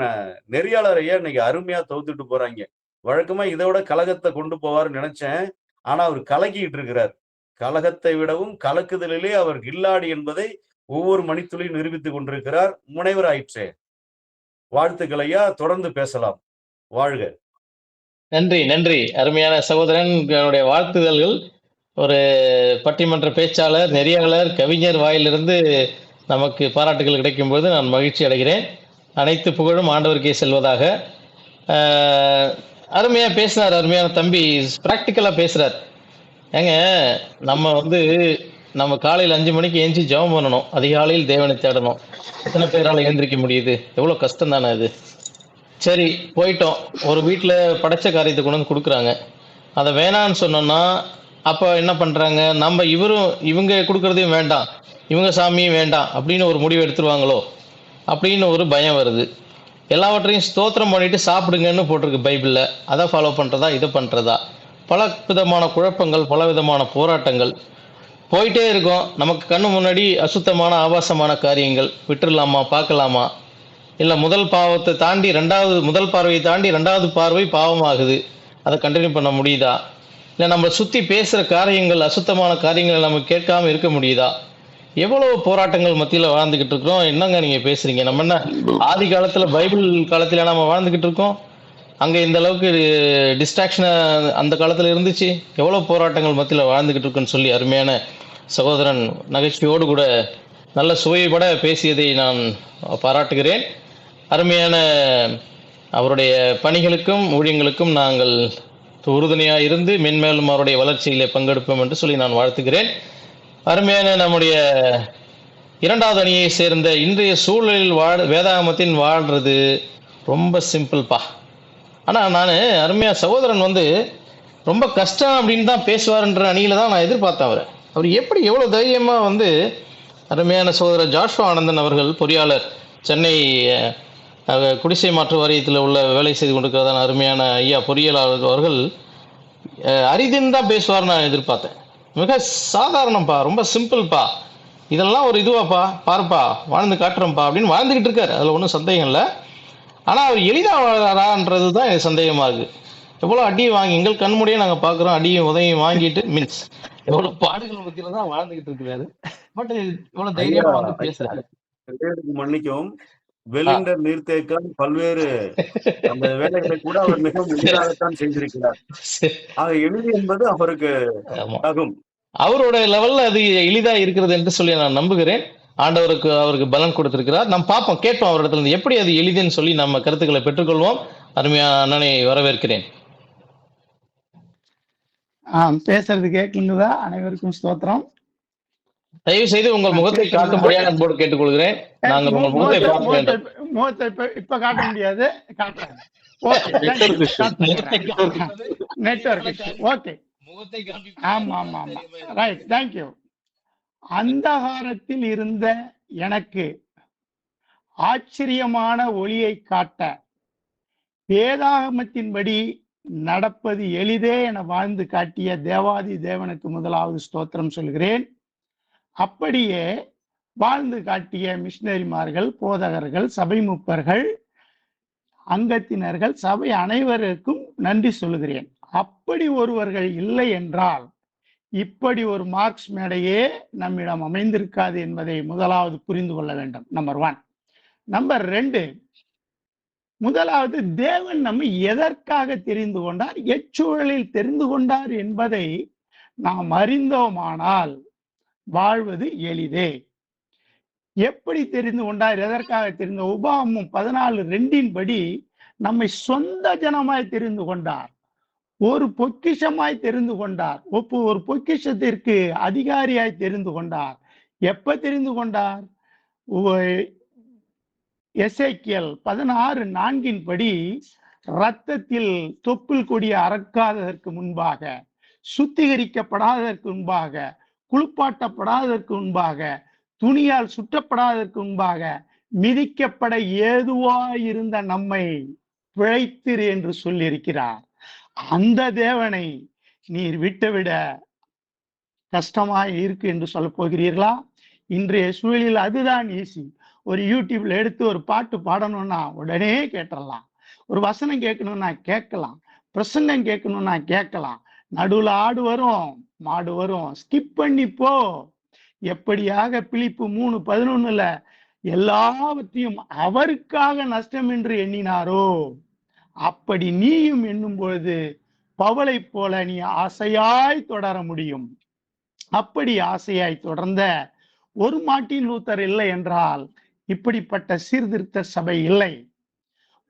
நெறியாளர் ஐயா இன்னைக்கு அருமையா தொகுத்துட்டு போறாங்க. வழக்கமா இதை விட கலகத்தை கொண்டு போவாருன்னு நினைச்சேன், ஆனா அவர் கலக்கிட்டு இருக்கிறார். கலகத்தை விடவும் கலக்குதலிலே அவர் கில்லாடி என்பதை ஒவ்வொரு மணித்துளியும் நிரூபித்துக் கொண்டிருக்கிறார். முனைவர் ஆயிற்றே. வாழ்த்துக்கள் ஐயா, தொடர்ந்து பேசலாம். வாழ்க. நன்றி நன்றி. அருமையான சகோதரன், என்னுடைய வாழ்த்துதல்கள். ஒரு பட்டிமன்ற பேச்சாளர், நெறியாளர், கவிஞர் வாயிலிருந்து நமக்கு பாராட்டுகள் கிடைக்கும்போது நான் மகிழ்ச்சி அடைகிறேன். அனைத்து புகழும் ஆண்டவருக்கே செல்வதாக. அருமையா பேசினார், அருமையான தம்பி, ப்ராக்டிக்கலா பேசுறார். ஏங்க, நம்ம காலையில் 5 மணிக்கு எழுந்து ஜெபம் பண்ணணும், அதிகாலையில் தேவனை தேடணும். எத்தனை பேரால் எழுந்திரிக்க முடியுது? எவ்வளோ கஷ்டம் தானே அது. சரி, போயிட்டோம். ஒரு வீட்டில் படைச்ச காரியத்தை கொண்டு வந்து கொடுக்குறாங்க, அதை வேணான்னு சொன்னோன்னா அப்போ என்ன பண்ணுறாங்க? இவங்க கொடுக்குறதையும் வேண்டாம், இவங்க சாமியும் வேண்டாம் அப்படின்னு ஒரு முடிவு எடுத்துருவாங்களோ அப்படின்னு ஒரு பயம் வருது. எல்லாவற்றையும் ஸ்தோத்திரம் பண்ணிட்டு சாப்பிடுங்கன்னு போட்டிருக்கு பைபிளில். அதை ஃபாலோ பண்ணுறதா, இதை பண்ணுறதா? பல விதமான குழப்பங்கள், பல விதமான போராட்டங்கள் போயிட்டே இருக்கும். நமக்கு கண்ணு முன்னாடி அசுத்தமான ஆபாசமான காரியங்கள் விட்டுடலாமா, பார்க்கலாமா? இல்லை முதல் பார்வையை தாண்டி 2வது பார்வை பாவமாகுது, அதை கண்டினியூ பண்ண முடியுதா? இல்லை நம்ம சுற்றி பேசுகிற காரியங்கள், அசுத்தமான காரியங்களை நம்ம கேட்காம இருக்க முடியுதா? எவ்வளவு போராட்டங்கள் மத்தியில வாழ்ந்துகிட்டு இருக்கிறோம். என்னங்க நீங்க பேசுறீங்க? நம்ம என்ன ஆதி காலத்துல பைபிள் காலத்துல நம்ம வாழ்ந்துகிட்டு இருக்கோம்? அங்க இந்த அளவுக்கு டிஸ்ட்ராக்ஷன் அந்த காலத்துல இருந்துச்சு. எவ்வளவு போராட்டங்கள் மத்தியில வாழ்ந்துகிட்டு இருக்குன்னு சொல்லி அருமையான சகோதரன் நகைச்சுவையோடு கூட நல்ல சுவைபட பேசியதை நான் பாராட்டுகிறேன். அருமையான அவருடைய பணிகளுக்கும் ஊழியங்களுக்கும் நாங்கள் உறுதுணையாக இருந்து மென்மேலும் அவருடைய வளர்ச்சியிலே பங்கெடுப்போம் என்று சொல்லி நான் வாழ்த்துகிறேன். அருமையான நம்முடைய இரண்டாவது அணியை சேர்ந்த இன்றைய சூழலில் வேதாகமத்தின் வாழ்றது ரொம்ப சிம்பிள்ப்பா. ஆனால் நான் அருமையாக சகோதரன் வந்து ரொம்ப கஷ்டம் அப்படின்னு தான் பேசுவார்ன்ற அணியில தான் நான் எதிர்பார்த்தேன். அவர் எப்படி எவ்வளோ தைரியமாக வந்து அருமையான சகோதரர் ஜாஷ்வா ஆனந்தன் அவர்கள் பொறியாளர், சென்னை குடிசை மாற்று வாரியத்தில் உள்ள வேலை செய்து கொண்டிருக்கிறதான அருமையான ஐயா பொறியியலாளர் அவர்கள் அரிதின்னு தான் பேசுவார் நான் எதிர்பார்த்தேன். மிக சாதாரணப்பா, ரொம்ப சிம்பிள்ப்பா, இதெல்லாம் ஒரு இதுவாப்பா, பாருப்பா வாழ்ந்து காட்டுறோம்ப்பா அப்படின்னு வாழ்ந்துக்கிட்டு இருக்காரு. அதில் ஒன்றும் சந்தேகம் இல்லை. ஆனால் அவர் எளிதாக வாழ்றான்றது தான் எனக்கு சந்தேகமாக இருக்குது. எவ்வளோ அடியை வாங்கி எங்கள் கண்முடியே நாங்கள் பார்க்குறோம், அடியும் உதவியும் வாங்கிட்டு மீன்ஸ் எவ்வளோ பாடுகள் மத்தியில் தான் வாழ்ந்துக்கிட்டு இருக்கிறாரு. பட் இவ்வளோ தைரியமாக வந்து பேசுறாரு. மன்னிக்கவும், வெலிண்டர் நீர்த்தேக்கம் பல்வேறு அந்த வேலைகளை கூட அவர் மிகவும் எளிதாகத்தான் செய்திருக்கிறார். ஆக எளிது என்பது அவருக்கு ஆகும். அவரோட லெவல்ல அது எளிதா இருக்கிறது என்று சொல்லி நான் நம்புகிறேன். ஆண்டவருக்கு அவருக்கு பலன் கொடுத்திருக்கிறார். நாம் பார்ப்போம், கேட்போம் அவரிடத்துல இருந்து எப்படி அது எளிதுன்னு சொல்லி நம்ம கருத்துக்களை பெற்றுக்கொள்வோம். அருமையான அண்ணனை வரவேற்கிறேன். பேசுறது கேட்குங்களா? அனைவருக்கும் ஸ்தோத்திரம். தயவு செய்து உங்கள் முகத்தை காட்டும்படியாக அன்போடு கேட்டுக்கொள்கிறேன். நாங்கள் உங்கள் முகத்தை பார்க்க வேண்டும். முகத்தை இப்ப காட்ட முடியாது, காட்டுறேன். Network okay. ஆமா ஆமா ஆமா, ரைட், தேங்க்யூ. அந்தகாரத்தில் இருந்த எனக்கு ஆச்சரியமான ஒளியை காட்ட வேதாகமத்தின்படி நடப்பது எளிதே என வாழ்ந்து காட்டிய தேவாதி தேவனுக்கு முதலாவது ஸ்தோத்திரம் சொல்கிறேன். அப்படியே வாழ்ந்து காட்டிய மிஷினரிமார்கள், போதகர்கள், சபை முப்பர்கள், அங்கத்தினர்கள், சபை அனைவருக்கும் நன்றி சொல்லுகிறேன். அப்படி ஒருவர்கள் இல்லை என்றால் இப்படி ஒரு மார்க்ஸ் மேடையே நம்மிடம் அமைந்திருக்காது என்பதை முதலாவது புரிந்து கொள்ள வேண்டும். நம்பர் 1. நம்பர் 2, முதலாவது தேவன் நம்மை எதற்காக தெரிந்து கொண்டார், எச்சூழலில் தெரிந்து கொண்டார் என்பதை நாம் அறிந்தோமானால் வாழ்வது எளிதே. எப்படி தெரிந்து கொண்டார், எதற்காக தெரிந்த? உபாகமம் 14:2 படி நம்மை சொந்த ஜனமாய் தெரிந்து கொண்டார், ஒரு பொக்கிஷமாய் தெரிந்து கொண்டார், ஒரு பொக்கிஷத்திற்கு அதிகாரியாய் தெரிந்து கொண்டார். எப்ப தெரிந்து கொண்டார்? எசேக்கியேல் 16:4 படி இரத்தத்தில் தொப்புள் கொடிய அறக்காததற்கு முன்பாக, சுத்திகரிக்கப்படாததற்கு முன்பாக, குளிப்பாட்டப்படாததற்கு முன்பாக, துணியால் சுற்றப்படாததற்கு முன்பாக மிதிக்கப்பட ஏதுவாயிருந்த நம்மை பிழைத்திரு என்று சொல்லியிருக்கிறார். அந்த தேவனை நீர் விட்டுவிட கஷ்டமாய் இருக்கு என்று சொல்ல போகிறீர்களா? இன்றைய சூழலில் அதுதான் ஈஸி. ஒரு யூடியூப்ல எடுத்து ஒரு பாட்டு பாடணும்னா உடனே கேட்டுடலாம், ஒரு வசனம் கேட்கணும்னா கேட்கலாம், பிரசங்கம் கேட்கணும்னா கேட்கலாம், நடுவுல ஆடு வரும், மாடு வரும், ஸ்கிப் பண்ணி போ. எப்படியாக பிலிப்பு 3:11 எல்லாவற்றையும் அவருக்காக நஷ்டம் என்று எண்ணினாரோ அப்படி நீயும் எண்ணும் பொழுது பவுலை போல நீ ஆசையாய் தொடர முடியும். அப்படி ஆசையாய் தொடர்ந்த ஒரு மார்ட்டின் லூத்தர் இல்லை என்றால் இப்படிப்பட்ட சீர்திருத்த சபை இல்லை.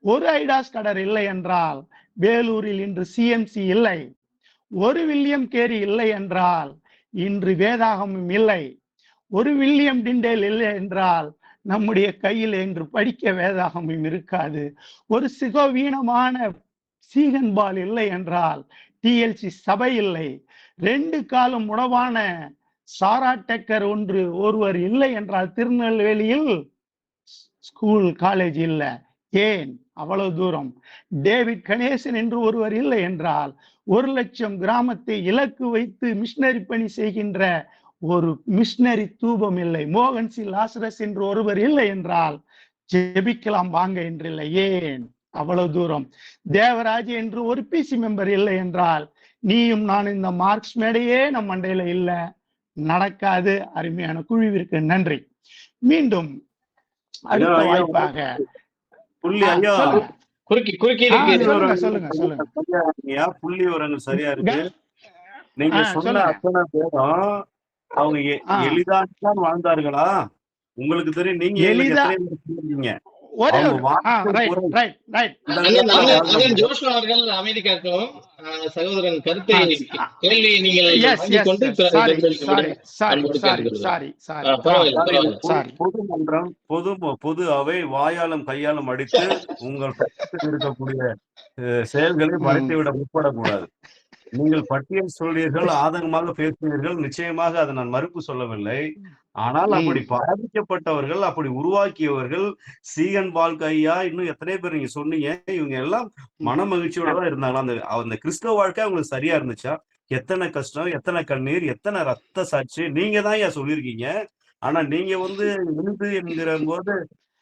ஒரு ஐடாஸ் கடர் இல்லை என்றால் வேலூரில் இன்று சிஎம்சி இல்லை. ஒரு வில்லியம் கேரி இல்லை என்றால் இன்று வேதாகமும் இல்லை. ஒரு வில்லியம் டிண்டேல் இல்லை என்றால் நம்முடைய கையில் என்று படிக்க வேதாகமும் இருக்காது. ஒரு சிகோவீனமான சீகன்பால் இல்லை என்றால் டிஎல்சி சபை இல்லை. 2 காலம் உணவான சாரா டெக்கர் ஒருவர் இல்லை என்றால் திருநெல்வேலியில் ஸ்கூல் காலேஜ் இல்லை. ஏன் அவ்வளவு தூரம்? டேவிட் கணேசன் என்று ஒருவர் இல்லை என்றால் 1,00,000 கிராமத்தை இலக்கு வைத்து மிஷினரி பணி செய்கின்ற ஒரு மிஷினரி தூபம் இல்லை. மோகன் சி லாசரஸ் என்று ஒருவர் இல்லை என்றால் ஜெபிக்கலாம் வாங்க என்றில்லை. ஏன் அவ்வளவு தூரம்? தேவராஜ் என்று ஒரு பிசி மெம்பர் இல்லை என்றால் நீயும் நான் இந்த மார்க்ஸ் மேடையே நம் மண்டையில இல்லை. நடக்காது. அருமையான குழுவிற்கு நன்றி. மீண்டும் ஐயா அடுத்த ஐயா வாய்ப்பாக புள்ளி ஐயா சொல்லுங்க. குறுக்கீடு சொல்லுங்க. ஐயா புள்ளி விவரங்கள் சரியா இருக்கு. க- நீங்க சொன்ன சொல்லுங்க. அத்தனை பேரும் அவங்க எளிதாக வாழ்ந்தார்களா? உங்களுக்கு தெரியும். நீங்க எங்களுக்கு எளிதா எத்தனை பேர் சொல்றீங்க? ஒரே அவங்க ஒரு வாழ்க்கை ரைட் முறை ரைட் ரைட் இந்த காலத்துல வாழ்ந்த ஜோஷுவா அவர்கள் அமைதி காக்கவும் சகோதரன் கருத்தை கேள்வியை நீங்கள் எஸ் வாங்கிக் எஸ் கொண்டு பிறகு சாரி பதிலளிக்க சாரி விட சாரி அன்போடு சாரி கேட்டுக்கொள்கிறேன். சாரி சாரி பரவாயில்லை சாரி, பரவாயில்லை. சாரி பொது மன்றம் பொது அவை வாயாலும் கையாலும் அடித்து உங்கள் பக்கத்தில் இருக்கக்கூடிய செயல்களை மறைத்துவிட முற்படக்கூடாது. நீங்கள் பட்டியல் சொல்றீர்கள், ஆதங்கமாக பேசுகிறீர்கள். நிச்சயமாக அதை நான் மறுப்பு சொல்லவில்லை. ஆனால் அப்படி பாதிக்கப்பட்டவர்கள், அப்படி உருவாக்கியவர்கள், சீகன் பால்க் ஐயா, இன்னும் எத்தனை பேர் நீங்க சொன்னீங்க, இவங்க எல்லாம் மன மகிழ்ச்சியோட தான் இருந்தாங்களா? அந்த கிறிஸ்தவ வாழ்க்கை அவங்களுக்கு சரியா இருந்துச்சா? எத்தனை கஷ்டம், எத்தனை கண்ணீர், எத்தனை ரத்த சாட்சி நீங்க தான் ஐயா சொல்லியிருக்கீங்க. ஆனா நீங்க எழுது என்கிற போது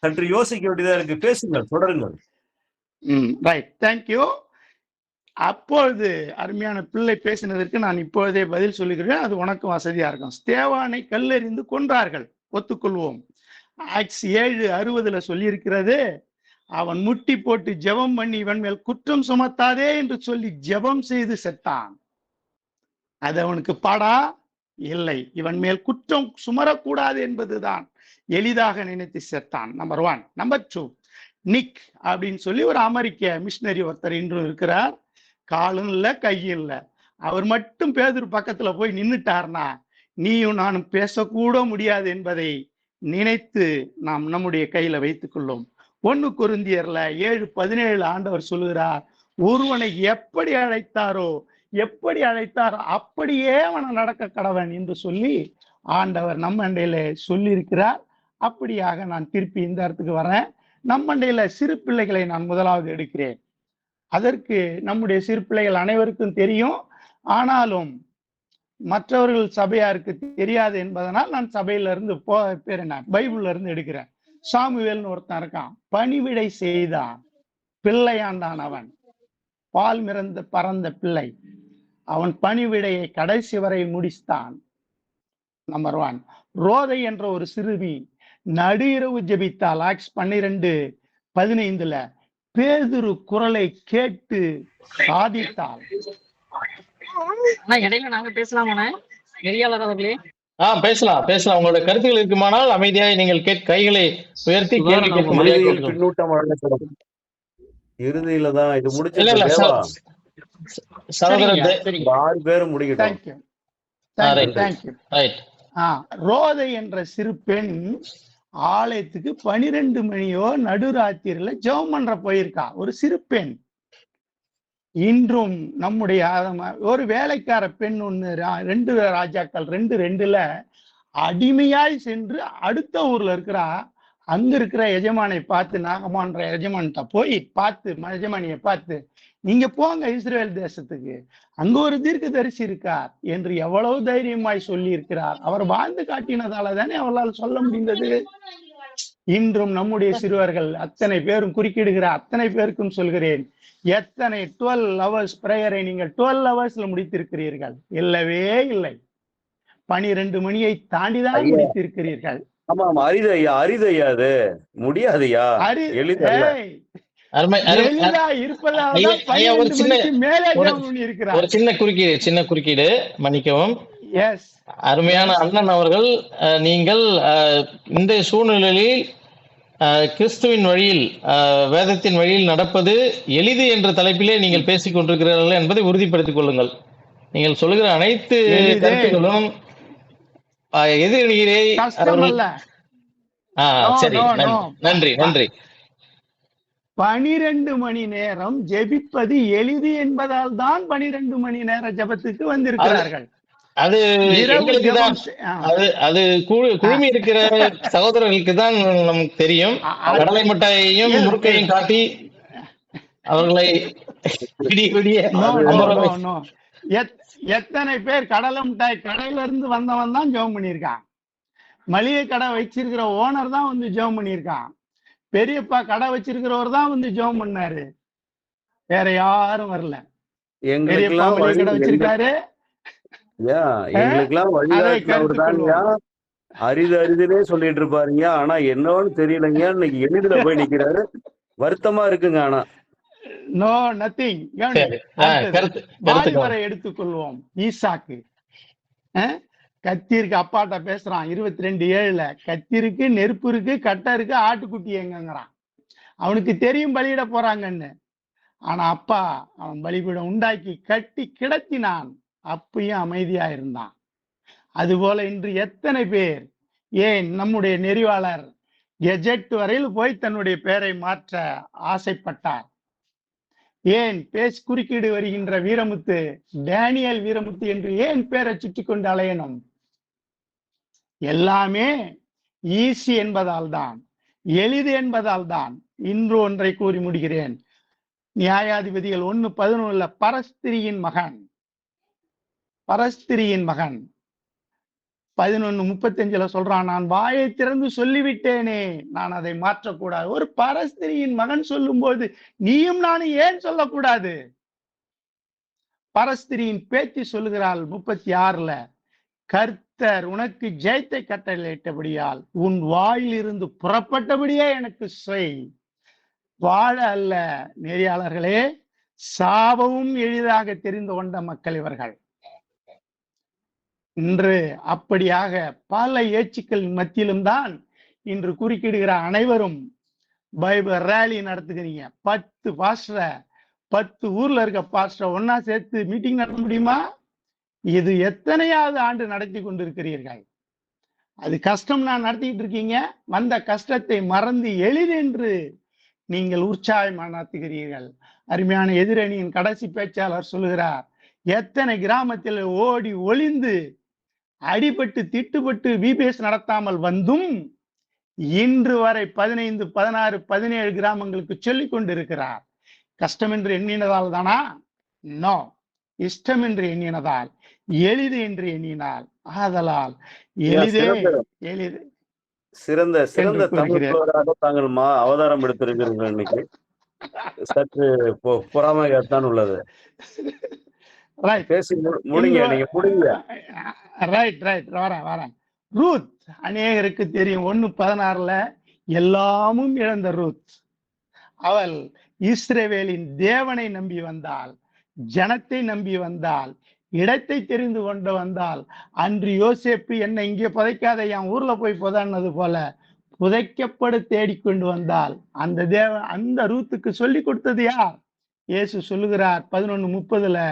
சற்று யோசிக்க வேண்டியதா இருக்கு. பேசுங்கள், தொடருங்கள். Right, thank you. அப்பொழுது அருமையான பிள்ளை பேசினதற்கு நான் இப்பொழுதே பதில் சொல்லுகிறேன். அது உனக்கு வசதியா இருக்கும். ஸ்தேவானை கல்லெறிந்து கொன்றார்கள், ஒத்துக்கொள்வோம். ஆக்ட்ஸ் 7:60 சொல்லியிருக்கிறது, அவன் முட்டி போட்டு ஜெபம் பண்ணி இவன் மேல் குற்றம் சுமத்தாதே என்று சொல்லி ஜெபம் செய்து செத்தான். அது அவனுக்கு பாடா இல்லை. இவன் மேல் குற்றம் சுமரக்கூடாது என்பதுதான் எளிதாக நினைத்து செத்தான். நம்பர் 1. நம்பர் 2, நிக் அப்படின்னு சொல்லி ஒரு அமெரிக்க மிஷினரி ஒருத்தர் இன்றும் இருக்கிறார். காலும் இல்லை கையும் இல்லை. அவர் மட்டும் பேதுரு பக்கத்துல போய் நின்னுட்டார்னா நீயும் நானும் பேசக்கூட முடியாது என்பதை நினைத்து நாம் நம்முடைய கையில வைத்துக் கொள்ளும். 1 கொரிந்தியர்ல 7:17 ஆண்டவர் சொல்லுகிறார், ஒருவனை எப்படி அழைத்தாரோ அப்படியே அவனை நடக்க கடவன் என்று சொல்லி ஆண்டவர் நம்ம அண்டையில சொல்லி இருக்கிறார். அப்படியாக நான் திருப்பி இந்த இடத்துக்கு வரேன். நம்ம அண்டையில சிறு பிள்ளைகளை நான் முதலாவது எடுக்கிறேன். அதற்கு நம்முடைய சிறு பிள்ளைகள் அனைவருக்கும் தெரியும், ஆனாலும் மற்றவர்கள் சபையாருக்கு தெரியாது என்பதனால் நான் சபையில இருந்து பைபிள்ல இருந்து எடுக்கிறேன். சாமுவேல்னு ஒருத்தன் இருக்கான், பணிவிடை செய்தான், பிள்ளையாண்டான். அவன் பால் பறந்த பிள்ளை. அவன் பணிவிடையை கடைசி வரை முடித்தான். நம்பர் 1. ரோதை என்ற ஒரு சிறுமி நடு இரவு ஜெபித்தாள். ஆக்ட்ஸ் 12:15 பேதுரு குரலை கேட்டு சாதித்தாள். இடையில நாங்க பேசலாமாண்ணே நெறியாளர் அவர்களே? பேசலாம். உங்களோட கருத்துக்கள் இருக்குமானால் அமைதியாக நீங்கள் கைகளை உயர்த்தி கேள்வி கேட்க பின்னூட்டம் வழங்கப்படும். இறுதியில தான் இது முடிச்சு சகோதரர் 6 பேரும் முடிக்கட்டும். ரோதை என்ற சிறு பெண் ஆலயத்துக்கு 12 மணியோ நடுராத்திரில ஜெபம் பண்ற போயிருக்கா. ஒரு சிறு பெண். இன்றும் நம்முடைய ஒரு வேலைக்கார பெண் 2 ராஜாக்கள் 2:2 அடிமையாய் சென்று அடுத்த ஊர்ல இருக்கிறா. அங்க இருக்கிற எஜமானை பார்த்து, நாகமான்ற எஜமான்கிட்ட போய் பார்த்து, எஜமானியை பார்த்து, நீங்க போங்க இஸ்ரேல் தேசத்துக்கு, அங்க ஒரு தீர்க்கதரிசி இருக்கார் என்று எவ்வளவு தைரியமாய் சொல்லி இருக்கிறார். அவர் வாழ்ந்து காட்டினதால தானே அவளால் சொல்ல முடிந்தது. இன்றும் நம்முடைய சிறுவர்கள் அத்தனை பேரும் குறுக்கிடுகிற அத்தனை பேருக்கும் சொல்கிறேன், எத்தனை 12 hours பிரேயரை நீங்கள் 12 hours முடித்திருக்கிறீர்கள்? இல்லவே இல்லை. 12 மணியை தாண்டிதான் முடித்திருக்கிறீர்கள். ஆமா, அரிதையா அது முடியாதுயா. ஒரு சின்ன குறுக்கீடு, மன்னிக்கவும். அருமையான அண்ணன் அவர்கள், நீங்கள் இந்த சூழ்நிலையில் கிறிஸ்துவின் வழியில், வேதத்தின் வழியில் நடப்பது எளிது என்ற தலைப்பிலே நீங்கள் பேசிக் கொண்டிருக்கிறீர்கள் என்பதை உறுதிப்படுத்திக் கொள்ளுங்கள். நீங்கள் சொல்லுகிற அனைத்து கருத்துக்களும் எதிரணியிலே சரி, நன்றி. 12 மணி நேரம் ஜெபிப்பது எளிது என்பதால் தான் 12 மணி நேர ஜெபத்துக்கு வந்திருக்கிறார்கள். அது குழுமி இருக்கிற சகோதரர்களுக்கு தான் நமக்கு தெரியும். கடலை மிட்டாயையும் முறுக்கையும் காட்டி அவர்களை எத்தனை பேர் கடலை மிட்டாய் கடையில இருந்து வந்தவன் தான் ஜெபம் பண்ணியிருக்கான். மளிகை கடை வச்சிருக்கிற ஓனர் தான் வந்து ஜெபம் பண்ணியிருக்கான். பெரியப்பா கடை வச்சிருக்கிறவர் தான் வந்து ஜெபம் பண்ணாரு, வேற யாரும் வரல. பெரியப்பா மளிகை கடை வச்சிருக்காரு, எங்களுக்கெல்லாம் அதை வழிகாட்டினவர் கருத்து தாங்கய்யா, கொள்வோம். அரிது அரிதுனே சொல்லிட்டு இருப்பாருங்க. ஆனா என்னன்னு தெரியலங்க, இன்னைக்கு எளிதில போய் நிக்கிறாரு. வருத்தமா இருக்குங்க. ஆனா நோ நத்திங். சரி. அடுத்தது கருத்துக்கு வாலிபரை எடுத்துக்கொள்வோம். ஈசாக்கு கத்தி இருக்கு, அப்பாட்ட பேசுறான் 22:7 கத்தி இருக்கு, நெருப்பு இருக்கு, கட்டை இருக்கு, ஆட்டுக்குட்டி எங்கங்கிறான். அவனுக்கு தெரியும் பலியிட போறாங்கன்னு. ஆனா அப்பா அவன் பலிபீடம் உண்டாக்கி கட்டி கிடத்தினான், அப்பயும் அமைதியா இருந்தான். அதுபோல இன்று எத்தனை பேர், ஏன் நம்முடைய நெறிவாளர் கெஜெட் வரையில் போய் தன்னுடைய பெயரை மாற்ற ஆசைப்பட்டார். ஏன் குறுக்கீடு வருகின்ற வீரமுத்து டேனியல் வீரமுத்து என்று ஏன் பேரை சுற்றி கொண்டு அலையணும்? எல்லாமே ஈஸி என்பதால் தான், எளிது என்பதால் தான். இன்று ஒன்றை கூறி முடிகிறேன். நியாயாதிபதிகள் 1:11 பரஸ்திரியின் மகன் 11:35 சொல்றான், நான் வாயை திறந்து சொல்லிவிட்டேனே, நான் அதை மாற்றக்கூடாது. ஒரு பரஸ்திரியின் மகன் சொல்லும் போது நீயும் நானும் ஏன் சொல்லக்கூடாது? பரஸ்திரியின் பேத்தி சொல்லுகிறாள் 36 கர்த்தர் உனக்கு ஜெயத்தை கட்டளையிட்டபடியால் உன் வாயிலிருந்து புறப்பட்டபடியே எனக்கு செய். வாழ அல்ல நெறியாளர்களே, சாபமும் எளிதாக தெரிந்து கொண்ட மக்கள் இவர்கள். இன்று அப்படியாக பல ஏச்சுக்கள் மத்தியிலும் தான் இன்று குறுக்கிடுகிற அனைவரும் பைபிள் ரேலி நடத்துகிறீங்க. 10 பாஸ்டரை 10 ஊர்ல இருக்க பாஸ்டரை ஒன்னா சேர்த்து மீட்டிங் நடத்த முடியுமா? இது எத்தனையாவது ஆண்டு நடத்தி கொண்டிருக்கிறீர்கள். அது கஷ்டம் நான் நடத்திட்டு இருக்கீங்க. வந்த கஷ்டத்தை மறந்து எளிதென்று நீங்கள் உற்சாகமாக நடத்துகிறீர்கள். அருமையான எதிரணியின் கடைசி பேச்சாளர் சொல்லுகிறார், எத்தனை கிராமத்தில் ஓடி ஒளிந்து அடிபட்டு திட்டுப்பட்டு விபிஎஸ் நடத்தாமல் வந்தும் இன்று வரை 15, 16, 17 கிராமங்களுக்கு சொல்லிக் கொண்டிருக்கிறார். கஷ்டம் என்று எண்ணினதால் தானா? நோ, இஷ்டம் என்று எண்ணினதால், எளிது என்று எண்ணினால், ஆதலால் எளிதே எளிது. சிறந்த தமிழராக தாங்கள் அவதாரம் எடுத்திருக்கிறீர்கள். இன்னைக்கு சற்று பொறாமையாத்தான் உள்ளது. பேசி முடிங்க, நீங்க முடிங்க. வரேன். ரூத் அநேகருக்கு தெரியும். 1:16 எல்லாமும் இழந்த ரூத், அவள் இஸ்ரவேலின் தேவனை நம்பி வந்தாள், ஜனத்தை நம்பி வந்தாள், இடத்தை தெரிந்து கொண்டு வந்தால். அன்று யோசேப்பு என்னை இங்கே புதைக்காத, என் ஊர்ல போய் புதைன்னது போல புதைக்கப்பட தேடிக்கொண்டு வந்தால் அந்த ரூத்துக்கு சொல்லி கொடுத்தது யார்? இயேசு சொல்லுகிறார் 11:30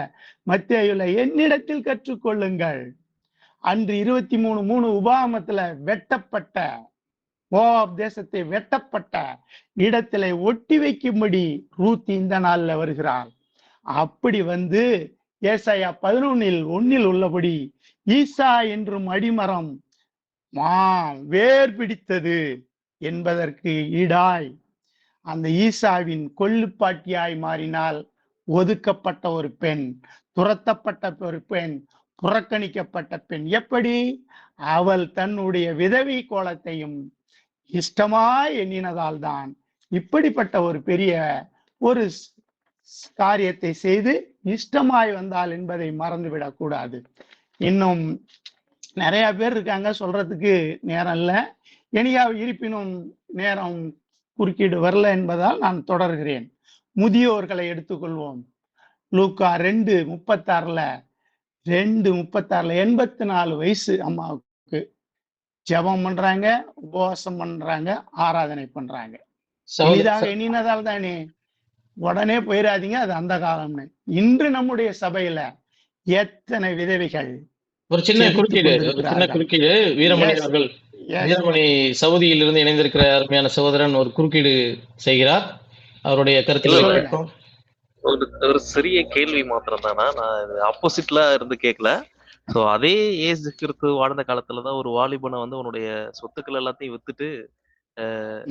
மத்தேயுல, என்னிடத்தில் கற்றுக்கொள்ளுங்கள். அன்று 23:3 உபாகமத்துல வெட்டப்பட்ட மோவாப் தேசத்தை வெட்டப்பட்ட இடத்திலே ஒட்டி வைக்கும்படி ரூத் இந்த நாள்ல வருகிறாள். அப்படி வந்து ஏசாயா 11:1 உள்ளபடி ஈசா என்றும் அடிமரம் வேர் பிடித்தது என்பதற்கு ஈடாய் அந்த ஈசாவின் கொள்ளுப்பாட்டியாய் மாறினால் ஒதுக்கப்பட்ட ஒரு பெண், துரத்தப்பட்ட ஒரு பெண், புறக்கணிக்கப்பட்ட பெண். எப்படி? அவள் தன்னுடைய விதவை கோலத்தையும் இஷ்டமாய் எண்ணினதால் தான் இப்படிப்பட்ட ஒரு பெரிய ஒரு காரியத்தை செய்து இஷ்டமாய் வந்தால் என்பதை மறந்துவிடக் கூடாது. இன்னும் நிறைய பேர் இருக்காங்க, சொல்றதுக்கு நேரம் இல்லை. இனியா இருப்பினும் நேரம் குறுக்கீடு வரல என்பதால் நான் தொடர்கிறேன். முதியோர்களை எடுத்துக்கொள்வோம். லூக்கா 2:36 84 வயசு அம்மாவுக்கு ஜெபம் பண்றாங்க, உபவாசம் பண்றாங்க, ஆராதனை பண்றாங்க. எளிதாக எண்ணினதால் தானே. உடனே போயிடாதீங்க, அது அந்த காலம்னு. இன்று நம்முடைய சபையில எத்தனை விதவைகள். ஒரு சின்ன குறுக்கீடு வீரமணி அவர்கள், வீரமணி சவுதியில் இருந்து இணைந்திருக்கிற அருமையான சகோதரன் ஒரு குறுக்கீடு செய்கிறார். அவருடைய கருத்தில் ஒரு சிறிய கேள்வி மாத்திரம் தானா, நான் ஆப்போசிட்ல இருந்து கேட்கல. சோ அதே ஏசு கிறிஸ்து வாழ்ந்த காலத்துலதான் ஒரு வாலிபனை வந்து உன்னுடைய சொத்துக்கள் எல்லாத்தையும் வித்துட்டு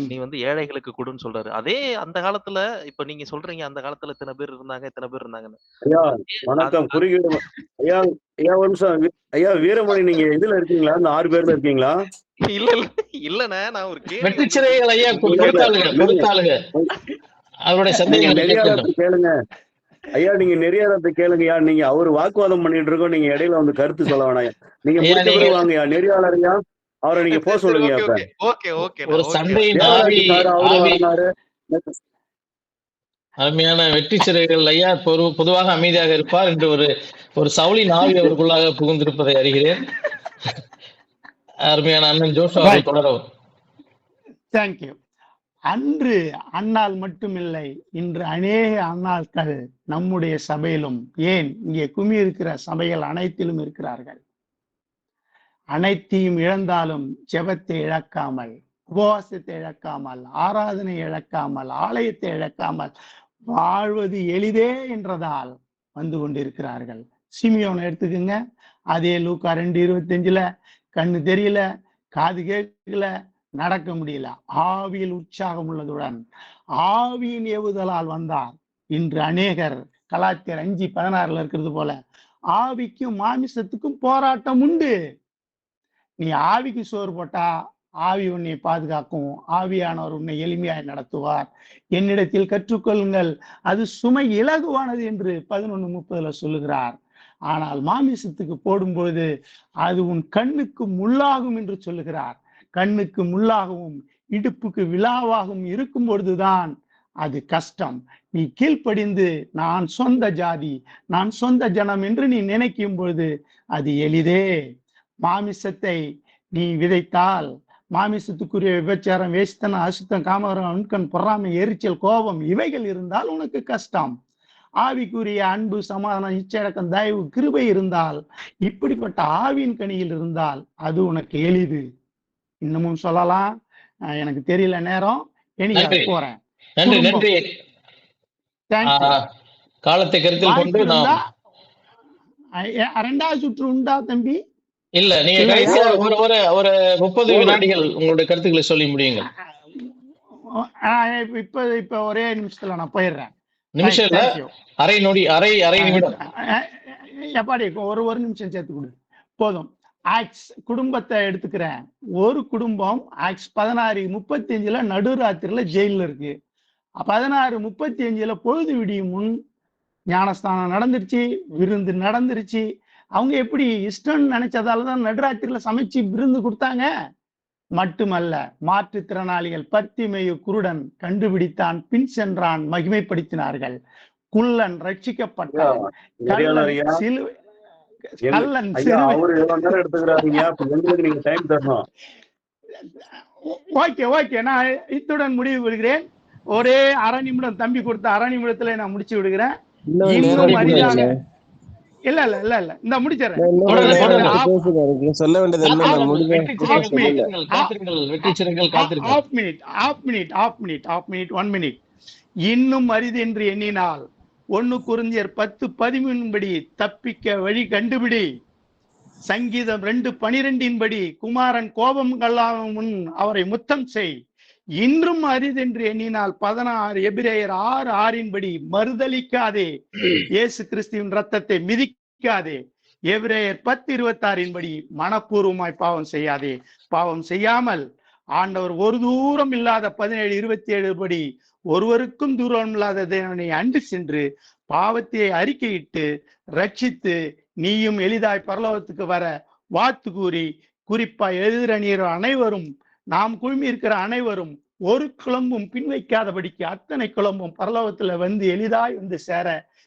நீ வந்து ஏழைகளுக்கு கொடுன்னு சொல்றாரு. அதே அந்த காலத்துல இப்ப நீங்க சொல்றீங்க அந்த காலத்துல இத்தனை பேர் இருந்தாங்கன்னு. ஐயா வணக்கம். குறுக்கீடு ஐயா, ஒரு நிமிஷம் ஐயா. வீரமணி நீங்க இதுல இருக்கீங்களா? இந்த 6 பேர்ல இருக்கீங்களா? இல்லண்ணே, நான் ஒரு வெற்றிச்சிறைகள் ஐயா கொடுத்தாளுங்க அவருடைய சந்தேகம் கேளுங்க. ஐயா நீங்க நெறியாளத்தை கேளுங்கய்யா. நீங்க அவரு வாக்குவாதம் பண்ணிட்டு இருக்கோம், நீங்க இடையில வந்து கருத்து சொல்ல வேணாம். நீங்க ஐயா முடிச்ச நீங்க பிறகு வாங்கய்யா. நெறியாளரையா அவரை நீங்க போக சரி சொல்லுங்க. ஓகே அப்ப ஓகே ஓகே ஓகேண்ணா ஒரு ஓகே சண்டையின் தேவராஜ் சார் அவரு ஆவி வரனாரு. அருமையான வெற்றி சிறைகள் ஐயா பொதுவாக அமைதியாக இருப்பார் என்று ஒரு சவுளின் ஆவி அவருக்குள்ளாக புகுந்திருப்பதை அறிகிறேன். அருமையான அண்ணன் ஜோஷு அவர்கள் தொடரவும். தேங்க்யூ. அன்று அண்ணால் மட்டுமில்லை, இன்று அநேக அண்ணாக்கள் நம்முடைய சபையிலும், ஏன் இங்கே குமி இருக்கிற சபைகள் அனைத்திலும் இருக்கிறார்கள். அனைத்தையும் இழந்தாலும் ஜெபத்தை இழக்காமல், உபவாசத்தை இழக்காமல், ஆராதனை இழக்காமல், ஆலயத்தை இழக்காமல் வாழ்வது எளிதே என்றதால் வந்து கொண்டிருக்கிறார்கள். சிமியோனை எடுத்துக்குங்க. அதே லூக்கா 2:25 கண்ணு தெரியல, காது கேட்கல, நடக்க முடியல, ஆவியில் உற்சாகம் உள்ளதுடன் ஆவியின் ஏவுதலால் வந்தார். இன்று அநேகர் கலாத்தியர் 5:16 இருக்கிறது போல ஆவிக்கும் மாமிசத்துக்கும் போராட்டம் உண்டு. நீ ஆவிக்கு சோறு போட்டா ஆவி உன்னை பாதுகாக்கும், ஆவியானவர் உன்னை எளிமையாய் நடத்துவார். என்னிடத்தில் கற்றுக்கொள்ளுங்கள், அது சுமை இலகுவானது என்று 11:30 சொல்லுகிறார். ஆனால் மாமிசத்துக்கு போடும்போது அது உன் கண்ணுக்கு முள்ளாகும் என்று சொல்லுகிறார். கண்ணுக்கு முள்ளாகவும் இடுப்புக்கு விழாவாகவும் இருக்கும் பொழுதுதான் அது கஷ்டம். நீ கீழ்ப்படிந்து நான் சொந்த ஜாதி, நான் சொந்த ஜனம் என்று நீ நினைக்கும் பொழுது அது எளிதே. மாமிசத்தை நீ விதைத்தால், மாமிசத்துக்குரிய விபச்சாரம், வேசித்தனம், அசுத்தம், காமகரம், அன்கண், பொறாமை, எரிச்சல், கோபம் இவைகள் இருந்தால் உனக்கு கஷ்டம். ஆவிக்குரிய அன்பு, சமாதானம், இச்சடக்கம், தயவு, கிருபை இருந்தால், இப்படிப்பட்ட ஆவியின் கனியில் இருந்தால் அது உனக்கு எளிது. இன்னமும் சொல்லலாம், எனக்கு தெரியல நேரம், எனக்கு போறேன். நன்றி நன்றி. காலத்தை கருத்தில் கொண்டு இரண்டாவது சுற்று உண்டா தம்பி? இல்ல, நீங்க கடைசியா ஒரு 30 வினாடிகள் உங்களுடைய கருத்துக்களை சொல்லி முடியுங்க. இப்ப ஒரே நிமிஷத்துல நான் போயிடுறேன். நிமிஷம் இல்ல, அரை நொடி, அரை நிமிடம். எப்பாடி ஒரு நிமிஷம் சேர்த்து கொடு போதும். ஆக்ஸ் குடும்பத்தை எடுத்துக்கிறேன். ஒரு குடும்பம் ஆக்ஸ் 16:35 நடுராத்திரில ஜெயில இருக்கு. 16:35 பொழுது விடியும் முன் ஞானஸ்தானம் நடந்துருச்சு, விருந்து நடந்துருச்சு. அவங்க எப்படி இஷ்டம் நினைச்சதாலதான் நடுராத்திரில சமைச்சு விருந்து கொடுத்தாங்க. மட்டுமல்ல, மாற்றுத்திறனாளிகள் பர்த்திமேயு குருடன் கண்டுபிடித்தான், பின் சென்றான், மகிமைப்படுத்தினார்கள். குள்ளன் ரட்சிக்கப்பட்டான். ஓகே, நான் இத்துடன் முடிவு விடுகிறேன். ஒரே அரை நிமிடம், தம்பி கொடுத்த அரை நிமிடத்துல நான் முடிச்சு விடுகிறேன். இன்னும் அரிதாக இல்ல இந்த முடிச்சிடறேன். இன்னும் அரிது என்று எண்ணினால் 1 கொரிந்தியர் 10:13 தப்பிக்க வழி கண்டுபிடி. சங்கீதம் 2:12 குமாரன் கோபம் கொள்ளாத முன் அவரை முத்தம் செய். இன்றும் அரிதென்று எண்ணினால் 16 எபிரேயர் 6:6 மறுதலிக்காதே, இயேசு கிறிஸ்துவின் ரத்தத்தை மிதிக்காதே. எபிரேயர் 10:26 மனப்பூர்வமாய் பாவம் செய்யாதே. பாவம் செய்யாமல் ஆண்டவர் ஒரு தூரம் இல்லாத 17:27 ஒருவருக்கும் தூரம் இல்லாத தேவனை அண்டு சென்று பாவத்தை அறிக்கையிட்டு ரட்சித்து நீயும் எளிதாய் பரலோகத்துக்கு வர வாத்து கூறி, குறிப்பா எதிரணியர் அனைவரும், நாம் குழுமி இருக்கிற அனைவரும் ஒரு குழம்பும் பின்வைக்காதபடிக்கு அத்தனை குழம்பும் பரலோகத்துல வந்து எளிதாய் வந்து சேர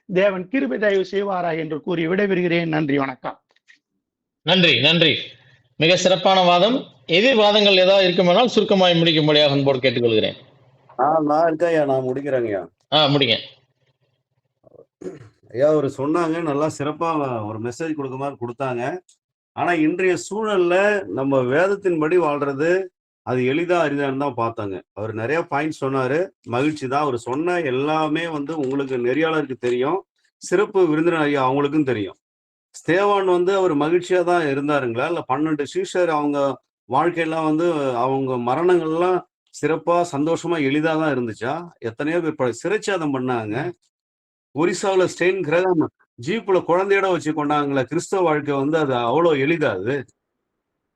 தேவன் கிருபை தயவு செய்வாரா என்று கூறி விடைபெறுகிறேன். நன்றி, வணக்கம். நன்றி. மிக சிறப்பான வாதம். எதிர் வாதங்கள் ஏதாவது இருக்குமானால் சுருக்கமாய் முடிக்கும்படியாக அன்போடு கேட்டுக்கொள்கிறேன். நான் இருக்கேன், நான் முடிக்கிறேங்கய்யா. முடிங்க ஐயா. அவர் சொன்னாங்க, நல்லா சிறப்பா ஒரு மெசேஜ் கொடுக்க மாதிரி கொடுத்தாங்க. ஆனா இன்றைய சூழல்ல நம்ம வேதத்தின்படி வாழ்றது அது எளிதா அரிதான்னு தான் பார்த்தாங்க. அவர் நிறைய பாயிண்ட் சொன்னாரு, மகிழ்ச்சி தான். அவர் சொன்ன எல்லாமே உங்களுக்கு நெறியாளருக்கு தெரியும், சிறப்பு விருந்தினர் ஐயா அவங்களுக்கும் தெரியும். ஸ்தேவான் அவர் மகிழ்ச்சியா தான் இருந்தாருங்களா, இல்ல 12 சீஷர் அவங்க வாழ்க்கையெல்லாம் அவங்க மரணங்கள்லாம் சிறப்பா சந்தோஷமா எளிதா தான் இருந்துச்சா? எத்தனையோ பேர் சிறைச்சாதம் பண்ணாங்க. ஒரிசாவில் ஸ்டெயின் கிரகம் ஜீப்ல குழந்தையோட வச்சு கொண்டாங்களே. கிறிஸ்தவ வாழ்க்கை அது அவ்வளோ எளிதாது.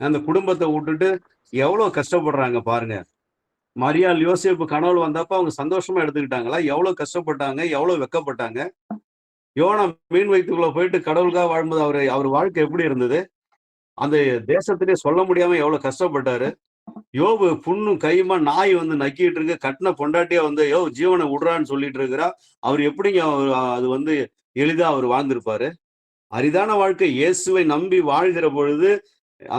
அந்த குடும்பத்தை விட்டுட்டு எவ்வளவு கஷ்டப்படுறாங்க பாருங்க. மரியாள் யோசேப்பு கனவுல வந்தப்ப அவங்க சந்தோஷமா எடுத்துக்கிட்டாங்களா? எவ்வளவு கஷ்டப்பட்டாங்க, எவ்வளவு வெக்கப்பட்டாங்க. யோனா மீன் வயிற்றுக்குள்ள போயிட்டு கடவுளுக்காக வாழ்ம்போது அவர் வாழ்க்கை எப்படி இருந்தது? அந்த தேசத்திலே சொல்ல முடியாம எவ்வளவு கஷ்டப்பட்டாரு. யோபு புண்ணும் கையுமா நாய் வந்து நக்கிட்டு இருக்கு, கட்டின பொண்டாட்டியா வந்து ஜீவனை விடுறான்னு சொல்லிட்டு இருக்கிறா. அவர் எப்படிங்க அது வந்து எளிதா அவர் வாழ்ந்திருப்பாரு? அரிதான வாழ்க்கை. இயேசுவை நம்பி வாழ்கிற பொழுது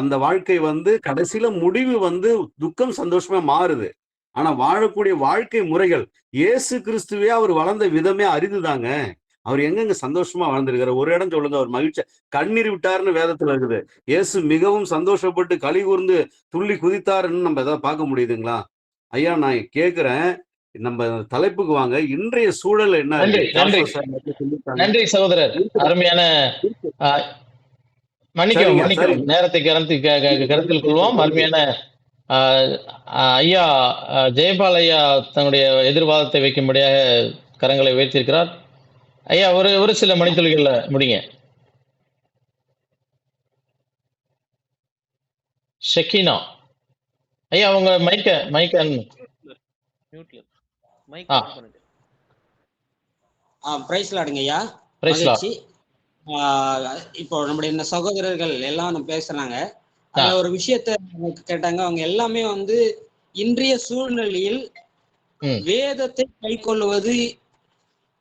அந்த வாழ்க்கை வந்து கடைசியில முடிவு வந்து துக்கம் சந்தோஷமா மாறுது. ஆனா வாழக்கூடிய வாழ்க்கை முறைகள், இயேசு கிறிஸ்துவே அவர் வளர்ந்த விதமே அரிதுதாங்க. அவர் எங்கெங்க சந்தோஷமா வாழ்ந்திருக்காரு? ஒரு இடம் சொல்லுங்க, அவர் மகிழ்ச்சியா கண்ணீர் விட்டாருன்னு வேதத்துல இருக்குது. இயேசு மிகவும் சந்தோஷப்பட்டு களி கூர்ந்து துள்ளி குதித்தாருன்னு நம்ம ஏதாவது பார்க்க முடியுதுங்களா? ஐயா, நான் கேட்கிறேன், நம்ம தலைப்புக்கு வாங்க. இன்றைய சூழல் என்ன நன்றி இருக்கு? நன்றி ஜாஷுவா சார் மட்டும் சொல்லிட்டாங்க. நன்றி சகோதரர். அருமையான மன்னிக்கவும் சரிங்க, மன்னிக்கவும் சரிங்க. நேரத்தை கருத்தில் கொள்வோம். அருமையான ஐயா ஜெயபால் ஐயா தன்னுடைய எதிர்வாதத்தை வைக்கும்படியாக கரங்களை உயர்த்தியிருக்கிறார். ஐயா ஒரு சில மணித்துளிகள்ல முடிங்க. ஷெக்கினா ஐயா, உங்க மைக்க மியூட்ல மைக் ஆ ஆன் பண்ணிட்டு. பிரைஸ் லாடுங்க ஐயா, பிரைஸ் லார்ட். மகிழ்ச்சி. இப்போ நம்முடைய இந்த சகோதரர்கள் எல்லாம் நம்ம பேசுறாங்க. ஆ அதுல ஒரு விஷயத்த எனக்கு கேட்டாங்க. அவங்க எல்லாமே வந்து இன்றைய சூழ்நிலையில் ம் வேதத்தை கைக்கொள்வது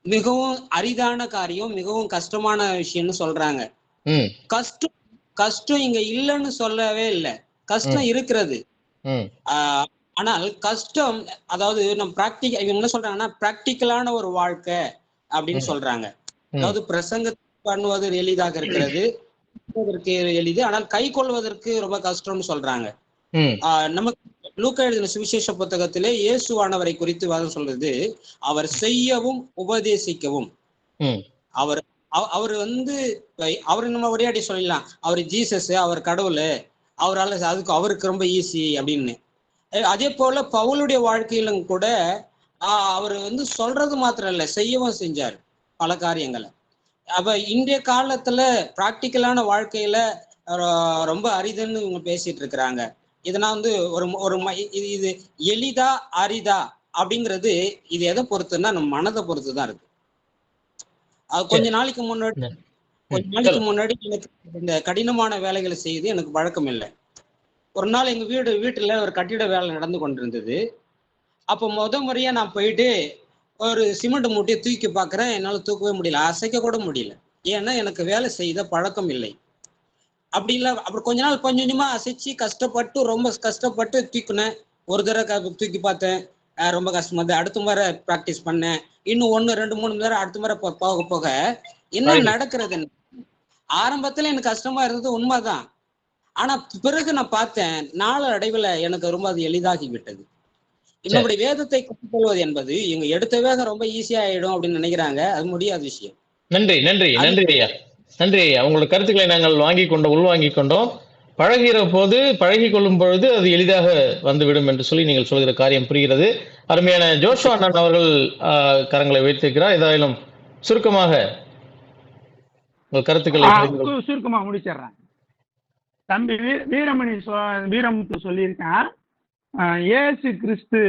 மிகவும் அரிதான காரியம், மிகவும் கஷ்டமான விஷயம்னு சொல்றாங்க. ம் கஷ்டம் கஷ்டம் இங்க இல்லைன்னு சொல்லவே இல்லை. கஷ்டம் ம் இருக்கிறது. ம் ஆஹ் ஆனால் கஷ்டம், அதாவது நம்ம இவங்க என்ன சொல்றாங்கன்னா பிராக்டிக்கலான ஒரு வாழ்க்கை அப்படின்னு ம் சொல்றாங்க. ம் அதாவது பிரசங்க பண்ணுவது எளிதாக இருக்கிறது, அதற்கு எளிது, ஆனால் கை கொள்வதற்கு ரொம்ப கஷ்டம்னு சொல்றாங்க. ம் நமக்கு லூக்கா எழுதின சுவிசேஷ புத்தகத்திலே இயேசுவானவரை குறித்து வாதம் சொல்றது, அவர் செய்யவும் உபதேசிக்கவும். ம் அவர் அவர் வந்து அவரு நம்ம ஒரேடி சொல்லலாம், அவர் ஜீசஸ், அவர் கடவுள், அவருக்கு ரொம்ப ஈஸி அப்படின்னு. அதே போல பவுலுடைய வாழ்க்கையிலும் கூட அவர் வந்து சொல்றது மாத்திரம் இல்லை, செய்யவும் செஞ்சார் பல காரியங்களை. அப்ப இன்றைய காலத்துல பிராக்டிக்கலான வாழ்க்கையில ரொம்ப அரிதுன்னு இவங்க பேசிட்டு இருக்கிறாங்க. இதெல்லாம் வந்து இது எளிதா அரிதா அப்படிங்கிறது இது எதை பொறுத்துன்னா நம்ம மனதை பொறுத்து தான் இருக்கு. கொஞ்ச நாளைக்கு முன்னாடி எனக்கு இந்த கடினமான வேலைகளை செய்து எனக்கு பழக்கம் இல்லை. ஒரு நாள் எங்க வீட்டுல ஒரு கட்டிட வேலை நடந்து கொண்டிருந்தது. அப்போ முறையா நான் போயிட்டு ஒரு சிமெண்ட் மூட்டையை தூக்கி பார்க்குறேன். என்னால் தூக்கவே முடியல, அசைக்க கூட முடியல. ஏன்னா எனக்கு வேலை செய்த பழக்கம் இல்லை. அப்படி இல்லை, அப்புறம் கொஞ்ச நாள் கொஞ்சமா அசைச்சு ரொம்ப கஷ்டப்பட்டு தூக்கினேன். ஒரு தடவை தூக்கி பார்த்தேன், ரொம்ப கஷ்டமா இருந்தது. அடுத்த முறை ப்ராக்டிஸ் பண்ணேன். இன்னும் 1, 2, 3 முறை அடுத்த முறை போக போக என்ன நடக்கிறது, ஆரம்பத்துல எனக்கு கஷ்டமா இருந்தது உண்மைதான். ஆனா பிறகு நான் பார்த்தேன், நாள அடைவில் எனக்கு ரொம்ப அது எளிதாகி விட்டது. நம்முடைய வேதத்தை கற்றுக்கொள்வது என்பது இவங்க எடுத்த வேகம் ரொம்ப ஈஸியா ஆயிடும் அப்படின்னு நினைக்கிறாங்க. அது முடியாத விஷயம். நன்றி நன்றி நன்றி ஐயா, நன்றி ஐயா. உங்களோட கருத்துக்களை நாங்கள் உள்வாங்கிக் கொண்டோம். பழகி கொள்ளும் பொழுது அது எளிதாக வந்துவிடும் என்று சொல்லி நீங்கள் சொல்கிற காரியம் புரிகிறது. அருமையான ஜோஷுவா அண்ணன் அவர்கள் கரங்களை உயர்த்திருக்கிறார். ஏதாயிலும் சுருக்கமாக உங்கள் கருத்துக்களை சுருக்கமா முடிச்சிடுறேன். தம்பி வீரமுத்து சொல்லியிருக்கேன், இயேசு கிறிஸ்து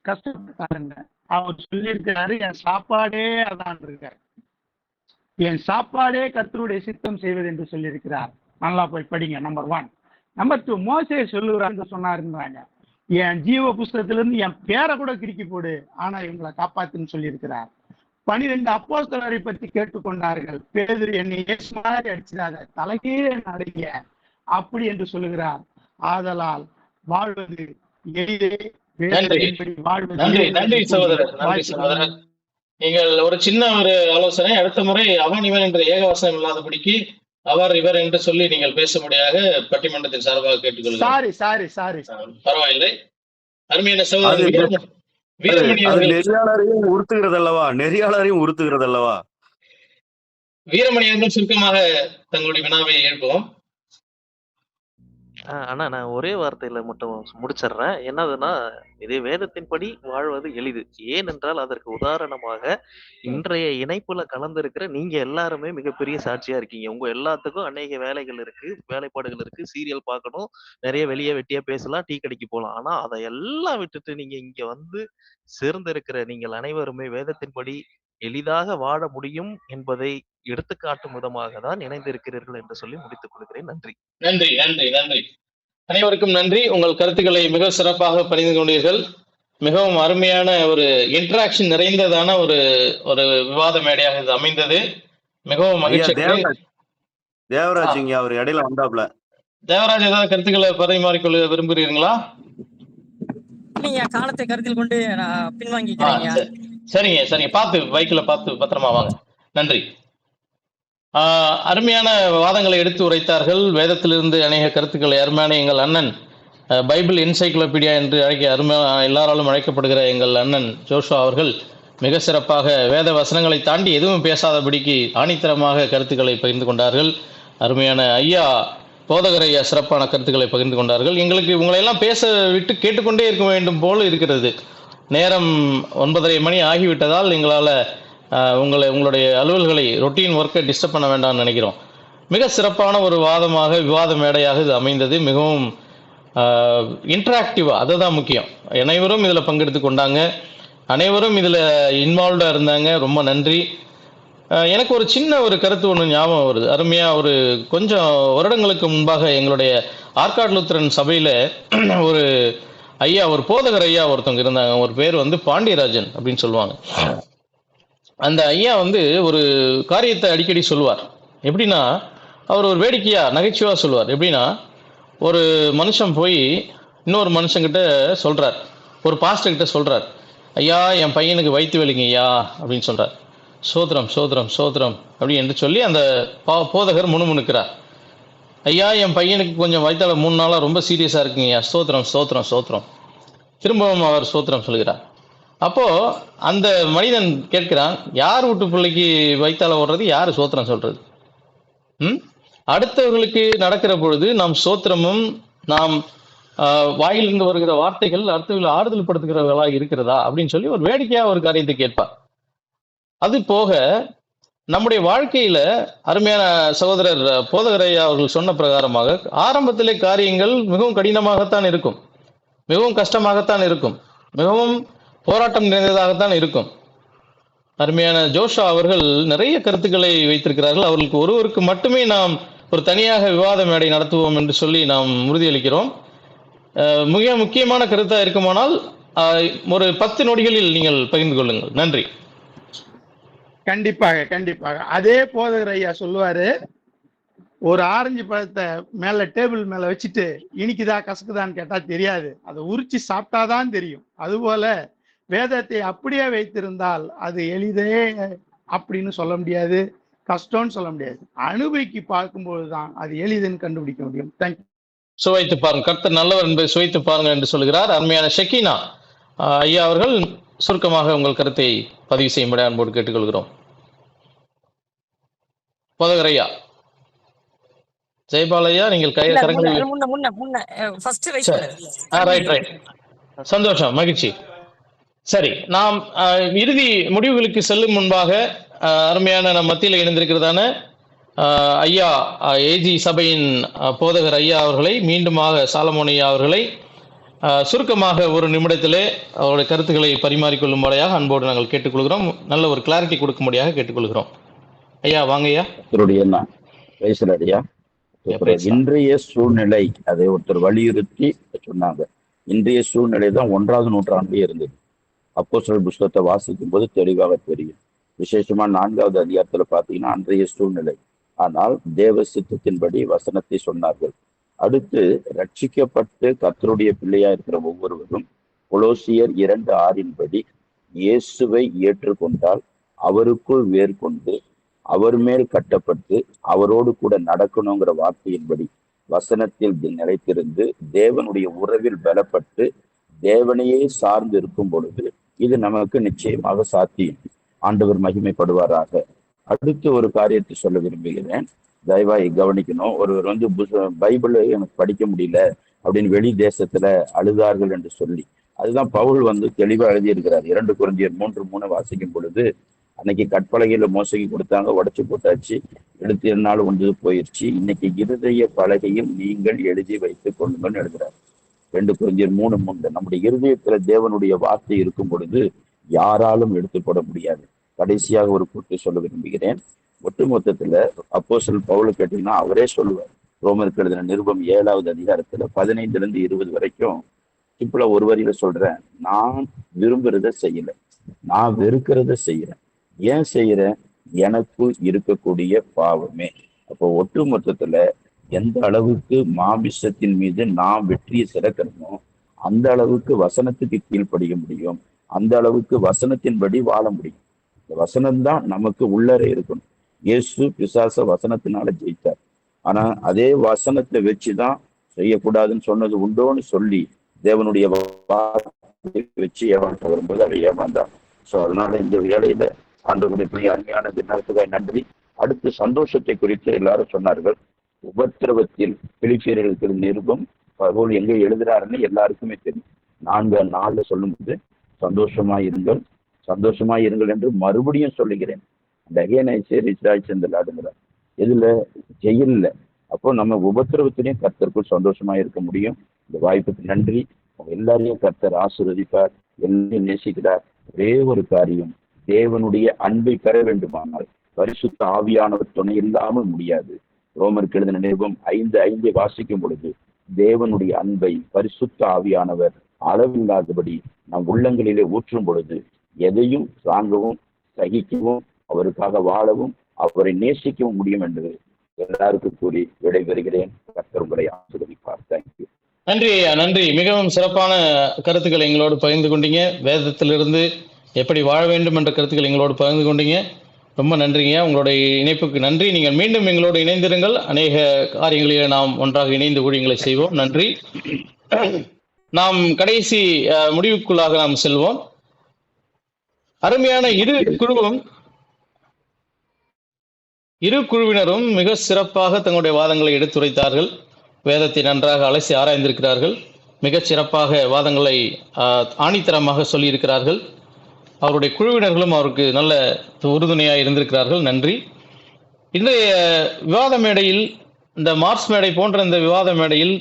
கஷ்டப்பட்டாருங்க. அவர் சொல்லியிருக்கிறாரு, என் சாப்பாடே அதான் இருக்காரு, என் சாப்பாடே கர்த்தருடைய சித்தம் செய்வது என்று சொல்லியிருக்கிறார். நல்லா போய் படிங்க. நம்பர் 1. நம்பர் 2, மோசே சொல்லுறாங்க சொன்னாருன்றாங்க, என் ஜீவ புஸ்தகத்திலிருந்து என் பேரை கூட கிறுக்கி போடு, ஆனா இவங்களை காப்பாத்துன்னு சொல்லியிருக்கிறார். 12 அப்போஸ்தலரை பற்றி கேட்டுக்கொண்டார்கள். பேதுரு, என்னை இயேசு மாதிரி அடிச்சிடாத, தலைகீழே நடுங்க அப்படி என்று சொல்லுகிறார். ஆதலால் வாழ்வது எளிதே, வேதத்தின்படி வாழ்வது. நன்றி சகோதரர். நீங்கள் ஒரு சின்ன ஆலோசனை, அடுத்த முறை அவன் இவன் என்ற ஏகவசனம் இல்லாதபடிக்கு அவர் இவர் என்று சொல்லி நீங்கள் பேசும்படியாக பட்டிமன்றத்தின் சார்பாக கேட்டுக்கொள்கிறேன். சாரி பரவாயில்லை. அருமையான சகோதரர் வீரமணி அவர்கள் நெறியாளரையும் உறுத்துகிறது அல்லவா? வீரமணி அவர்கள் சுருக்கமாக தங்களுடைய வினாவை எழுப்புவோம். ஆனா நான் ஒரே வார்த்தையில மட்டும் முடிச்சிடுறேன். என்னதுன்னா, இதே வேதத்தின்படி வாழ்வது எளிது. ஏனென்றால் அதற்கு உதாரணமாக இன்றைய இணைப்புல கலந்திருக்கிற நீங்க எல்லாருமே மிகப்பெரிய சாட்சியா இருக்கீங்க. உங்க எல்லாத்துக்கும் அநேக வேலைகள் இருக்கு, வேலைப்பாடுகள் இருக்கு, சீரியல் பார்க்கணும், நிறைய வெளியே வெட்டியா பேசலாம், டீ கடைக்கு போகலாம். ஆனா அதையெல்லாம் விட்டுட்டு நீங்க இங்க வந்து சேர்ந்திருக்கிற நீங்கள் அனைவருமே வேதத்தின்படி எளிதாக வாழ முடியும் என்பதை எடுத்துக்காட்டும் விதமாக தான் இணைந்திருக்கிறீர்கள் என்று சொல்லி முடித்துக் கொள்கிறேன். நன்றி. நன்றி, நன்றி, நன்றி. அனைவருக்கும் நன்றி. உங்கள் கருத்துக்களை மிக சிறப்பாக பகிர்ந்து கொண்டீர்கள். மிகவும் அருமையான ஒரு இன்டராக்ஷன் நிறைந்ததான ஒரு ஒரு விவாத மேடையாக இது அமைந்தது. மிகவும் மகிழ்ச்சி. தேவராஜ் இங்க அவர் இடையில வந்தாப்ல. தேவராஜ் ஏதாவது கருத்துக்களை பரிமாறிக்கொள்ள விரும்புகிறீங்களா? நீங்க காலத்தை கருத்தில் கொண்டு நான் பின்வாங்கிக்கிறேங்க. சரிங்க, சரிங்க. பார்த்து பைக்கில் பார்த்து பத்திரமா வாங்க. நன்றி. அருமையான வாதங்களை எடுத்து உரைத்தார்கள். வேதத்திலிருந்து அநேக கருத்துக்களை அருமையான எங்கள் அண்ணன் பைபிள் என்சைக்ளோபீடியா என்று எல்லாராலும் அழைக்கப்படுகிற எங்கள் அண்ணன் ஜோஷுவா அவர்கள் மிக சிறப்பாக வேத வசனங்களை தாண்டி எதுவும் பேசாதபடிக்கு ஆணித்தரமாக கருத்துக்களை பகிர்ந்து கொண்டார்கள். அருமையான ஐயா போதகர் ஐயா சிறப்பான கருத்துக்களை பகிர்ந்து கொண்டார்கள். எங்களுக்கு உங்களையெல்லாம் பேச விட்டு கேட்டுக்கொண்டே இருக்க வேண்டும் போல் இருக்கிறது. நேரம் 9:30 மணி ஆகிவிட்டதால் எங்களால் உங்களுடைய அலுவல்களை ரொட்டீன் ஒர்க்கை டிஸ்டர்ப் பண்ண வேண்டாம்னு நினைக்கிறோம். மிக சிறப்பான ஒரு விவாத மேடையாக இது அமைந்தது. மிகவும் இன்ட்ராக்டிவாக, அதுதான் முக்கியம். அனைவரும் இதில் பங்கெடுத்து கொண்டாங்க, அனைவரும் இதில் இன்வால்வ்டாக இருந்தாங்க. ரொம்ப நன்றி. எனக்கு ஒரு சின்ன ஒரு கருத்து ஒன்று ஞாபகம் வருது. அருமையாக ஒரு கொஞ்சம் வருடங்களுக்கு முன்பாக எங்களுடைய ஆற்காடு லூத்தரன் சபையில் ஒரு ஐயா, ஒரு போதகர் ஐயா ஒருத்தவங்க இருந்தாங்க. ஒரு பேர் பாண்டியராஜன் அப்படின்னு சொல்லுவாங்க. அந்த ஐயா ஒரு காரியத்தை அடிக்கடி சொல்லுவார். எப்படின்னா, அவர் ஒரு வேடிக்கையாக நகைச்சுவாக சொல்லுவார். எப்படின்னா, ஒரு மனுஷன் போய் இன்னொரு மனுஷங்கிட்ட சொல்கிறார், ஒரு பாஸ்டர்கிட்ட சொல்கிறார், ஐயா என் பையனுக்கு வயிற்று வலிங்க ஐயா அப்படின்னு சொல்கிறார். சோத்திரம் சோத்திரம் சோத்திரம் அப்படி என்று சொல்லி அந்த போதகர் முணுமுணுக்கிறார். ஐயா என் பையனுக்கு கொஞ்சம் வயிற்றால 3 நாளாக ரொம்ப சீரியஸாக இருக்குங்க ஐயா, ஸ்தோத்திரம் ஸ்தோத்திரம் ஸ்தோத்திரம். திரும்பவும் அவர் ஸ்தோத்திரம் சொல்கிறார். அப்போது அந்த மனிதன் கேட்கிறான், யார் வீட்டு பிள்ளைக்கு வயிற்றால ஓடுறது, யார் சோத்திரம் சொல்கிறது? அடுத்தவர்களுக்கு நடக்கிற பொழுது நாம் சோத்திரமும் நாம் வாயிலிருந்து வருகிற வார்த்தைகள் அடுத்தவர்களை ஆறுதல் படுத்துகிறவர்களாக இருக்கிறதா அப்படின்னு சொல்லி ஒரு வேடிக்கையாக ஒரு காரியத்தை கேட்பார். அது போக நம்முடைய வாழ்க்கையில அருமையான சகோதரர் போதகரையா அவர்கள் சொன்ன பிரகாரமாக ஆரம்பத்திலே காரியங்கள் மிகவும் கடினமாகத்தான் இருக்கும், மிகவும் கஷ்டமாகத்தான் இருக்கும், மிகவும் போராட்டம் நிறைந்ததாகத்தான் இருக்கும். அருமையான ஜோஷா அவர்கள் நிறைய கருத்துக்களை வைத்திருக்கிறார்கள். அவர்களுக்கு ஒருவருக்கு மட்டுமே நாம் ஒரு தனியாக விவாத மேடை நடத்துவோம் என்று சொல்லி நாம் உறுதியளிக்கிறோம். மிக முக்கியமான கருத்தாக இருக்குமானால் ஒரு 10 நொடிகளில் நீங்கள் பகிர்ந்து கொள்ளுங்கள். நன்றி. கண்டிப்பாக கண்டிப்பாக. அதே போதகர் ஐயா சொல்லுவாரு, ஒரு ஆரஞ்சு பழத்தை மேல டேபிள் மேல வச்சுட்டு இனிக்குதா கசக்குதான்னு கேட்டா தெரியாது, அதை உரிச்சு சாப்பிட்டாதான் தெரியும். அதுபோல வேதத்தை அப்படியே வைத்திருந்தால் அது எளிதே அப்படின்னு சொல்ல முடியாது, கஷ்டம்னு சொல்ல முடியாது. அனுபவிக்கு பார்க்கும்போது தான் அது எளிதுன்னு கண்டுபிடிக்க முடியும். தேங்க்யூ. சுவைத்து பாருங்க, கர்த்தர் நல்லவர் என்பதை சுவைத்து பாருங்க என்று சொல்கிறார் அருமையான ஷெக்கீனா ஐயா அவர்கள். சுருக்கமாக உங்கள் கருத்தை பதிவு செய்யும்படி அன்போடு கேட்டுக்கொள்கிறோம். போதகர் ஐயா, ஜெயபால் ஐயா, நீங்கள் சந்தோஷம், மகிழ்ச்சி. சரி, நாம் இறுதி முடிவுகளுக்கு செல்லும் முன்பாக அருமையான நம் மத்தியில் இணைந்திருக்கிறதான ஐயா ஏஜி சபையின் போதகர் ஐயா அவர்களை, மீண்டுமாக சாலமோன் ஐயா அவர்களை சுருக்கமாக ஒரு நிமிடத்திலே அவருடைய கருத்துக்களை பரிமாறிக்கொள்ளும்படியாக அன்போடு நாங்கள் கேட்டுக்கொள்கிறோம். நல்ல ஒரு கிளாரிட்டி கொடுக்கும்படியாக கேட்டுக்கொள்கிறோம். ஐயா வாங்க ஐயா. இன்றைய சூழ்நிலை, அதை ஒருத்தர் வலியுறுத்தி சொன்னாங்க. இன்றைய சூழ்நிலை தான் 1ஆவது நூற்றாண்டிலே இருந்தது. அப்போஸ்தலர் புத்தகத்தை வாசிக்கும் போது தெளிவாக தெரியும். விசேஷமா 4வது அதிகாரத்துல பாத்தீங்கன்னா அன்றைய சூழ்நிலை. ஆனால் தேவ சித்தத்தின்படி வசனத்தை சொன்னார்கள். அடுத்து ரட்சிக்கப்பட்டு கர்த்தருடைய பிள்ளையா இருக்கிற ஒவ்வொருவரும் கொலோசியர் 2:6 இயேசுவை ஏற்றுக்கொண்டால் அவருக்குள் வேர்கொண்டு அவர் மேல் கட்டப்பட்டு அவரோடு கூட நடக்கணுங்கிற வார்த்தையின்படி வசனத்தில் நிலைத்திருந்து தேவனுடைய உறவில் பலப்பட்டு தேவனையே சார்ந்து இருக்கும் பொழுது இது நமக்கு நிச்சயமாக சாத்தியம். ஆண்டவர் மகிமைப்படுவாராக. அடுத்து ஒரு காரியத்தை சொல்ல விரும்புகிறேன், தயவாய் கவனிக்கணும். ஒருவர் பைபிளை எனக்கு படிக்க முடியல அப்படின்னு வெளி தேசத்துல அழுதார்கள் என்று சொல்லி, அதுதான் பவுல் தெளிவா எழுதியிருக்கிறார். 2 கொரிந்தியர் 3:3 வாசிக்கும் பொழுது, அன்னைக்கு கற்பலகையில மோசடி கொடுத்தாங்க, உடைச்சு போட்டாச்சு, எடுத்து நாள் ஒன்று போயிடுச்சு, இன்னைக்கு இருதய பலகையில் நீங்கள் எழுதி வைத்துக் கொள்ளுங்கன்னு எழுதுறாரு. 2 கொரிந்தியர் 3:3. நம்முடைய இருதயத்துல தேவனுடைய வார்த்தை இருக்கும் பொழுது யாராலும் எடுத்து போட முடியாது. கடைசியாக ஒரு கூட்டு சொல்ல விரும்புகிறேன். ஒட்டுமொத்தத்துல அப்போஸ்தலன் பவுல் கேட்டீங்கன்னா அவரே சொல்லுவார். ரோமருக்கு எழுதின நிருபம் 7வது அதிகாரத்துல 15 to 20 வரைக்கும் சிம்பிளா ஒரு வரியில சொல்றேன், நான் விரும்புறத செய்யல, நான் வெறுக்கிறத செய்யறேன். ஏன் செய்யறேன்? எனக்குள் இருக்கக்கூடிய பாவமே. அப்போ ஒட்டு மொத்தத்துல எந்த அளவுக்கு மாமிசத்தின் மீது நாம் வெற்றியை சிறக்கணுமோ அந்த அளவுக்கு வசனத்துக்கு கீழ்ப்படிய முடியும், அந்த அளவுக்கு வசனத்தின்படி வாழ முடியும். இந்த வசனம்தான் நமக்கு உள்ளர இருக்கணும். இயேசு பிசாச வசனத்தினால ஜெயித்தார். ஆனா அதே வசனத்தை வச்சுதான் செய்யக்கூடாதுன்னு சொன்னது உண்டோன்னு சொல்லி தேவனுடைய வச்சு ஏமாற்ற வரும்போது அதை ஏமாந்தான். சோ அதனால இந்த வேலையில ஆண்டவருடைய அருமையான தினத்துக்காக நன்றி. அடுத்து சந்தோஷத்தை குறித்து எல்லாரும் சொன்னார்கள். உபத்திரவத்தில் பிலிப்பியர்களுக்கு நிருபம் பவுல் எங்க எழுதுறாருன்னு எல்லாருக்குமே தெரியும். 4:4 சொல்லும்போது சந்தோஷமாய் இருங்கள் என்று மறுபடியும் சொல்லுகிறேன். அந்த அகைனாடுங்கிறார். எதுல? ஜெயில்ல. அப்போ நம்ம உபத்திரவத்திலையும் கர்த்தருக்குள் சந்தோஷமா இருக்க முடியும். இந்த வாய்ப்புக்கு நன்றி. எல்லாரையும் கர்த்தர் ஆசீர்வதிப்பார், எல்லாரையும் நேசிக்கிறார். ஒரே ஒரு காரியம், தேவனுடைய அன்பை பெற வேண்டுமானால் பரிசுத்த ஆவியானவர் துணை இல்லாமல் முடியாது. ரோமருக்கு எழுதின நிருபம் 5:5 வாசிக்கும் பொழுது தேவனுடைய அன்பை பரிசுத்த ஆவியானவர் அளவில்லாதபடி நம் உள்ளங்களிலே ஊற்றும் பொழுது எதையும் தாங்கவும் சகிக்கவும் அவருக்காக வாழவும் அவரை நேசிக்கவும் முடியும் என்று எல்லாருக்கும் கூறி விடைபெறுகிறேன். கர்த்தர் உங்களை ஆசீர்வதிப்பார். தேங்க்யூ. நன்றி ஐயா, நன்றி. மிகவும் சிறப்பான கருத்துக்களை எங்களோடு பகிர்ந்து கொண்டீங்க. வேதத்திலிருந்து எப்படி வாழ வேண்டும் என்ற கருத்துக்களை எங்களோடு பகிர்ந்து கொண்டீங்க. ரொம்ப நன்றிங்க. உங்களுடைய இணைப்புக்கு நன்றி. நீங்கள் மீண்டும் எங்களோடு இணைந்திருங்கள். அநேக காரியங்களில் நாம் ஒன்றாக இணைந்து ஊழியங்களை செய்வோம். நன்றி. நாம் கடைசி முடிவுக்குள்ளாக நாம் செல்வோம். அருமையான இரு குழுவினரும் மிக சிறப்பாக தங்களுடைய வாதங்களை எடுத்துரைத்தார்கள். வேதத்தை நன்றாக அலசி ஆராய்ந்திருக்கிறார்கள். மிகச் சிறப்பாக வாதங்களை ஆணித்தரமாக சொல்லியிருக்கிறார்கள். அவருடைய குழுவினர்களும் அவருக்கு நல்ல உறுதுணையாக இருந்திருக்கிறார்கள். நன்றி. இன்றைய விவாத மேடையில், இந்த மார்ஸ் மேடை போன்ற இந்த விவாத மேடையில்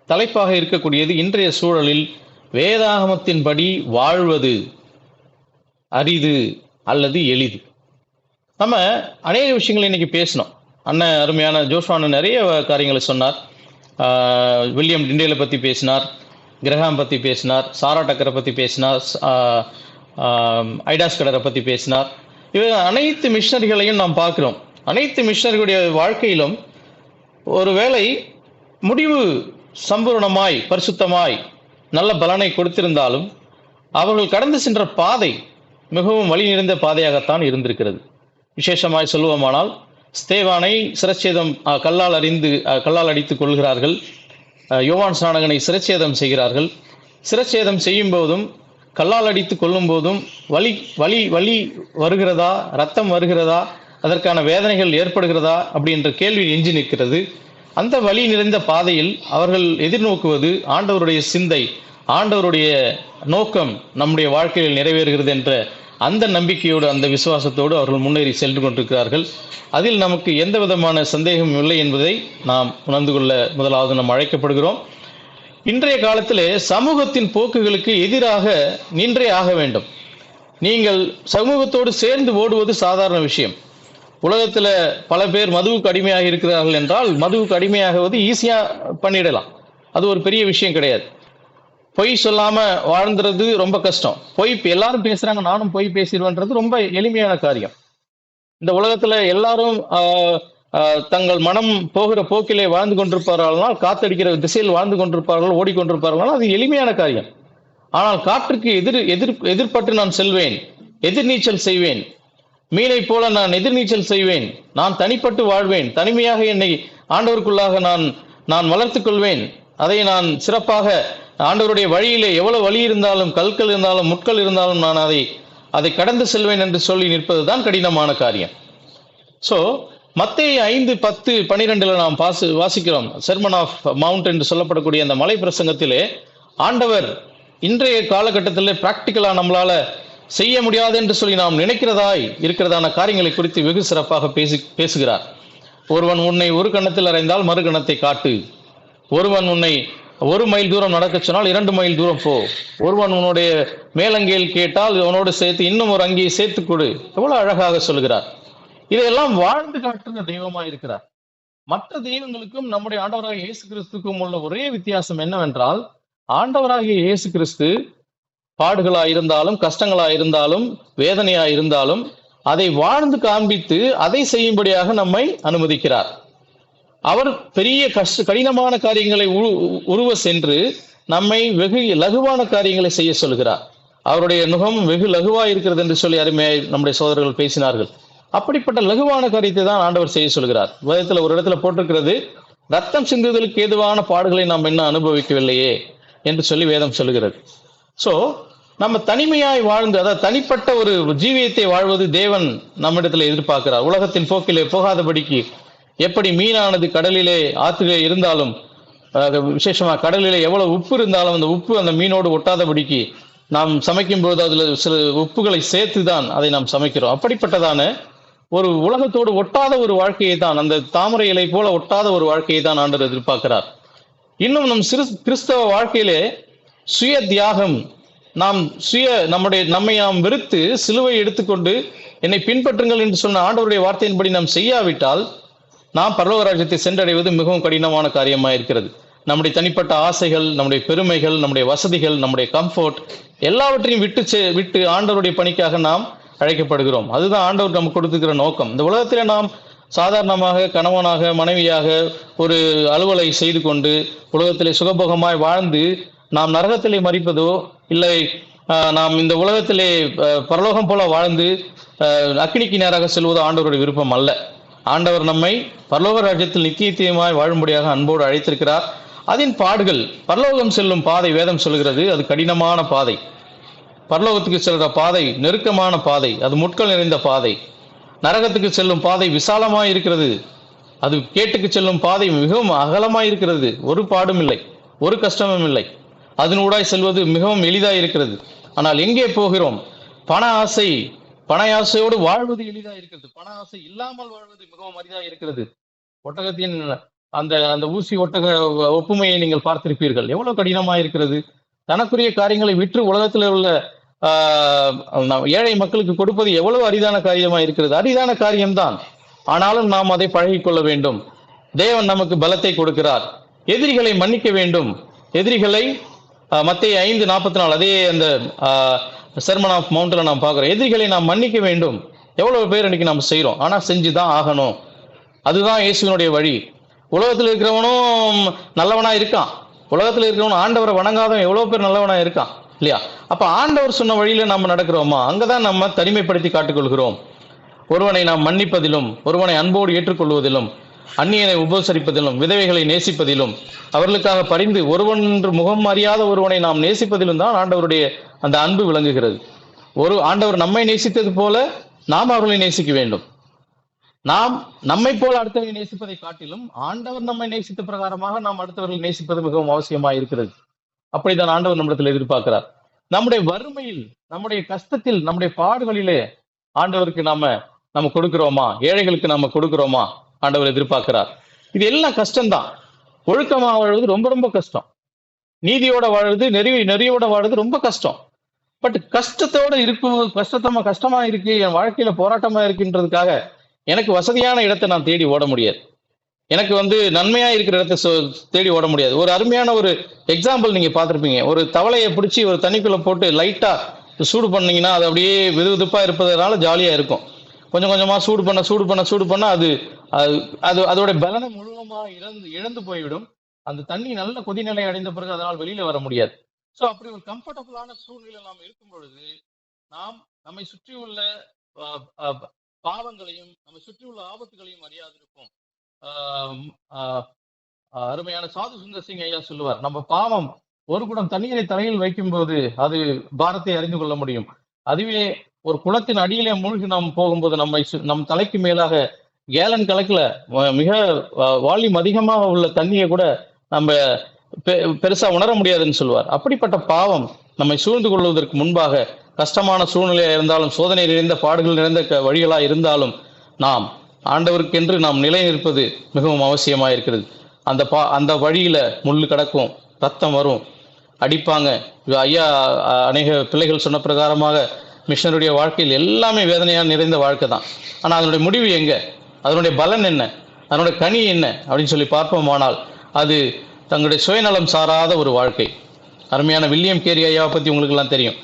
தலைப்பாக இருக்கக்கூடியது இன்றைய சூழலில் வேதாகமத்தின்படி வாழ்வது அரிது அல்லது எளிது. நம்ம அநேக விஷயங்களை இன்னைக்கு பேசணும். அண்ணன் அருமையான ஜோஷுவா நிறைய காரியங்களை சொன்னார். வில்லியம் டிண்டேலை பற்றி பேசினார், கிரஹாம் பற்றி பேசினார், சாரா டக்கரை பற்றி பேசினார், ஐடாஸ் கடரை பற்றி பேசினார். இவங்க அனைத்து மிஷனரிகளையும் நாம் பார்க்கிறோம். அனைத்து மிஷனரிகளுடைய வாழ்க்கையிலும் ஒருவேளை முடிவு சம்பூர்ணமாய் பரிசுத்தமாய் நல்ல பலனை கொடுத்திருந்தாலும் அவர்கள் கடந்து சென்ற பாதை மிகவும் வழி நிறைந்த பாதையாகத்தான் இருந்திருக்கிறது. விசேஷமாய் சொல்லுவோமானால் ஸ்தேவானை சிரச்சேதம் கல்லால் அடித்துக் கொள்கிறார்கள். யோவான் ஸ்நானகனை சிரச்சேதம் செய்கிறார்கள். சிரச்சேதம் செய்யும் போதும் கல்லால் அடித்து கொள்ளும் போதும் வலி வருகிறதா, ரத்தம் வருகிறதா, அதற்கான வேதனைகள் ஏற்படுகிறதா அப்படின்ற கேள்வி எஞ்சி நிற்கிறது. அந்த வலி நிறைந்த பாதையில் அவர்கள் எதிர்நோக்குவது ஆண்டவருடைய சிந்தை, ஆண்டவருடைய நோக்கம் நம்முடைய வாழ்க்கையில் நிறைவேறுகிறது என்ற அந்த நம்பிக்கையோடு, அந்த விசுவாசத்தோடு அவர்கள் முன்னேறி சென்று கொண்டிருக்கிறார்கள். அதில் நமக்கு எந்த விதமான சந்தேகமும் இல்லை என்பதை நாம் உணர்ந்து கொள்ள முதலாவது நாம் அழைக்கப்படுகிறோம். இன்றைய காலத்திலே சமூகத்தின் போக்குகளுக்கு எதிராக நின்றே ஆக வேண்டும். நீங்கள் சமூகத்தோடு சேர்ந்து ஓடுவது சாதாரண விஷயம். உலகத்தில் பல பேர் மதுவுக்கு அடிமையாக இருக்கிறார்கள் என்றால் மதுவுக்கு அடிமையாகுவது ஈஸியாக பண்ணிடலாம். அது ஒரு பெரிய விஷயம் கிடையாது. பொய் சொல்லாம வாழ்ந்துறது ரொம்ப கஷ்டம். பொய் எல்லாரும் பேசுறாங்க, நானும் பொய் பேசிடுவேன்றது ரொம்ப எளிமையான காரியம். இந்த உலகத்துல எல்லாரும் தங்கள் மனம் போகிற போக்கிலே வாழ்ந்து கொண்டிருப்பார்களால், காத்தடிக்கிற திசையில் வாழ்ந்து கொண்டிருப்பார்கள், ஓடிக்கொண்டிருப்பார்கள், அது எளிமையான காரியம். ஆனால் காற்றுக்கு எதிர்பட்டு நான் செல்வேன், எதிர்நீச்சல் செய்வேன், மீனை போல நான் எதிர்நீச்சல் செய்வேன், நான் தனிப்பட்டு வாழ்வேன், தனிமையாக என்னை ஆண்டவருக்குள்ளாக நான் வளர்த்துக் கொள்வேன், அதை நான் சிறப்பாக ஆண்டவருடைய வழியிலே எவ்வளவு வழி இருந்தாலும், கற்கள் இருந்தாலும், முட்கள் இருந்தாலும் நான் அதை கடந்து செல்வேன் என்று சொல்லி நிற்பதுதான் கடினமான காரியம். ஸோ மத்தேயு 5:10-12 நாம் வாசிக்கிறோம். செர்மன் ஆஃப் மவுண்ட் என்று சொல்லப்படக்கூடிய அந்த மலை பிரசங்கத்திலே ஆண்டவர் இன்றைய காலகட்டத்தில் பிராக்டிக்கலா நம்மளால செய்ய முடியாது என்று சொல்லி நாம் இருக்கிறதான காரியங்களை குறித்து வெகு சிறப்பாக பேசுகிறார். ஒருவன் உன்னை ஒரு கன்னத்தில் அறைந்தால் மறு கன்னத்தை காட்டு, ஒருவன் உன்னை 1 மைல் தூரம் நடக்க சொன்னால் 2 மைல் தூரம் போ. ஒருவன் உன்னுடைய மேலங்கியில் கேட்டால் அவனோடு சேர்த்து இன்னும் ஒரு அங்கியை சேர்த்து கொடு. எவ்வளவு அழகாக சொல்கிறார். இதையெல்லாம் வாழ்ந்து காட்டுகிற தெய்வமாக இருக்கிறார். மற்ற தெய்வங்களுக்கும் நம்முடைய ஆண்டவராகிய இயேசு கிறிஸ்துக்கும் உள்ள ஒரே வித்தியாசம் என்னவென்றால், ஆண்டவராகிய இயேசு கிறிஸ்து பாடுகளா இருந்தாலும், கஷ்டங்களா இருந்தாலும், வேதனையா இருந்தாலும் அதை வாழ்ந்து காண்பித்து அதை செய்யும்படியாக நம்மை அனுமதிக்கிறார். அவர் பெரிய கடினமான காரியங்களை உருவ சென்று நம்மை வெகு லகுவான காரியங்களை செய்ய சொல்கிறார். அவருடைய நுகம் வெகு லகுவா இருக்கிறது என்று சொல்லி அருமையாய் நம்முடைய சகோதரர்கள் பேசினார்கள். அப்படிப்பட்ட லகுவான காரியத்தை தான் ஆண்டவர் செய்ய சொல்கிறார். வேதத்துல ஒரு இடத்துல போட்டிருக்கிறது, ரத்தம் சிந்துதலுக்கு ஏதுவான பாடுகளை நாம் இன்னும் அனுபவிக்கவில்லையே என்று சொல்லி வேதம் சொல்கிறது. சோ நம்ம தனிமையாய் வாழ்ந்து, அதாவது தனிப்பட்ட ஒரு ஜீவியத்தை வாழ்வது தேவன் நம்மிடத்துல எதிர்பார்க்கிறார். உலகத்தின் போக்கிலே போகாதபடிக்கு, எப்படி மீனானது கடலிலே ஆற்றிலே இருந்தாலும், விசேஷமா கடலிலே எவ்வளவு உப்பு இருந்தாலும் அந்த உப்பு அந்த மீனோடு ஒட்டாதபடிக்கு நாம் சமைக்கும் பொழுது அதுல சில உப்புகளை சேர்த்துதான் அதை நாம் சமைக்கிறோம். அப்படிப்பட்டதான ஒரு உலகத்தோடு ஒட்டாத ஒரு வாழ்க்கையை தான், அந்த தாமரை இலை போல ஒட்டாத ஒரு வாழ்க்கையை தான் ஆண்டவர் எதிர்பார்க்கிறார். இன்னும் நம் கிறிஸ்தவ வாழ்க்கையிலே சுய தியாகம், நம்மை நாம் வெறுத்து சிலுவை எடுத்துக்கொண்டு என்னை பின்பற்றுங்கள் என்று சொன்ன ஆண்டவருடைய வார்த்தையின்படி நாம் செய்யாவிட்டால் நாம் பரலோக ராஜ்யத்தை சென்றடைவது மிகவும் கடினமான காரியமாக இருக்கிறது. நம்முடைய தனிப்பட்ட ஆசைகள், நம்முடைய பெருமைகள், நம்முடைய வசதிகள், நம்முடைய கம்ஃபோர்ட் எல்லாவற்றையும் விட்டு ஆண்டவருடைய பணிக்காக நாம் அழைக்கப்படுகிறோம். அதுதான் ஆண்டவர் நமக்கு கொடுத்துக்கிற நோக்கம். இந்த உலகத்திலே நாம் சாதாரணமாக கணவனாக மனைவியாக ஒரு அலுவலை செய்து கொண்டு உலகத்திலே சுகபோகமாய் வாழ்ந்து நாம் நரகத்திலே மரிப்பதோ இல்லை நாம் இந்த உலகத்திலே பரலோகம் போல வாழ்ந்து அக்கினிக்கு நேராக செல்வதோ ஆண்டவருடைய விருப்பம் அல்ல. ஆண்டவர் நம்மை பரலோக ராஜ்யத்தில் நித்தியமாய் வாழும்படியாக அன்போடு அழைத்திருக்கிறார். அதன் பாடுகள், பரலோகம் செல்லும் பாதை வேதம் சொல்கிறது, அது கடினமான பாதை. பரலோகத்துக்கு செல்கிற பாதை நெருக்கமான பாதை, அது முட்கள் நிறைந்த பாதை. நரகத்துக்கு செல்லும் பாதை விசாலமாய் இருக்கிறது. அது கேட்டுக்கு செல்லும் பாதை மிகவும் அகலமாய் இருக்கிறது. ஒரு பாடும் இல்லை, ஒரு கஷ்டமும் இல்லை. அதனூடாய் செல்வது மிகவும் எளிதாய் இருக்கிறது. ஆனால் எங்கே போகிறோம்? பண ஆசையோடு வாழ்வது எளிதாக இருக்கிறது. பண ஆசை இல்லாமல் வாழ்வது மிகவும் அரிதாக இருக்கிறது. ஒட்டகத்தின் அந்த ஊசி ஒட்டக ஒப்புமையை நீங்கள் பார்த்திருப்பீர்கள். எவ்வளவு கடினமாக இருக்கிறது. தனக்குரிய காரியங்களை விற்று உலகத்தில் உள்ள ஏழை மக்களுக்கு கொடுப்பது எவ்வளவு அரிதான காரியமாக இருக்கிறது. அரிதான காரியம்தான், ஆனாலும் நாம் அதை பழகிக்கொள்ள வேண்டும். தேவன் நமக்கு பலத்தை கொடுக்கிறார். எதிரிகளை மன்னிக்க வேண்டும். எதிரிகளை மத்தேயு 5:44 அதே அந்த சர்மன் ஆஃப் மவுண்ட்ல நாம் பார்க்கிறோம். எதிரிகளை நாம் மன்னிக்க வேண்டும். எவ்வளவு பேர் இன்னைக்கு நாம் செய்யறோம், ஆனா செஞ்சுதான் ஆகணும். அதுதான் இயேசுவினுடைய வழி. உலகத்தில் இருக்கிறவனும் நல்லவனா இருக்கான். உலகத்தில் இருக்கிறவனும் ஆண்டவரை வணங்காதவன் எவ்வளவு பேர் நல்லவனா இருக்கான் இல்லையா? அப்ப ஆண்டவர் சொன்ன வழியில நம்ம நடக்கிறோமா? அங்கதான் நம்ம தனிமைப்படுத்தி காட்டிக்கொள்கிறோம். ஒருவனை நாம் மன்னிப்பதிலும், ஒருவனை அன்போடு ஏற்றுக்கொள்வதிலும், அந்நியனை உபசரிப்பதிலும், விதவைகளை நேசிப்பதிலும், அவர்களுக்காக பரிந்து ஒருவன்று முகம் அறியாத ஒருவனை நாம் நேசிப்பதிலும் தான் ஆண்டவருடைய அந்த அன்பு விளங்குகிறது. ஆண்டவர் நம்மை நேசித்தது போல நாம் அவர்களை நேசிக்க வேண்டும். நாம் நம்மை போல அடுத்தவரை நேசிப்பதை காட்டிலும் ஆண்டவர் நம்மை நேசித்த பிரகாரமாக நாம் அடுத்தவர்களை நேசிப்பது மிகவும் அவசியமாக இருக்கிறது. அப்படித்தான் ஆண்டவர் நம்மிடத்தில் எதிர்பார்க்கிறார். நம்முடைய வறுமையில், நம்முடைய கஷ்டத்தில், நம்முடைய பாடுகளிலே ஆண்டவருக்கு நம்ம கொடுக்கிறோமா? ஏழைகளுக்கு நாம கொடுக்கிறோமா? ஆண்டவர் எதிர்பார்க்கிறார். இது எல்லாம் கஷ்டம்தான். ஒழுக்கமாக வாழ்வது ரொம்ப ரொம்ப கஷ்டம். நீதியோட வாழ்வது, நெறியோட வாழ்வது ரொம்ப கஷ்டம். பட் கஷ்டத்தோட இருக்கும், கஷ்டமா இருக்கு, என் வாழ்க்கையில போராட்டமா இருக்குன்றதுக்காக எனக்கு வசதியான இடத்தை நான் தேடி ஓட முடியாது. எனக்கு நன்மையா இருக்கிற இடத்தை தேடி ஓட முடியாது. ஒரு அருமையான ஒரு எக்ஸாம்பிள் நீங்க பார்த்திருப்பீங்க. ஒரு தவளையை பிடிச்சி ஒரு தண்ணிக்குள்ள போட்டு லைட்டா சூடு பண்ணீங்கன்னா அது அப்படியே வெதுவெதுப்பா இருப்பதனால ஜாலியா இருக்கும். கொஞ்சம் கொஞ்சமா சூடு பண்ண அது அதோட பலனை முழுவதுமா இழந்து போய்விடும். அந்த தண்ணி நல்ல கொதிநிலை அடைந்த பிறகு அதனால் வெளியில வர முடியாது. ஸோ அப்படி ஒரு கம்ஃபர்டபுளான சூழ்நிலை நாம் இருக்கும் பொழுது நாம் நம்மை சுற்றியுள்ள பாவங்களையும் நம்மை சுற்றியுள்ள ஆபத்துகளையும் அறியாதிருப்போம். அருமையான சாது சுந்தர் சிங் ஐயா சொல்லுவார், நம்ம பாவம் ஒரு குடம் தண்ணீரை தலையில் வைக்கும் போது அது பாரத்தை அறிந்து கொள்ள முடியும். அதுவே ஒரு குளத்தின் அடியிலே மூழ்கி நாம் போகும்போது நம் தலைக்கு மேலாக கேலன் கணக்குல மிக வால்யூம் அதிகமாக உள்ள தண்ணியை கூட நம்ம பெருசா உணர முடியாதுன்னு சொல்லுவார். அப்படிப்பட்ட பாவம் நம்மை சூழ்ந்து கொள்வதற்கு முன்பாக கஷ்டமான சூழ்நிலையா இருந்தாலும், சோதனை நிறைந்த பாடுகள் நிறைந்த வழிகளா இருந்தாலும் நாம் ஆண்டவருக்கென்று நாம் நிலை நிற்பது மிகவும் அவசியமா இருக்கிறது. அந்த வழியில முள்ளு கிடக்கும், ரத்தம் வரும், அடிப்பாங்க. ஐயா அநேக பிள்ளைகள் சொன்ன பிரகாரமாக மிஷனருடைய வாழ்க்கையில் எல்லாமே வேதனையாக நிறைந்த வாழ்க்கை தான். ஆனால் அதனுடைய முடிவு எங்கே, அதனுடைய பலன் என்ன, அதனுடைய கனி என்ன அப்படின்னு சொல்லி பார்ப்போமானால் அது தங்களுடைய சுயநலம் சாராத ஒரு வாழ்க்கை. அருமையான வில்லியம் கேரி ஐயாவை பற்றி உங்களுக்கெல்லாம் தெரியும்.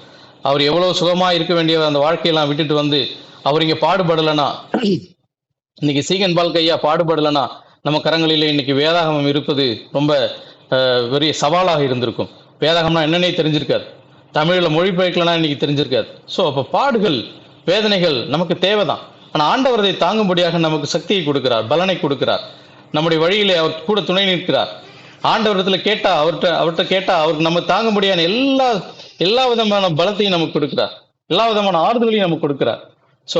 அவர் எவ்வளோ சுகமாக இருக்க வேண்டிய அந்த வாழ்க்கையெல்லாம் விட்டுட்டு வந்து அவர் இங்கே பாடுபடலைன்னா, இன்னைக்கு சீகன் பால்க் ஐயா பாடுபடலைன்னா நம்ம கரங்களிலே இன்னைக்கு வேதாகமம் இருப்பது ரொம்ப பெரிய சவாலாக இருந்திருக்கும். வேதாகம்னா என்னன்னே தெரிஞ்சிருக்காது, தமிழில் மொழிபெயர்க்கலன்னா இன்னைக்கு தெரிஞ்சிருக்காது. ஸோ அப்போ பாடுகள் வேதனைகள் நமக்கு தேவைதான். ஆனால் ஆண்டவர் அதை தாங்கும்படியாக நமக்கு சக்தியை கொடுக்கிறார், பலனை கொடுக்கிறார். நம்முடைய வழியிலே அவர் கூட துணை நிற்கிறார். ஆண்டவரத்தில் கேட்டா அவர்கிட்ட கேட்டா அவருக்கு நம்ம தாங்கும்படியான எல்லா விதமான பலத்தையும் நமக்கு கொடுக்கிறார், எல்லா விதமான ஆறுதலையும் நமக்கு கொடுக்கிறார். ஸோ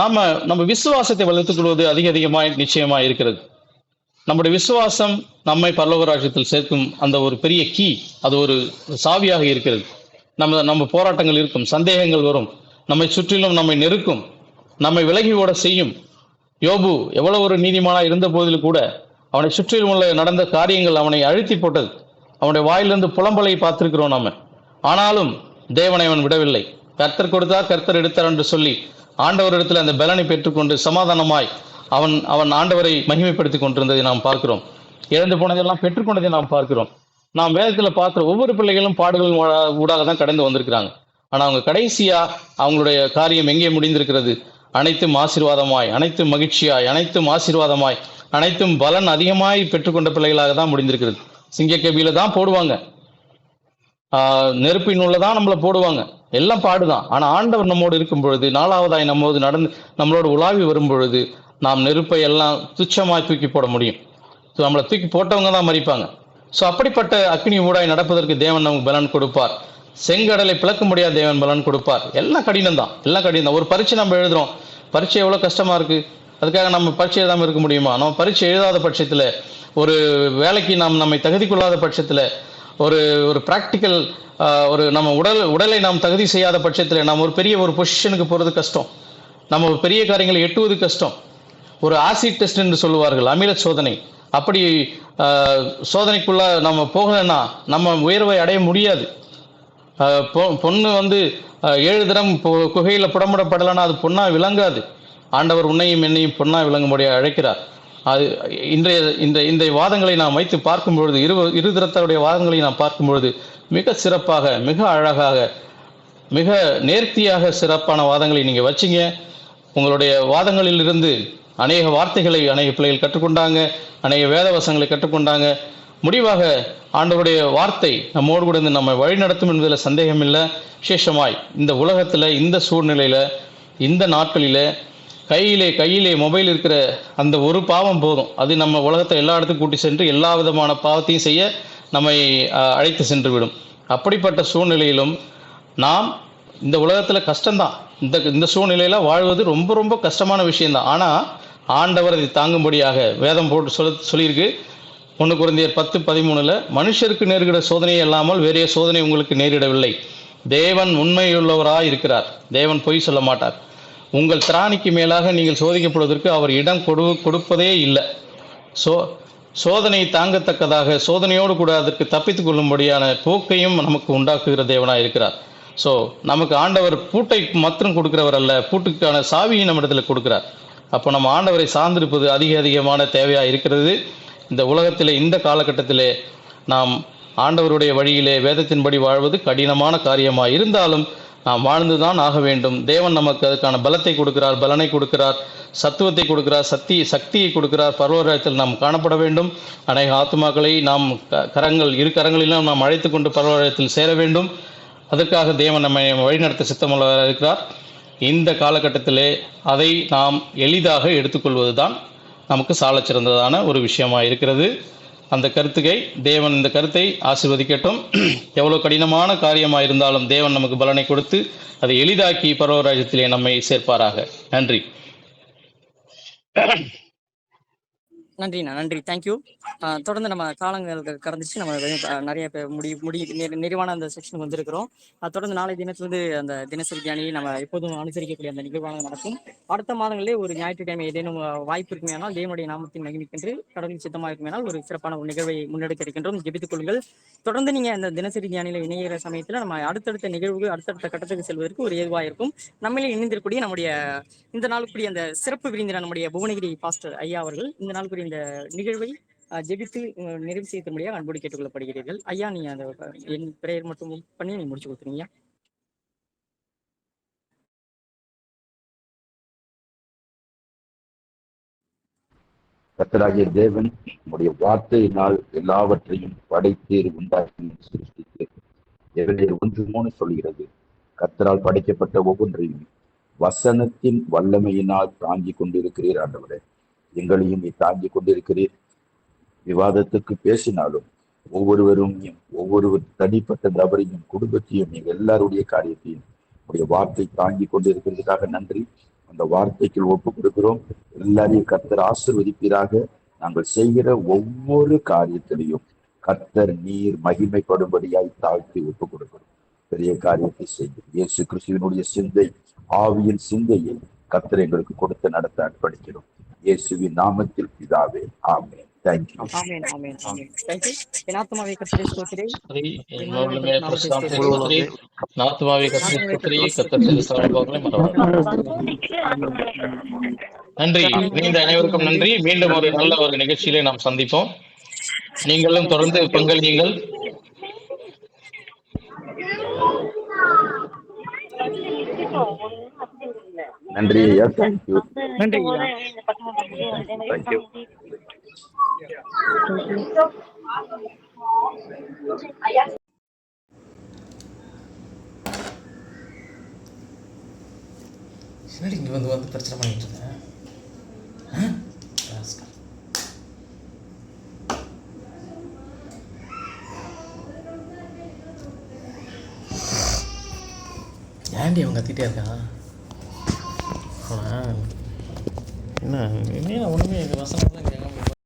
நம்ம விசுவாசத்தை வளர்த்துக் கொள்வது அதிகமாய் நிச்சயமாக இருக்கிறது. நம்முடைய விசுவாசம் நம்மை பரலோக ராஜ்யத்தில் சேர்க்கும் அந்த ஒரு பெரிய கீ, அது ஒரு சாவியாக இருக்கிறது. நம்ம போராட்டங்கள் இருக்கும், சந்தேகங்கள் வரும், நம்மை சுற்றிலும் நம்மை நெருக்கும், நம்மை விலகி ஓட செய்யும். யோபு எவ்வளவு ஒரு நீதிமானாக இருந்த போதிலும் கூட அவனை சுற்றிலும் உள்ள நடந்த காரியங்கள் அவனை அழுத்தி போட்டது. அவனுடைய வாயிலிருந்து புலம்பலை பார்த்திருக்கிறோம் நம்ம. ஆனாலும் தேவனை அவன் விடவில்லை. கர்த்தர் கொடுத்தார், கர்த்தர் எடுத்தார் என்று சொல்லி ஆண்டவரிடத்தில் அந்த பலனை பெற்றுக்கொண்டு சமாதானமாய் அவன் ஆண்டவரை மகிமைப்படுத்தி கொண்டிருந்ததை நாம் பார்க்கிறோம். இழந்து போனதெல்லாம் பெற்றுக்கொண்டதை நாம் பார்க்கிறோம். நாம் வேதத்தில் பார்க்குற ஒவ்வொரு பிள்ளைகளும் பாடுகளின் ஊடாக தான் கடந்து வந்திருக்கிறாங்க. ஆனால் அவங்க கடைசியா அவங்களுடைய காரியம் எங்கே முடிந்திருக்கிறது? அனைத்தும் ஆசீர்வாதமாய், அனைத்தும் மகிழ்ச்சியாய், அனைத்தும் ஆசீர்வாதமாய், அனைத்தும் பலன் அதிகமாய் பெற்றுக்கொண்ட பிள்ளைகளாக தான் முடிந்திருக்கிறது. சிங்கக்கேபியில தான் போடுவாங்க, நெருப்பின் உள்ளதான் நம்மளை போடுவாங்க, எல்லாம் பாடுதான். ஆனா ஆண்டவர் நம்மோடு இருக்கும் பொழுது, நாலாவதாய் நம்மளோட உலாவி வரும் பொழுது நாம் நெருப்பை எல்லாம் துச்சமாய் தூக்கி போட முடியும். ஸோ நம்மளை தூக்கி போட்டவங்க தான் மறிப்பாங்க. ஸோ அப்படிப்பட்ட அக்னி ஊடாய் நடப்பதற்கு தேவன் நமக்கு பலன் கொடுப்பார். செங்கடலை பிளக்க முடியாத தேவன் பலன் கொடுப்பார். எல்லாம் கடினம் தான், எல்லாம் கடினம் தான். ஒரு பரீட்சை நம்ம எழுதுறோம், பரீட்சை எவ்வளோ கஷ்டமா இருக்கு. அதுக்காக நம்ம பரீட்சை எழுதாமல் இருக்க முடியுமா? நம்ம பரீட்சை எழுதாத பட்சத்தில், ஒரு வேலைக்கு நம்மை தகுதி கொள்ளாத பட்சத்தில், ஒரு ப்ராக்டிக்கல் நம்ம உடலை நாம் தகுதி செய்யாத பட்சத்தில் நம்ம ஒரு பெரிய பொசிஷனுக்கு போகிறது கஷ்டம். நம்ம ஒரு பெரிய காரியங்களை எட்டுவது கஷ்டம். ஒரு ஆசிட் டெஸ்ட் என்று சொல்லுவார்கள், அமில சோதனை. அப்படி சோதனைக்குள்ள நம்ம போகலைன்னா நம்ம உயர்வை அடைய முடியாது. பொண்ணு 7 தரம் குகையில் புடமிடப்படலைன்னா அது பொண்ணா விளங்காது. ஆண்டவர் உன்னையும் என்னையும் பொண்ணா விளங்கும்படியாக அழைக்கிறார். அது இந்த வாதங்களை நாம் வைத்து பார்க்கும் பொழுது, இரு தரத்தருடைய வாதங்களை நாம் பார்க்கும் பொழுது மிக சிறப்பாக, மிக அழகாக, மிக நேர்த்தியாக சிறப்பான வாதங்களை நீங்கள் வச்சிங்க. உங்களுடைய வாதங்களில் இருந்து அநேக வார்த்தைகளை அநேக பிள்ளைகள் கற்றுக்கொண்டாங்க, அநேக வேத வசங்களை கற்றுக்கொண்டாங்க. முடிவாக ஆண்டவருடைய வார்த்தை நம்மோடு கூட இருந்து நம்ம வழி நடத்தும் என்பதில் சந்தேகம் இல்லை. விசேஷமாய் இந்த உலகத்தில், இந்த சூழ்நிலையில், இந்த நாட்களில் கையிலே மொபைல் இருக்கிற அந்த ஒரு பாவம் போதும், அது நம்ம உலகத்தை எல்லா இடத்துக்கும் கூட்டி சென்று எல்லா விதமான பாவத்தையும் செய்ய நம்மை அழைத்து சென்று விடும். அப்படிப்பட்ட சூழ்நிலையிலும் நாம் இந்த உலகத்தில் கஷ்டம்தான், இந்த சூழ்நிலையில் வாழ்வது ரொம்ப ரொம்ப கஷ்டமான விஷயம்தான். ஆனால் ஆண்டவர் அதை தாங்கும்படியாக வேதம் போட்டு சொல்லியிருக்கு. 1 கொரிந்தியர் 10:13 மனுஷருக்கு நேரிட சோதனையே இல்லாமல் வேறே சோதனை உங்களுக்கு நேரிடவில்லை. தேவன் உண்மையுள்ளவராய் இருக்கிறார், தேவன் பொய் சொல்ல மாட்டார். உங்கள் திராணிக்கு மேலாக நீங்கள் சோதிக்கப்படுவதற்கு அவர் இடம் கொடுப்பதே இல்லை. சோதனை தாங்கத்தக்கதாக சோதனையோடு கூட அதற்கு தப்பித்துக் கொள்ளும்படியான போக்கையும் நமக்கு உண்டாக்குகிற தேவனாக இருக்கிறார். ஸோ நமக்கு ஆண்டவர் பூட்டை மாத்திரம் கொடுக்கிறவர் அல்ல, பூட்டுக்கான சாவியை நம்ம இடத்துல கொடுக்கிறார். அப்போ நம்ம ஆண்டவரை சார்ந்திருப்பது அதிகமான தேவையாக இருக்கிறது. இந்த உலகத்தில், இந்த காலகட்டத்திலே நாம் ஆண்டவருடைய வழியிலே வேதத்தின்படி வாழ்வது கடினமான காரியமாக இருந்தாலும் நாம் வாழ்ந்துதான் ஆக வேண்டும். தேவன் நமக்கு அதுக்கான பலத்தை கொடுக்கிறார், பலனை கொடுக்கிறார், சத்துவத்தை கொடுக்கிறார், சக்தியை கொடுக்கிறார். பரலோகத்தில் நாம் காணப்பட வேண்டும். அநேக ஆத்துமாக்களை நாம் இரு கரங்களிலும் நாம் அழைத்து கொண்டு பரலோகத்தில் சேர வேண்டும். அதற்காக தேவன் நம்மை வழிநடத்த சித்தமுள்ளவராக இருக்கிறார். இந்த காலகட்டத்திலே அதை நாம் எளிதாக எடுத்துக்கொள்வது தான் நமக்கு சாலச் சிறந்ததான ஒரு விஷயமாக இருக்கிறது. அந்த கருத்துக்கை தேவன் இந்த கருத்தை ஆசீர்வதிக்கட்டும். எவ்வளோ கடினமான காரியமாக இருந்தாலும் தேவன் நமக்கு பலனை கொடுத்து அதை எளிதாக்கி பரலோக ராஜ்யத்திலே நம்மை சேர்ப்பாராக. நன்றி. நன்றிண்ணா, நன்றி, தேங்க்யூ. தொடர்ந்து நம்ம காலங்கள் கடந்துச்சு, நம்ம நிறைய நிறைவான அந்த செக்ஷனுக்கு வந்திருக்கிறோம். தொடர்ந்து நாளை தினத்திலிருந்து அந்த தினசரி தியானி நம்ம எப்போதும் அனுசரிக்கக்கூடிய அந்த நிகழ்வானது நடக்கும். அடுத்த மாதங்களிலே ஒரு ஞாயிற்றுக்கிழமை ஏதேனும் வாய்ப்பு இருக்குமேனால் தேவனுடைய நாமத்தின் மகிமைக்கென்று கடவுளின் சித்தமாக இருக்குமேனால் ஒரு சிறப்பான ஒரு நிகழ்வை முன்னெடுக்க இருக்கின்றோம். ஜெபித்துக் கொள்ளுங்கள். தொடர்ந்து நீங்க அந்த தினசரி தியானியில இணைகிற சமயத்துல நம்ம அடுத்தடுத்த நிகழ்வு அடுத்தடுத்த கட்டத்துக்கு செல்வதற்கு ஒரு ஏதுவாக இருக்கும். நம்மளே இணைந்திருக்கூடிய நம்முடைய இந்த நாளுக்குரிய அந்த சிறப்பு விருந்தினர் நம்முடைய புவனகிரி பாஸ்டர் ஐயா அவர்கள் இந்த நாளுக்குரிய இந்த நிகழ்வை ஜெபித்து நிறைவு செய்ய முடியாது அன்போடு கேட்டுக்கொள்ளப்படுகிறீர்கள். ஐயா, நீங்க அந்த என் பிரேயர் மட்டும் பண்ணி நீங்க முடிச்சு கொடுத்துருங்க. கர்த்தராகிய தேவன் உடைய வார்த்தையினால் எல்லாவற்றையும் படைத்து உண்டாக்கி சிருஷ்டித்து எபிரேயர் 1:3 சொல்கிறது. கர்த்தரால் படைக்கப்பட்ட ஒவ்வொன்றையும் வசனத்தின் வல்லமையினால் தாங்கி கொண்டிருக்கிறீர் ஆண்டவரே. எங்களையும் நீ தாங்கி கொண்டிருக்கிறீர். விவாதத்துக்கு பேசினாலும் ஒவ்வொரு தனிப்பட்ட நபரையும் குடும்பத்தையும் நீங்க எல்லாருடைய காரியத்தையும் உடைய வார்த்தை தாங்கி கொண்டிருக்கிறதுக்காக நன்றி. அந்த வார்த்தைக்கு ஒப்பு கொடுக்கிறோம். எல்லாரையும் கர்த்தர் ஆசீர்வதிப்பீராக. நாங்கள் செய்கிற ஒவ்வொரு காரியத்திலையும் கர்த்தர் நீர் மகிமைப்படும்படியாய் தாழ்த்தி ஒப்பு கொடுக்கிறோம். பெரிய காரியத்தை செய்யும் இயேசு கிறிஸ்துவினுடைய சிந்தை, ஆவியின் சிந்தையை கர்த்தர் எங்களுக்கு கொடுத்து நடத்த அர்ப்பணிக்கிறோம். இயேசுவின் நாமத்தில் பிதாவே, ஆமென். தேங்க்யூ. ஆமென், ஆமென், ஆமென். தேங்க்யூ. என் ஆத்மாவே கர்த்தரை ஸ்தோத்திரி, நன்றி. இணைந்த அனைவருக்கும் நன்றி. மீண்டும் ஒரு நல்ல ஒரு நிகழ்ச்சியிலே நாம் சந்திப்போம். நீங்களும் தொடர்ந்து பங்களியுங்கள். நன்றி ஐயா. தேங்க்யூ. நன்றி. தேங்க்யூ. என்னடி இங்க வந்து பிரச்சனை பண்ணிட்டு இருந்தேன். ஏன்டி அவன் கத்திட்டே இருக்கான்? என்ன ஒண்ணுமே வசனம்லாம் கேட்காம